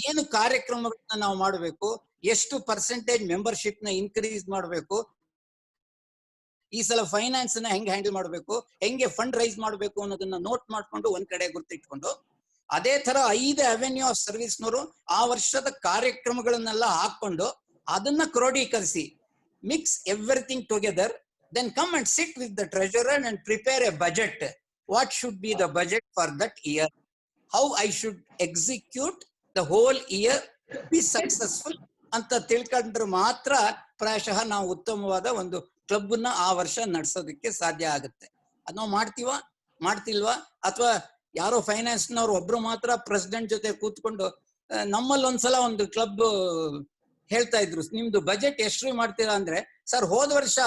ಏನು ಕಾರ್ಯಕ್ರಮಗಳನ್ನ ನಾವು ಮಾಡಬೇಕು, ಎಷ್ಟು ಪರ್ಸೆಂಟೇಜ್ ಮೆಂಬರ್ಶಿಪ್ ನ ಇನ್ಕ್ರೀಸ್ ಮಾಡಬೇಕು, ಈ ಸಲ ಫೈನಾನ್ಸ್ ನ ಹೆಂಗ್ ಹ್ಯಾಂಡಲ್ ಮಾಡಬೇಕು, ಹೆಂಗೆ ಫಂಡ್ ರೈಸ್ ಮಾಡಬೇಕು ಅನ್ನೋದನ್ನ ನೋಟ್ ಮಾಡ್ಕೊಂಡು ಒಂದ್ ಕಡೆ ಗುರ್ತಿಟ್ಕೊಂಡು, ಅದೇ ತರ 5 ಅವೆನ್ಯೂ ಆಫ್ ಸರ್ವಿಸ್ನವರು ಆ ವರ್ಷದ ಕಾರ್ಯಕ್ರಮಗಳನ್ನೆಲ್ಲ ಹಾಕೊಂಡು ಅದನ್ನ ಕ್ರೋಢೀಕರಿಸಿ, mix everything together, then come and sit with the treasurer and prepare a budget. What should be the budget for that year? How I should execute the whole year to be successful ಅಂತ ತಿಳ್ಕೊಂಡ್ರೆ ಮಾತ್ರ ಪ್ರಾಯಶಃ ನಾವು ಉತ್ತಮವಾದ ಒಂದು club ನ ಆ ವರ್ಷ ನಡೆಸೋದಕ್ಕೆ ಸಾಧ್ಯ ಆಗುತ್ತೆ. ಅದ್ ನಾವು ಮಾಡ್ತಿಲ್ವಾ ಅಥವಾ ಯಾರೋ ಫೈನಾನ್ಸ್ ನವ್ರು ಒಬ್ರು ಮಾತ್ರ ಪ್ರೆಸಿಡೆಂಟ್ ಜೊತೆ ಕೂತ್ಕೊಂಡು ನಮ್ಮಲ್ಲಿ ಒಂದ್ಸಲ ಒಂದು ಕ್ಲಬ್ ಹೇಳ್ತಾ ಇದ್ರು, ನಿಮ್ದು ಬಜೆಟ್ ಎಷ್ಟು ಮಾಡ್ತೀರಾ ಅಂದ್ರೆ, ಸರ್ ಹೋದ ವರ್ಷ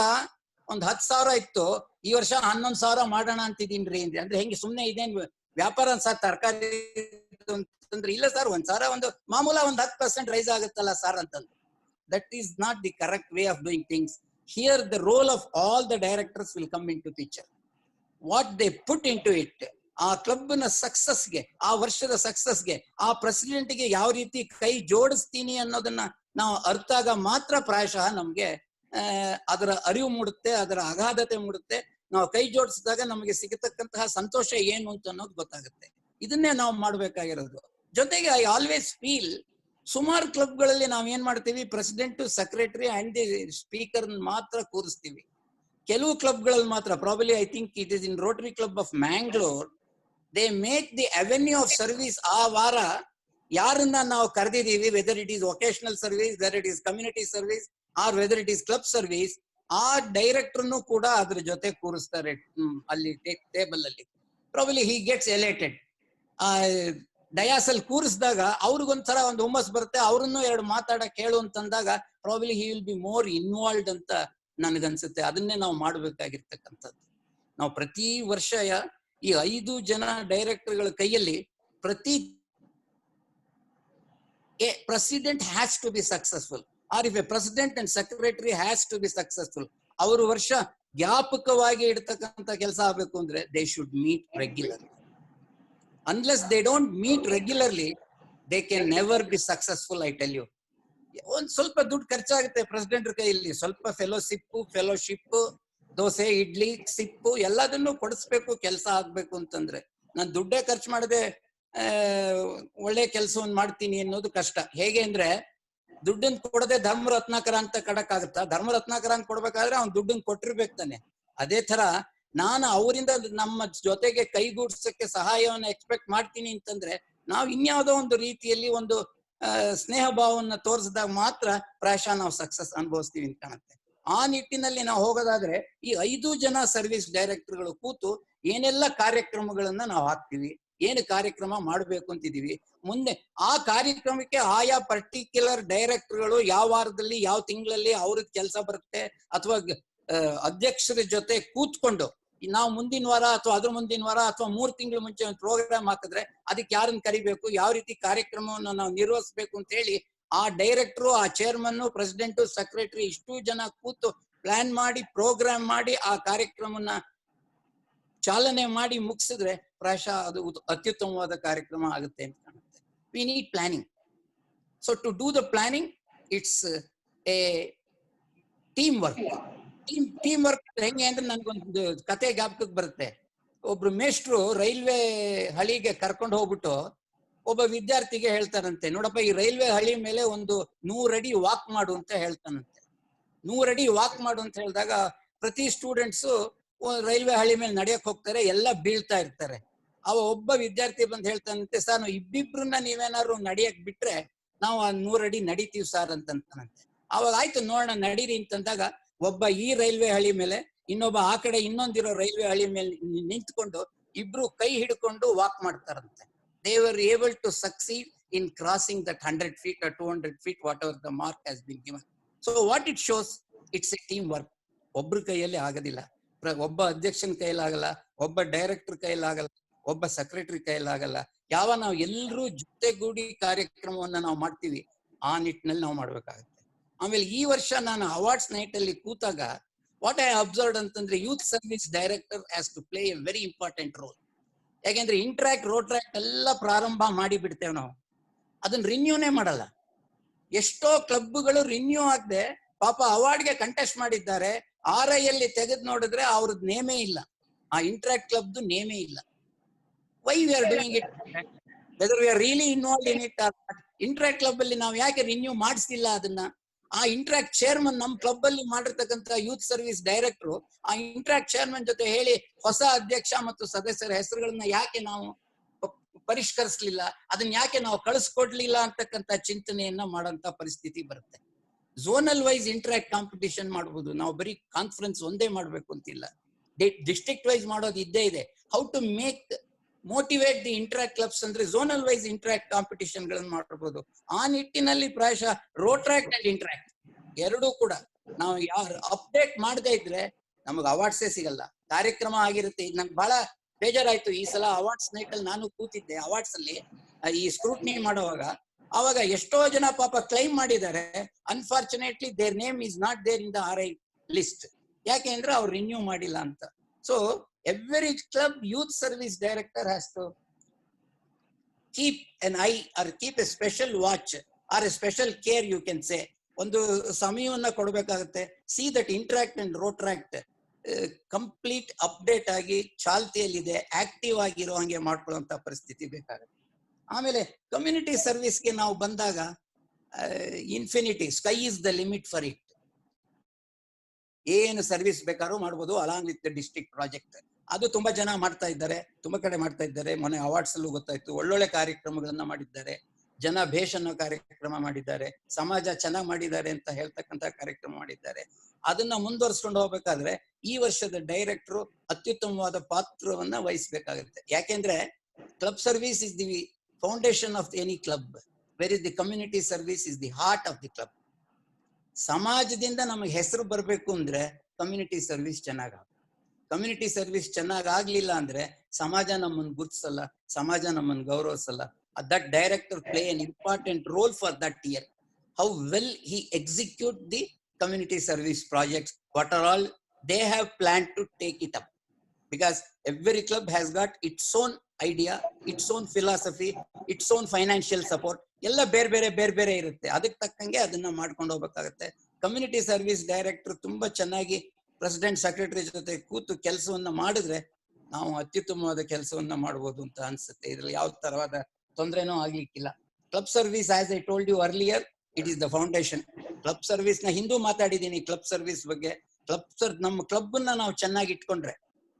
ಒಂದ್ 10,000 ಇತ್ತು, ಈ ವರ್ಷ 11,000 ಮಾಡೋಣ ಅಂತಿದೀನ್ರಿ ಅಂದ್ರೆ ಹೆಂಗೆ ಸುಮ್ನೆ ಇದೇನ್ ವ್ಯಾಪಾರ ಸರ್ ತರಕಾರಿ ಅಂತಂದ್ರೆ, ಇಲ್ಲ ಸರ್ 1,000 ಒಂದು ಮಾಮೂಲ ಒಂದು 10% ರೈಸ್ ಆಗುತ್ತಲ್ಲ ಸರ್ ಅಂತಂದ್ರೆ. That is not the correct way of doing things. Here the role of all the directors will come into picture. What they put into it, ಆ club ನ ಸಕ್ಸಸ್ಗೆ, ಆ ವರ್ಷದ ಸಕ್ಸಸ್ಗೆ, ಆ ಪ್ರೆಸಿಡೆಂಟ್ ಗೆ ಯಾವ ರೀತಿ ಕೈ ಜೋಡಿಸ್ತೀನಿ ಅನ್ನೋದನ್ನ ನಾವು ಅರ್ಥಾಗ ಮಾತ್ರ ಪ್ರಾಯಶಃ ನಮ್ಗೆ ಅದರ ಅರಿವು ಮೂಡುತ್ತೆ, ಅದರ ಅಗಾಧತೆ ಮೂಡುತ್ತೆ. ನಾವು ಕೈ ಜೋಡಿಸಿದಾಗ ನಮಗೆ ಸಿಗತಕ್ಕಂತಹ ಸಂತೋಷ ಏನು ಅಂತ ಅನ್ನೋದು ಗೊತ್ತಾಗುತ್ತೆ. ಇದನ್ನೇ ನಾವು ಮಾಡ್ಬೇಕಾಗಿರೋದು. ಜೊತೆಗೆ ಐ ಆಲ್ವೇಸ್ ಫೀಲ್ ಸುಮಾರು ಕ್ಲಬ್ಗಳಲ್ಲಿ ನಾವ್ ಏನ್ ಮಾಡ್ತೀವಿ, president, secretary and the speaker ಮಾತ್ರ ಕೂರಿಸ್ತೀವಿ. ಕೆಲವು ಕ್ಲಬ್ಗಳಲ್ಲಿ ಮಾತ್ರ, probably I think it is in Rotary club of Mangalore, they make the avenue of service. ಆ ವಾರ ಯಾರನ್ನ ನಾವು ಕರೆದಿದ್ದೀವಿ, whether it is vocational service, whether it is community service or whether it is club service, ಆ ಡೈರೆಕ್ಟರ್ನು ಕೂಡ ಅದ್ರ ಜೊತೆ ಕೂರಿಸ್ತಾರೆ ಅಲ್ಲಿ ಟೇಬಲ್ ಅಲ್ಲಿ. Probably he gets elected. ಡಯಾಸಲ್ ಕೂರಿಸಿದಾಗ ಅವ್ರಿಗೊಂಥರ ಒಂದು ಹುಮ್ಮಸ್ ಬರುತ್ತೆ, ಅವ್ರನ್ನು ಎರಡು ಮಾತಾಡಕ್ ಹೇಳು ಅಂತಂದಾಗ probably he will be more involved ಅಂತ ನನ್ಗನ್ಸುತ್ತೆ. ಅದನ್ನೇ ನಾವು ಮಾಡ್ಬೇಕಾಗಿರ್ತಕ್ಕಂಥದ್ದು. ನಾವು ಪ್ರತಿ ವರ್ಷ ಈ 5 ಜನ ಡೈರೆಕ್ಟರ್ಗಳ ಕೈಯಲ್ಲಿ ಪ್ರತಿ president has to be successful, or if a president and secretary has to be successful, ಅವರು ವರ್ಷ ಜ್ಞಾಪಕವಾಗಿ ಇಡ್ತಕ್ಕಂಥ ಕೆಲಸ ಆಗ್ಬೇಕು ಅಂದ್ರೆ they should meet regularly. Unless they don't meet regularly, they can never be successful, I tell you. ಒಂದ್ ಸ್ವಲ್ಪ ದುಡ್ಡು ಖರ್ಚಾಗುತ್ತೆ president ಕೈಯಲ್ಲಿ, ಸ್ವಲ್ಪ ಫೆಲೋಶಿಪ್, ದೋಸೆ, ಇಡ್ಲಿ, ಸಿಪ್ಪು ಎಲ್ಲದನ್ನು ಕೊಡಿಸ್ಬೇಕು ಕೆಲಸ ಆಗ್ಬೇಕು ಅಂತಂದ್ರೆ. ನಾನು ದುಡ್ಡೇ ಖರ್ಚು ಮಾಡದೆ ಒಳ್ಳೆ ಕೆಲಸವನ್ನು ಮಾಡ್ತೀನಿ ಅನ್ನೋದು ಕಷ್ಟ. ಹೇಗೆ ಅಂದ್ರೆ, ದುಡ್ಡನ್ ಕೊಡದೆ ಧರ್ಮ ರತ್ನಾಕರ ಅಂತ ಕಡಕ್ಕಾಗತ್ತಾ? ಧರ್ಮ ರತ್ನಾಕರ ಅಂತ ಕೊಡ್ಬೇಕಾದ್ರೆ ಅವ್ನು ದುಡ್ಡನ್ ಕೊಟ್ಟಿರ್ಬೇಕು ತಾನೆ. ಅದೇ ತರ ನಾನು ಅವರಿಂದ ನಮ್ಮ ಜೊತೆಗೆ ಕೈಗೂಡ್ಸಕ್ಕೆ ಸಹಾಯವನ್ನು ಎಕ್ಸ್ಪೆಕ್ಟ್ ಮಾಡ್ತೀನಿ ಅಂತಂದ್ರೆ, ನಾವು ಇನ್ಯಾವುದೋ ಒಂದು ರೀತಿಯಲ್ಲಿ ಒಂದು ಸ್ನೇಹ ಭಾವವನ್ನ ತೋರಿಸಿದಾಗ ಮಾತ್ರ ಪ್ರಾಯಶಃ ನಾವು ಸಕ್ಸಸ್ ಅನುಭವಿಸ್ತೀವಿ ಅಂತ ಕಾಣುತ್ತೆ. ಆ ನಿಟ್ಟಿನಲ್ಲಿ ನಾವು ಹೋಗೋದಾದ್ರೆ ಈ 5 ಜನ ಸರ್ವಿಸ್ ಡೈರೆಕ್ಟರ್ಗಳು ಕೂತು ಏನೆಲ್ಲ ಕಾರ್ಯಕ್ರಮಗಳನ್ನ ನಾವು ಹಾಕ್ತಿವಿ, ಏನು ಕಾರ್ಯಕ್ರಮ ಮಾಡ್ಬೇಕು ಅಂತಿದೀವಿ, ಮುಂದೆ ಆ ಕಾರ್ಯಕ್ರಮಕ್ಕೆ ಆಯಾ ಪರ್ಟಿಕ್ಯುಲರ್ ಡೈರೆಕ್ಟರ್ಗಳು ಯಾವ ವಾರದಲ್ಲಿ ಯಾವ ತಿಂಗಳಲ್ಲಿ ಅವ್ರದ್ ಕೆಲಸ ಬರುತ್ತೆ, ಅಥವಾ ಅಧ್ಯಕ್ಷರ ಜೊತೆ ಕೂತ್ಕೊಂಡು ನಾವು ಮುಂದಿನ ವಾರ ಅಥವಾ ಅದ್ರ ಮುಂದಿನ ವಾರ ಅಥವಾ 3 ತಿಂಗಳ ಮುಂಚೆ ಒಂದು ಪ್ರೋಗ್ರಾಮ್ ಹಾಕಿದ್ರೆ ಅದಕ್ಕೆ ಯಾರನ್ನ ಕರಿಬೇಕು, ಯಾವ ರೀತಿ ಕಾರ್ಯಕ್ರಮವನ್ನು ನಾವು ನಿರ್ವಹಿಸ್ಬೇಕು ಅಂತ ಹೇಳಿ ಆ ಡೈರೆಕ್ಟರು, ಆ ಚೇರ್ಮನ್, ಪ್ರೆಸಿಡೆಂಟ್, ಸೆಕ್ರೆಟರಿ ಇಷ್ಟು ಜನ ಕೂತು ಪ್ಲಾನ್ ಮಾಡಿ ಪ್ರೋಗ್ರಾಮ್ ಮಾಡಿ ಆ ಕಾರ್ಯಕ್ರಮನ ಚಾಲನೆ ಮಾಡಿ ಮುಗಿಸಿದ್ರೆ ಪ್ರಾಯಶಃ ಅದು ಅತ್ಯುತ್ತಮವಾದ ಕಾರ್ಯಕ್ರಮ ಆಗುತ್ತೆ ಅಂತ ಕಾಣುತ್ತೆ. We need planning. So to do the planning, it's a team work. Team work ಹೆಂಗೆ ಅಂದ್ರೆ ನನ್ಗೊಂದು ಕತೆ ಜ್ಞಾಪಕಕ್ಕೆ ಬರುತ್ತೆ. ಒಬ್ರು ಮೇಷ್ಟ್ರು ರೈಲ್ವೆ ಹಳಿಗೆ ಕರ್ಕೊಂಡು ಹೋಗ್ಬಿಟ್ಟು ಒಬ್ಬ ವಿದ್ಯಾರ್ಥಿಗೆ ಹೇಳ್ತಾರಂತೆ, ನೋಡಪ್ಪ ಈ ರೈಲ್ವೆ ಹಳಿ ಮೇಲೆ ಒಂದು 100 ಅಡಿ ವಾಕ್ ಮಾಡು ಅಂತ ಹೇಳ್ತಾನಂತೆ. 100 ಅಡಿ ವಾಕ್ ಮಾಡು ಅಂತ ಹೇಳಿದಾಗ ಪ್ರತಿ ಸ್ಟೂಡೆಂಟ್ಸು ರೈಲ್ವೆ ಹಳಿ ಮೇಲೆ ನಡೆಯಕ್ ಹೋಗ್ತಾರೆ, ಎಲ್ಲ ಬೀಳ್ತಾ ಇರ್ತಾರೆ. ಅವ ಒಬ್ಬ ವಿದ್ಯಾರ್ಥಿ ಬಂದು ಹೇಳ್ತಾನಂತೆ, ಸರ್ ನಾವು ಇಬ್ಬಿಬ್ರನ್ನ ನೀವೇನಾದ್ರು ನಡಿಯಕ್ ಬಿಟ್ರೆ ನಾವು ಆ 100 ಅಡಿ ನಡಿತೀವಿ ಸರ್ ಅಂತಂತಾನಂತೆ. ಅವಾಗ ಆಯ್ತು ನೋಡೋಣ ನಡೀರಿ ಅಂತಂದಾಗ ಒಬ್ಬ ಈ ರೈಲ್ವೆ ಹಳಿ ಮೇಲೆ, ಇನ್ನೊಬ್ಬ ಆ ಕಡೆ ಇನ್ನೊಂದಿರೋ ರೈಲ್ವೆ ಹಳಿ ಮೇಲೆ ನಿಂತ್ಕೊಂಡು ಇಬ್ರು ಕೈ ಹಿಡ್ಕೊಂಡು ವಾಕ್ ಮಾಡ್ತಾರಂತೆ. They were able to succeed in crossing that 100 feet or 200 feet, whatever the mark has been given. So what it shows, it's a team work. ಒಬ್ರ ಕೈಯಲ್ಲಿ ಆಗೋದಿಲ್ಲ, ಒಬ್ಬ ಅಧ್ಯಕ್ಷನ ಕೈಯಲ್ಲಿ ಆಗಲ್ಲ, ಒಬ್ಬ ಡೈರೆಕ್ಟರ್ ಕೈಯಲ್ಲಿ ಆಗಲ್ಲ, ಒಬ್ಬ ಸೆಕ್ರೆಟರಿ ಕೈಯಲ್ಲಿ ಆಗಲ್ಲ. ನಾವು ಎಲ್ಲರೂ ಜೊತೆಗೂಡಿ ಕಾರ್ಯಕ್ರಮವನ್ನ ನಾವು ಮಾಡ್ತೀವಿ, ಆ ನಿಟ್ಟಿನಲ್ಲಿ ನಾವು ಮಾಡ್ಬೇಕಾಗತ್ತೆ. ಆಮೇಲೆ ಈ ವರ್ಷ ನಾನು ಅವಾರ್ಡ್ಸ್ ನೈಟ್ ಅಲ್ಲಿ ಕೂತಾಗ ವಾಟ್ ಐ ಅಬ್ಸರ್ವ್ಡ್ ಅಂತಂದ್ರೆ, youth service director has to play a very important role. ಯಾಕೆಂದ್ರೆ ಇಂಟ್ರಾಕ್ಟ್, ರೋಟ್ರಾಕ್ಟ್ ಎಲ್ಲ ಪ್ರಾರಂಭ ಮಾಡಿ ಬಿಡ್ತೇವೆ ನಾವು, ಅದನ್ನ ರಿನ್ಯೂನೇ ಮಾಡಲ್ಲ. ಎಷ್ಟೋ ಕ್ಲಬ್ಗಳು ರಿನ್ಯೂ ಆಗದೆ ಪಾಪ ಅವಾರ್ಡ್ಗೆ ಕಂಟೆಸ್ಟ್ ಮಾಡಿದ್ದಾರೆ, RI ಅಲ್ಲಿ ತೆಗೆದು ನೋಡಿದ್ರೆ ಅವ್ರದ್ದು ನೇಮೇ ಇಲ್ಲ, ಆ ಇಂಟ್ರಾಕ್ಟ್ ಕ್ಲಬ್ದು ನೇಮೇ ಇಲ್ಲ. Why we are doing it, whether we are really involve in it. Interact club ಅಲ್ಲಿ ನಾವು ಯಾಕೆ ರಿನ್ಯೂ ಮಾಡಿಸ್ತಿಲ್ಲ ಅದನ್ನ? ಆ ಇಂಟ್ರಾಕ್ಟ್ ಚೇರ್ಮನ್ ನಮ್ಮ ಕ್ಲಬ್ ಅಲ್ಲಿ ಮಾಡಿರ್ತಕ್ಕಂಥ ಯೂತ್ ಸರ್ವಿಸ್ ಡೈರೆಕ್ಟರ್ ಆ ಇಂಟ್ರಾಕ್ಟ್ ಚೇರ್ಮನ್ ಜೊತೆ ಹೇಳಿ ಹೊಸ ಅಧ್ಯಕ್ಷ ಮತ್ತು ಸದಸ್ಯರ ಹೆಸರುಗಳನ್ನ ಯಾಕೆ ನಾವು ಪರಿಷ್ಕರಿಸಲಿಲ್ಲ, ಅದನ್ನ ಯಾಕೆ ನಾವು ಕಳಿಸ್ಕೊಡ್ಲಿಲ್ಲ ಅಂತಕ್ಕಂಥ ಚಿಂತನೆಯನ್ನ ಮಾಡೋಂತ ಪರಿಸ್ಥಿತಿ ಬರುತ್ತೆ. ಝೋನಲ್ ವೈಸ್ ಇಂಟ್ರಾಕ್ಟ್ ಕಾಂಪಿಟಿಷನ್ ಮಾಡ್ಬೋದು, ನಾವು ಬರೀ ಕಾನ್ಫರೆನ್ಸ್ ಒಂದೇ ಮಾಡ್ಬೇಕು ಅಂತಿಲ್ಲ, ಡಿಸ್ಟ್ರಿಕ್ಟ್ ವೈಸ್ ಮಾಡೋದು ಇದ್ದೇ ಇದೆ. How to make motivate the Interact clubs ಅಂದ್ರೆ ಝೋನಲ್ ವೈಸ್ ಇಂಟ್ರಾಕ್ಟ್ ಕಾಂಪಿಟಿಷನ್ ಗಳನ್ನ ಮಾಡಬಹುದು. ಆ ನಿಟ್ಟಿನಲ್ಲಿ ಪ್ರಾಯಶಃ ರೋಟ್ರಾಕ್ಟ್ ಅಂಡ್ ಇಂಟ್ರಾಕ್ಟ್ ಎರಡೂ ಕೂಡ ನಾವು ಯಾರು ಅಪ್ಡೇಟ್ ಮಾಡದೇ ಇದ್ರೆ ನಮಗೆ ಅವಾರ್ಡ್ಸೇ ಸಿಗಲ್ಲ. ಕಾರ್ಯಕ್ರಮ ಆಗಿರುತ್ತೆ. ಈಗ ನಂಗೆ ಬಹಳ ಬೇಜಾರಾಯ್ತು, ಈ ಸಲ ಅವಾರ್ಡ್ಸ್ ನೈಟ್ ಅಲ್ಲಿ ನಾನು ಕೂತಿದ್ದೆ. ಅವಾರ್ಡ್ಸ್ ಅಲ್ಲಿ ಈ ಸ್ಕ್ರೂಟ್ನಿ ಮಾಡುವಾಗ ಅವಾಗ ಎಷ್ಟೋ ಜನ ಪಾಪ ಕ್ಲೈಮ್ ಮಾಡಿದ್ದಾರೆ, unfortunately their name is not there in the RI list. ಯಾಕೆ ಅಂದ್ರೆ ಅವ್ರು ರಿನ್ಯೂ ಮಾಡಿಲ್ಲ ಅಂತ. So every club youth service director has to keep an eye or keep a special watch or a special care, you can say. ಒಂದು ಸಮಯವನ್ನ ಕೊಡಬೇಕಾಗುತ್ತೆ. See that interact and Rotaract complete update ಆಗಿ ಚಾಲ್ತಿಯಲ್ಲಿದೆ, active ಆಗಿರೋ ಹಂಗೆ ಮಾಡ್ಕೊಳ್ಳುವಂತ ಪರಿಸ್ಥಿತಿ ಬೇಕಾಗುತ್ತೆ. ಆಮೇಲೆ ಕಮ್ಯುನಿಟಿ ಸರ್ವಿಸ್ಗೆ ನಾವು ಬಂದಾಗ infinity, sky is the limit for it. ಏನು ಸರ್ವಿಸ್ ಬೇಕಾದ್ರೂ ಮಾಡ್ಬೋದು along with the district project. ಅದು ತುಂಬಾ ಜನ ಮಾಡ್ತಾ ಇದ್ದಾರೆ, ತುಂಬಾ ಕಡೆ ಮಾಡ್ತಾ ಇದ್ದಾರೆ. ಮೊನ್ನೆ ಅವಾರ್ಡ್ಸ್ ಅಲ್ಲೂ ಗೊತ್ತಾಯ್ತು, ಒಳ್ಳೊಳ್ಳೆ ಕಾರ್ಯಕ್ರಮಗಳನ್ನ ಮಾಡಿದ್ದಾರೆ, ಜನ ಭೇಷ್ ಅನ್ನೋ ಕಾರ್ಯಕ್ರಮ ಮಾಡಿದ್ದಾರೆ, ಸಮಾಜ ಚೆನ್ನಾಗಿ ಮಾಡಿದ್ದಾರೆ ಅಂತ ಹೇಳ್ತಕ್ಕಂತ ಕಾರ್ಯಕ್ರಮ ಮಾಡಿದ್ದಾರೆ. ಅದನ್ನ ಮುಂದುವರ್ಸ್ಕೊಂಡು ಹೋಗ್ಬೇಕಾದ್ರೆ ಈ ವರ್ಷದ ಡೈರೆಕ್ಟರ್ ಅತ್ಯುತ್ತಮವಾದ ಪಾತ್ರವನ್ನ ವಹಿಸ್ಬೇಕಾಗುತ್ತೆ. ಯಾಕೆಂದ್ರೆ club service is the foundation of any club, where is the community service is the heart of the club. ಸಮಾಜದಿಂದ ನಮಗೆ ಹೆಸರು ಬರಬೇಕು ಅಂದ್ರೆ ಕಮ್ಯುನಿಟಿ ಸರ್ವಿಸ್ ಚೆನ್ನಾಗ. ಕಮ್ಯುನಿಟಿ ಸರ್ವಿಸ್ ಚೆನ್ನಾಗ್ ಆಗ್ಲಿಲ್ಲ ಅಂದ್ರೆ ಸಮಾಜ ನಮ್ಮನ್ನು ಗುರುತಿಸಲ್ಲ, ಸಮಾಜ ನಮ್ಮನ್ನು ಗೌರವಿಸಲ್ಲ. That director play an important role for that year. How well he execute the community service projects, what are all they have plan to take it up. Because every club has got its own idea, its own philosophy, its own financial support, ಎಲ್ಲ ಬೇರೆ ಬೇರೆ ಇರುತ್ತೆ. ಅದಕ್ಕೆ ತಕ್ಕಂಗೆ ಅದನ್ನ ಮಾಡ್ಕೊಂಡು ಹೋಗ್ಬೇಕಾಗತ್ತೆ. Community service director ತುಂಬಾ ಚೆನ್ನಾಗಿ ಪ್ರೆಸಿಡೆಂಟ್ ಸೆಕ್ರೆಟರಿ ಜೊತೆ ಕೂತು ಕೆಲಸವನ್ನ ಮಾಡಿದ್ರೆ ನಾವು ಅತ್ಯುತ್ತಮವಾದ ಕೆಲಸವನ್ನ ಮಾಡಬಹುದು ಅಂತ ಅನ್ಸುತ್ತೆ. ಇದ್ರಲ್ಲಿ ಯಾವ ತರವಾದ ತೊಂದರೆನೂ ಆಗ್ಲಿಕ್ಕಿಲ್ಲ. Club service, as I told you earlier, it is the foundation. Club service ನ ಹಿಂದೂ ಮಾತಾಡಿದೀನಿ. ಕ್ಲಬ್ ಸರ್ವಿಸ್ ಬಗ್ಗೆ ನಮ್ಮ ಕ್ಲಬ್ ಅನ್ನ ನಾವು ಚೆನ್ನಾಗಿ ಇಟ್ಕೊಂಡ್ರೆ,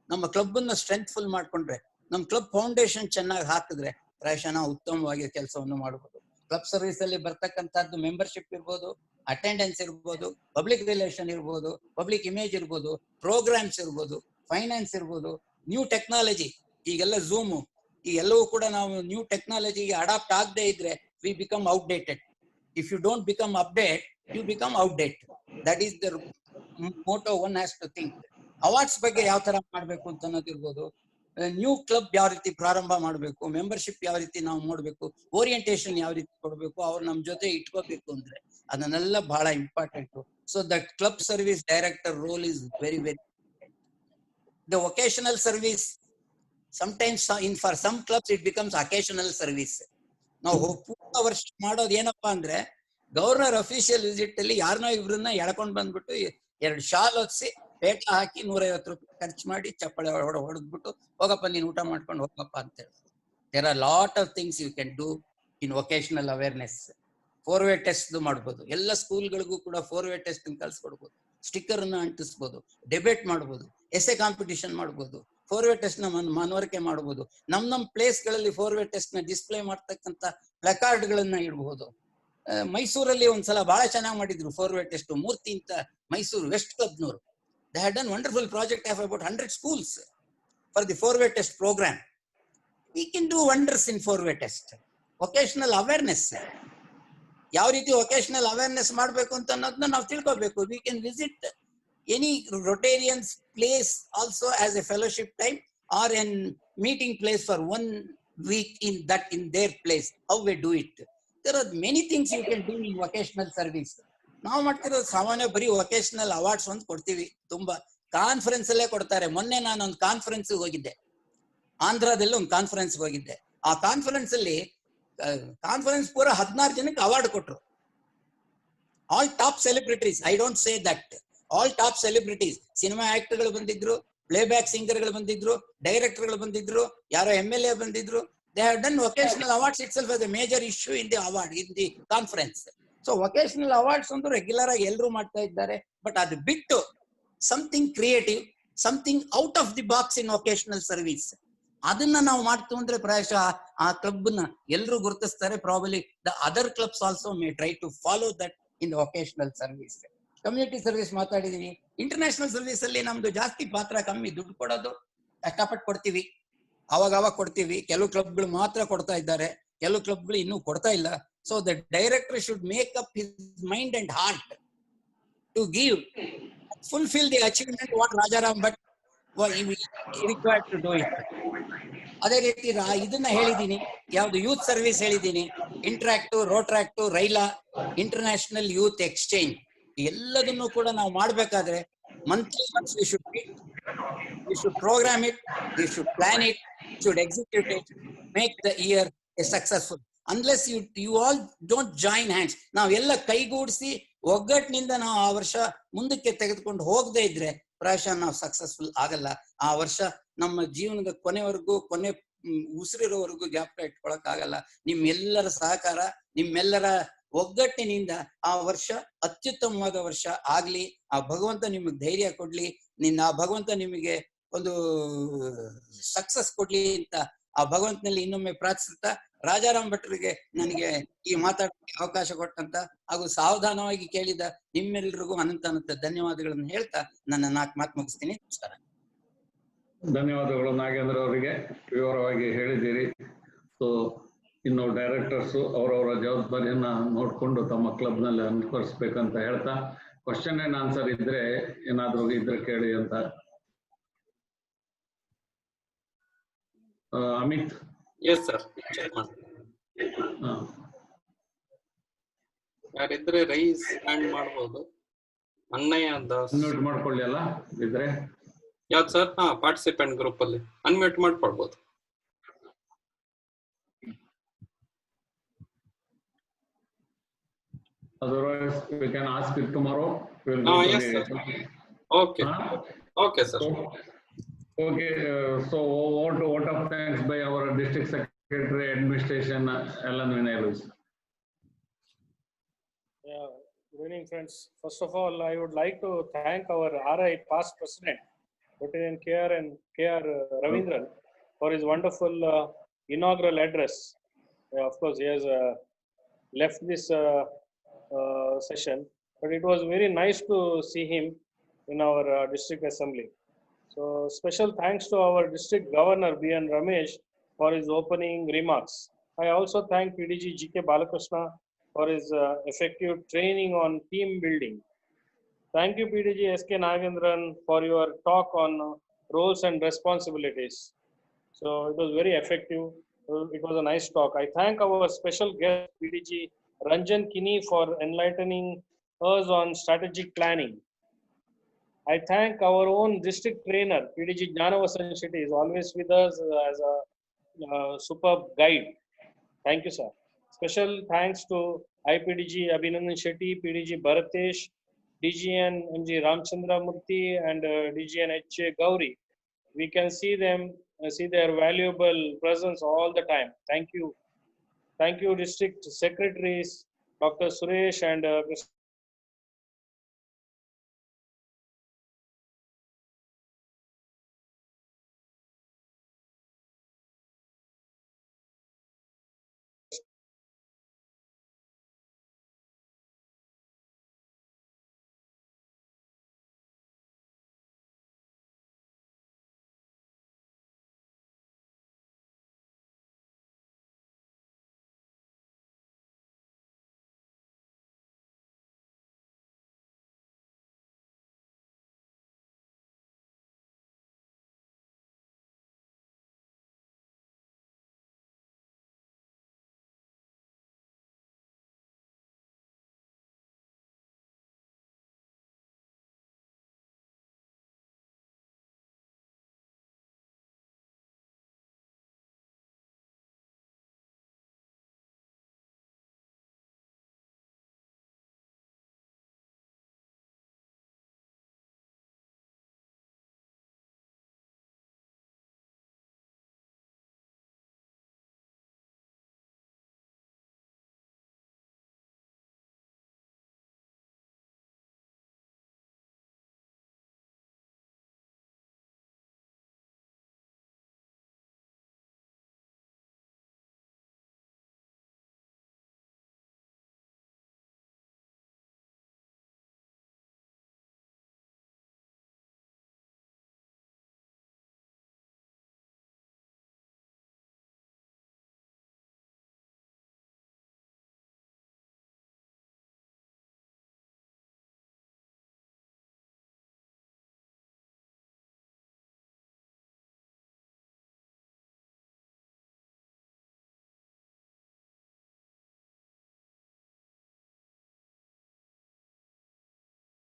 ನಮ್ಮ ಕ್ಲಬ್ ಅನ್ನ ಸ್ಟ್ರೆಂತ್ಫುಲ್ ಮಾಡ್ಕೊಂಡ್ರೆ, ನಮ್ಮ ಕ್ಲಬ್ ಫೌಂಡೇಶನ್ ಚೆನ್ನಾಗಿ ಹಾಕಿದ್ರೆ ಪ್ರಾಯಶಃ ನಾವು ಉತ್ತಮವಾಗಿ ಕೆಲಸವನ್ನು ಮಾಡಬಹುದು. ಕ್ಲಬ್ ಸರ್ವಿಸ್ ಅಲ್ಲಿ ಬರ್ತಕ್ಕಂಥದ್ದು ಮೆಂಬರ್ಶಿಪ್ ಇರ್ಬೋದು, ಅಟೆಂಡೆನ್ಸ್ ಇರ್ಬೋದು, ಪಬ್ಲಿಕ್ ರಿಲೇಷನ್ ಇರ್ಬೋದು, ಪಬ್ಲಿಕ್ ಇಮೇಜ್ ಇರ್ಬೋದು, ಪ್ರೋಗ್ರಾಮ್ಸ್ ಇರ್ಬೋದು, ಫೈನಾನ್ಸ್ ಇರ್ಬೋದು, ನ್ಯೂ ಟೆಕ್ನಾಲಜಿ. ಈಗೆಲ್ಲ ಝೂಮ್, ಈ ಎಲ್ಲವೂ ಕೂಡ ನಾವು ನ್ಯೂ ಟೆಕ್ನಾಲಜಿಗೆ ಅಡಾಪ್ಟ್ ಆಗದೆ ಇದ್ರೆ we become outdated. If you don't become update, you become outdate. That is the motto one has to think. Awards ಬಗ್ಗೆ ಯಾವ ತರ ಮಾಡ್ಬೇಕು ಅಂತ ಅನ್ನೋದಿರ್ಬೋದು, ನ್ಯೂ ಕ್ಲಬ್ ಯಾವ ರೀತಿ ಪ್ರಾರಂಭ ಮಾಡಬೇಕು, ಮೆಂಬರ್ಶಿಪ್ ಯಾವ ರೀತಿ ನಾವು ಮಾಡಬೇಕು, ಓರಿಯಂಟೇಶನ್ ಯಾವ ರೀತಿ ಕೊಡಬೇಕು, ಅವ್ರು ನಮ್ಮ ಜೊತೆ ಇಟ್ಕೋಬೇಕು ಅಂದ್ರೆ ಅದನ್ನೆಲ್ಲ ಬಹಳ important. So that club service director role is very very. The vocational service, sometimes for some clubs it becomes occasional service. ನಾವು ಪೂರ್ಣ ವರ್ಷ ಮಾಡೋದು ಏನಪ್ಪಾ ಅಂದ್ರೆ ಗವರ್ನರ್ ಅಫಿಷಿಯಲ್ ವಿಸಿಟ್ ಅಲ್ಲಿ ಯಾರನ್ನೋ ಇವ್ರನ್ನ ಎಳ್ಕೊಂಡ್ ಬಂದ್ಬಿಟ್ಟು 2 ಶಾಲ್ ಹೊತ್ಸಿ ಪೇಟ ಹಾಕಿ 150 ರೂಪಾಯಿ ಖರ್ಚು ಮಾಡಿ ಚಪ್ಪಳೆ ಹೊಡೆದ್ಬಿಟ್ಟು ಹೋಗಪ್ಪ ನೀನ್ ಊಟ ಮಾಡ್ಕೊಂಡು ಹೋಗಪ್ಪ ಅಂತ ಹೇಳಿ. There are lot of things you can do in vocational awareness. 4-way test ಮಾಡ್ಬೋದು, ಎಲ್ಲ ಸ್ಕೂಲ್ಗಳಿಗೂ ಕೂಡ 4-way ಟೆಸ್ಟ್ ಕಳ್ಸಿಕೊಡ್ಬೋದು, ಸ್ಟಿಕ್ಕರ್ ಅನ್ನ ಅಂಟಿಸ್ಬೋದು, ಡಿಬೇಟ್ ಮಾಡ್ಬೋದು, ಎಸ್ಸೆ ಕಾಂಪಿಟಿಷನ್ ಮಾಡ್ಬೋದು, 4-way ಟೆಸ್ಟ್ ನ ಮನವರಿಕೆ ಮಾಡಬಹುದು. ನಮ್ ಪ್ಲೇಸ್ ಗಳಲ್ಲಿ 4-way ಟೆಸ್ಟ್ ನ ಡಿಸ್ಪ್ಲೇ ಮಾಡ್ತಕ್ಕಂಥ ಪ್ಲಕಾರ್ಡ್ ಗಳನ್ನ ಇಡಬಹುದು. ಮೈಸೂರಲ್ಲಿ ಒಂದ್ಸಲ ಬಹಳ ಚೆನ್ನಾಗಿ ಮಾಡಿದ್ರು 4-way ಟೆಸ್ಟ್. ಮೂರ್ತಿ ಅಂತ ಮೈಸೂರು ವೆಸ್ಟ್ ಕ್ಲಬ್ನವರು, they had done wonderful project of about 100 schools for the 4-way test program. We can do wonders in 4-way test. Vocational awareness, ಯಾವ ರೀತಿ ವೊಕೇಶನಲ್ ಅವೇರ್ನೆಸ್ ಮಾಡ್ಬೇಕು ಅಂತ ಅನ್ನೋದನ್ನ ನಾವು ತಿಳ್ಕೊಬೇಕು. We can visit any Rotarians place also as a fellowship time or an meeting place for 1 week in their place. How we do it? There are many things you can do in vocational service. ನಾವು ಮಾಡ್ತಿರೋದು ಸಾಮಾನ್ಯ ಬರೀ vocational awards ಒಂದು ಕೊಡ್ತೀವಿ, ತುಂಬಾ conference ಅಲ್ಲೇ ಕೊಡ್ತಾರೆ. ಮೊನ್ನೆ ನಾನು ಒಂದು ಕಾನ್ಫರೆನ್ಸ್ ಹೋಗಿದ್ದೆ, ಆಂಧ್ರದಲ್ಲಿ ಒಂದು ಕಾನ್ಫರೆನ್ಸ್ ಹೋಗಿದ್ದೆ. ಆ ಕಾನ್ಫರೆನ್ಸ್ ಅಲ್ಲಿ ಕಾನ್ಫರೆನ್ಸ್ ಪೂರ 16 ಜನಕ್ಕೆ ಅವಾರ್ಡ್ ಕೊಟ್ರು. All top celebrities, I don't say that, all top celebrities. Cinema ಆಕ್ಟರ್ಗಳು ಬಂದಿದ್ರು, ಪ್ಲೇಬ್ಯಾಕ್ ಸಿಂಗರ್ಗಳು ಬಂದಿದ್ರು, ಡೈರೆಕ್ಟರ್ಗಳು ಬಂದಿದ್ರು, ಯಾರೋ MLA ಬಂದಿದ್ರು. They have done vocational awards itself as a major issue in the award, in the conference. So vocational awards ಒಂದು regular ಆಗಿ ಎಲ್ಲರೂ ಮಾಡ್ತಾ ಇದ್ದಾರೆ. ಬಟ್ ಅದು ಬಿಟ್ಟು something creative, something out of the box in vocational service, ಅದನ್ನ ನಾವು ಮಾಡ್ತು ಅಂದ್ರೆ ಪ್ರಾಯಶಃ ಆ ಕ್ಲಬ್ ನ ಎಲ್ಲರೂ ಗುರುತಿಸ್ತಾರೆ. Probably the other clubs also may try to follow that in vocational service. Community service ಮಾತಾಡಿದೀವಿ. ಇಂಟರ್ನ್ಯಾಷನಲ್ ಸರ್ವಿಸ್ ಅಲ್ಲಿ ನಮ್ದು ಜಾಸ್ತಿ ಪಾತ್ರ ಕಮ್ಮಿ, ದುಡ್ಡು ಕೊಡೋದು ಕಷ್ಟಪಟ್ಟು ಕೊಡ್ತೀವಿ, ಅವಾಗ ಕೊಡ್ತೀವಿ. ಕೆಲವು ಕ್ಲಬ್ಗಳು ಮಾತ್ರ ಕೊಡ್ತಾ ಇದ್ದಾರೆ, ಕೆಲವು ಕ್ಲಬ್ಗಳು ಇನ್ನೂ ಕೊಡ್ತಾ ಇಲ್ಲ. So the director should make up his mind and heart to give fulfill the achievement what Rajaram Bhatt required to do it. ಅದೇ ರೀತಿ ಇದನ್ನ ಹೇಳಿದೀನಿ, ಯಾವ್ದು ಯೂತ್ ಸರ್ವಿಸ್ ಹೇಳಿದೀನಿ, interactive, Rotaractive, RYLA, international youth exchange, ಎಲ್ಲದನ್ನು ಕೂಡ ನಾವು ಮಾಡ್ಬೇಕಾದ್ರೆ monthly once we should meet, we should programme it, we should plan it, should execute it, make the year a successful. Unless you all don't join hands, ನಾವೆಲ್ಲ ಕೈಗೂಡಿಸಿ ಒಗ್ಗಟ್ಟಿನಿಂದ ನಾವು ಆ ವರ್ಷ ಮುಂದಕ್ಕೆ ತೆಗೆದುಕೊಂಡು ಹೋಗದೆ ಇದ್ರೆ ಪ್ರಾಯಶಃ ನಾವು ಸಕ್ಸಸ್ಫುಲ್ ಆಗಲ್ಲ. ಆ ವರ್ಷ ನಮ್ಮ ಜೀವನದ ಕೊನೆವರೆಗೂ, ಕೊನೆ ಉಸಿರಿರೋವರೆಗೂ ಜ್ಞಾಪಕ ಇಟ್ಕೊಳಕ್ ಆಗಲ್ಲ. ನಿಮ್ಮೆಲ್ಲರ ಸಹಕಾರ, ನಿಮ್ಮೆಲ್ಲರ ಒಗ್ಗಟ್ಟಿನಿಂದ ಆ ವರ್ಷ ಅತ್ಯುತ್ತಮವಾದ ವರ್ಷ ಆಗ್ಲಿ. ಆ ಭಗವಂತ ನಿಮಗೆ ಧೈರ್ಯ ಕೊಡ್ಲಿ, ಆ ಭಗವಂತ ನಿಮಗೆ ಒಂದು ಸಕ್ಸಸ್ ಕೊಡ್ಲಿ ಅಂತ ಆ ಭಗವಂತನಲ್ಲಿ ಇನ್ನೊಮ್ಮೆ ಪ್ರಾರ್ಥಿಸುತ್ತಾ, ರಾಜಾರಾಮ್ ಭಟ್ರಿಗೆ ನನಗೆ ಈ ಮಾತಾಡಕ್ಕೆ ಅವಕಾಶ ಕೊಟ್ಟಂತ ಹಾಗೂ ಸಾವಧಾನವಾಗಿ ಕೇಳಿದ ನಿಮ್ಮೆಲ್ಲರಿಗೂ ಅನಂತ ಧನ್ಯವಾದಗಳನ್ನು ಹೇಳ್ತಾ ನನ್ನ 4 ಮಾತು ಮುಗಿಸ್ತೀನಿ. ನಮಸ್ಕಾರ. ಧನ್ಯವಾದಗಳು ನಾಗೇಂದ್ರ ಅವರಿಗೆ, ವಿವರವಾಗಿ ಹೇಳಿದ್ದೀರಿ. ಸೊ ಇನ್ನು ಡೈರೆಕ್ಟರ್ಸ್ ಅವರವರ ಜವಾಬ್ದಾರಿಯನ್ನ ನೋಡ್ಕೊಂಡು ತಮ್ಮ ಕ್ಲಬ್ ನಲ್ಲಿ ಅನುಸರಿಸ್ಬೇಕಂತ ಹೇಳ್ತಾ, ಕ್ವಶನ್ ಅಂಡ್ ಆನ್ಸರ್ ಇದ್ರೆ ಏನಾದ್ರು ಇದ್ರೆ ಕೇಳಿ ಅಂತ. ಅಮಿತ್. ಎಸ್ ಸರ್, ಚೆಕ್ ಮಾಡ್ತೀನಿ. ಯಾರಿದ್ರೆ ರೈಸ್ ಹ್ಯಾಂಡ್ ಮಾಡ್ಬೋದು. ಅಣ್ಣಯ್ಯ ದಾಸ್ ಅನ್ಮ್ಯೂಟ್ ಮಾಡ್ಕೊಳ್ಳಿ ಅಲ್ಲ ಇದ್ರೆ. ಯಾವ್ದು ಸರ್? ಪಾರ್ಟಿಸಿಪೆಂಟ್ ಗ್ರೂಪ್ ಅಲ್ಲಿ ಅನ್ಮ್ಯೂಟ್ ಮಾಡ್ಕೊಳ್ಬೋದು. Otherwise, we can ask it tomorrow. We'll go Yes, to sir. Okay. Okay, sir. Okay. So, vote of thanks by our district secretary, administration, Ellen Vinayalus. Yeah. Good evening, friends. First of all, I would like to thank our RI past president, Lieutenant K.R. Ravindran, for his wonderful inaugural address. Of course, he has left this session, but it was very nice to see him in our district assembly. So special thanks to our district governor B.N. Ramesh for his opening remarks. I also thank PDG G.K. Balakrishna for his effective training on team building. Thank you PDG S.K. Nagendran for your talk on roles and responsibilities. So it was very effective. It was a nice talk. I thank our special guest PDG Ranjan Kini for enlightening us on strategic planning. I thank our own district trainer, PDG Jnanavasan Shetty, is always with us as a superb guide. Thank you, sir. Special thanks to IPDG Abhinandan Shetty, PDG Bharatesh, DGN MG Ramchandra Murthy, and DGN H. Gauri. We can see them, see their valuable presence all the time. Thank you. Thank you, district secretaries, Dr. Suresh and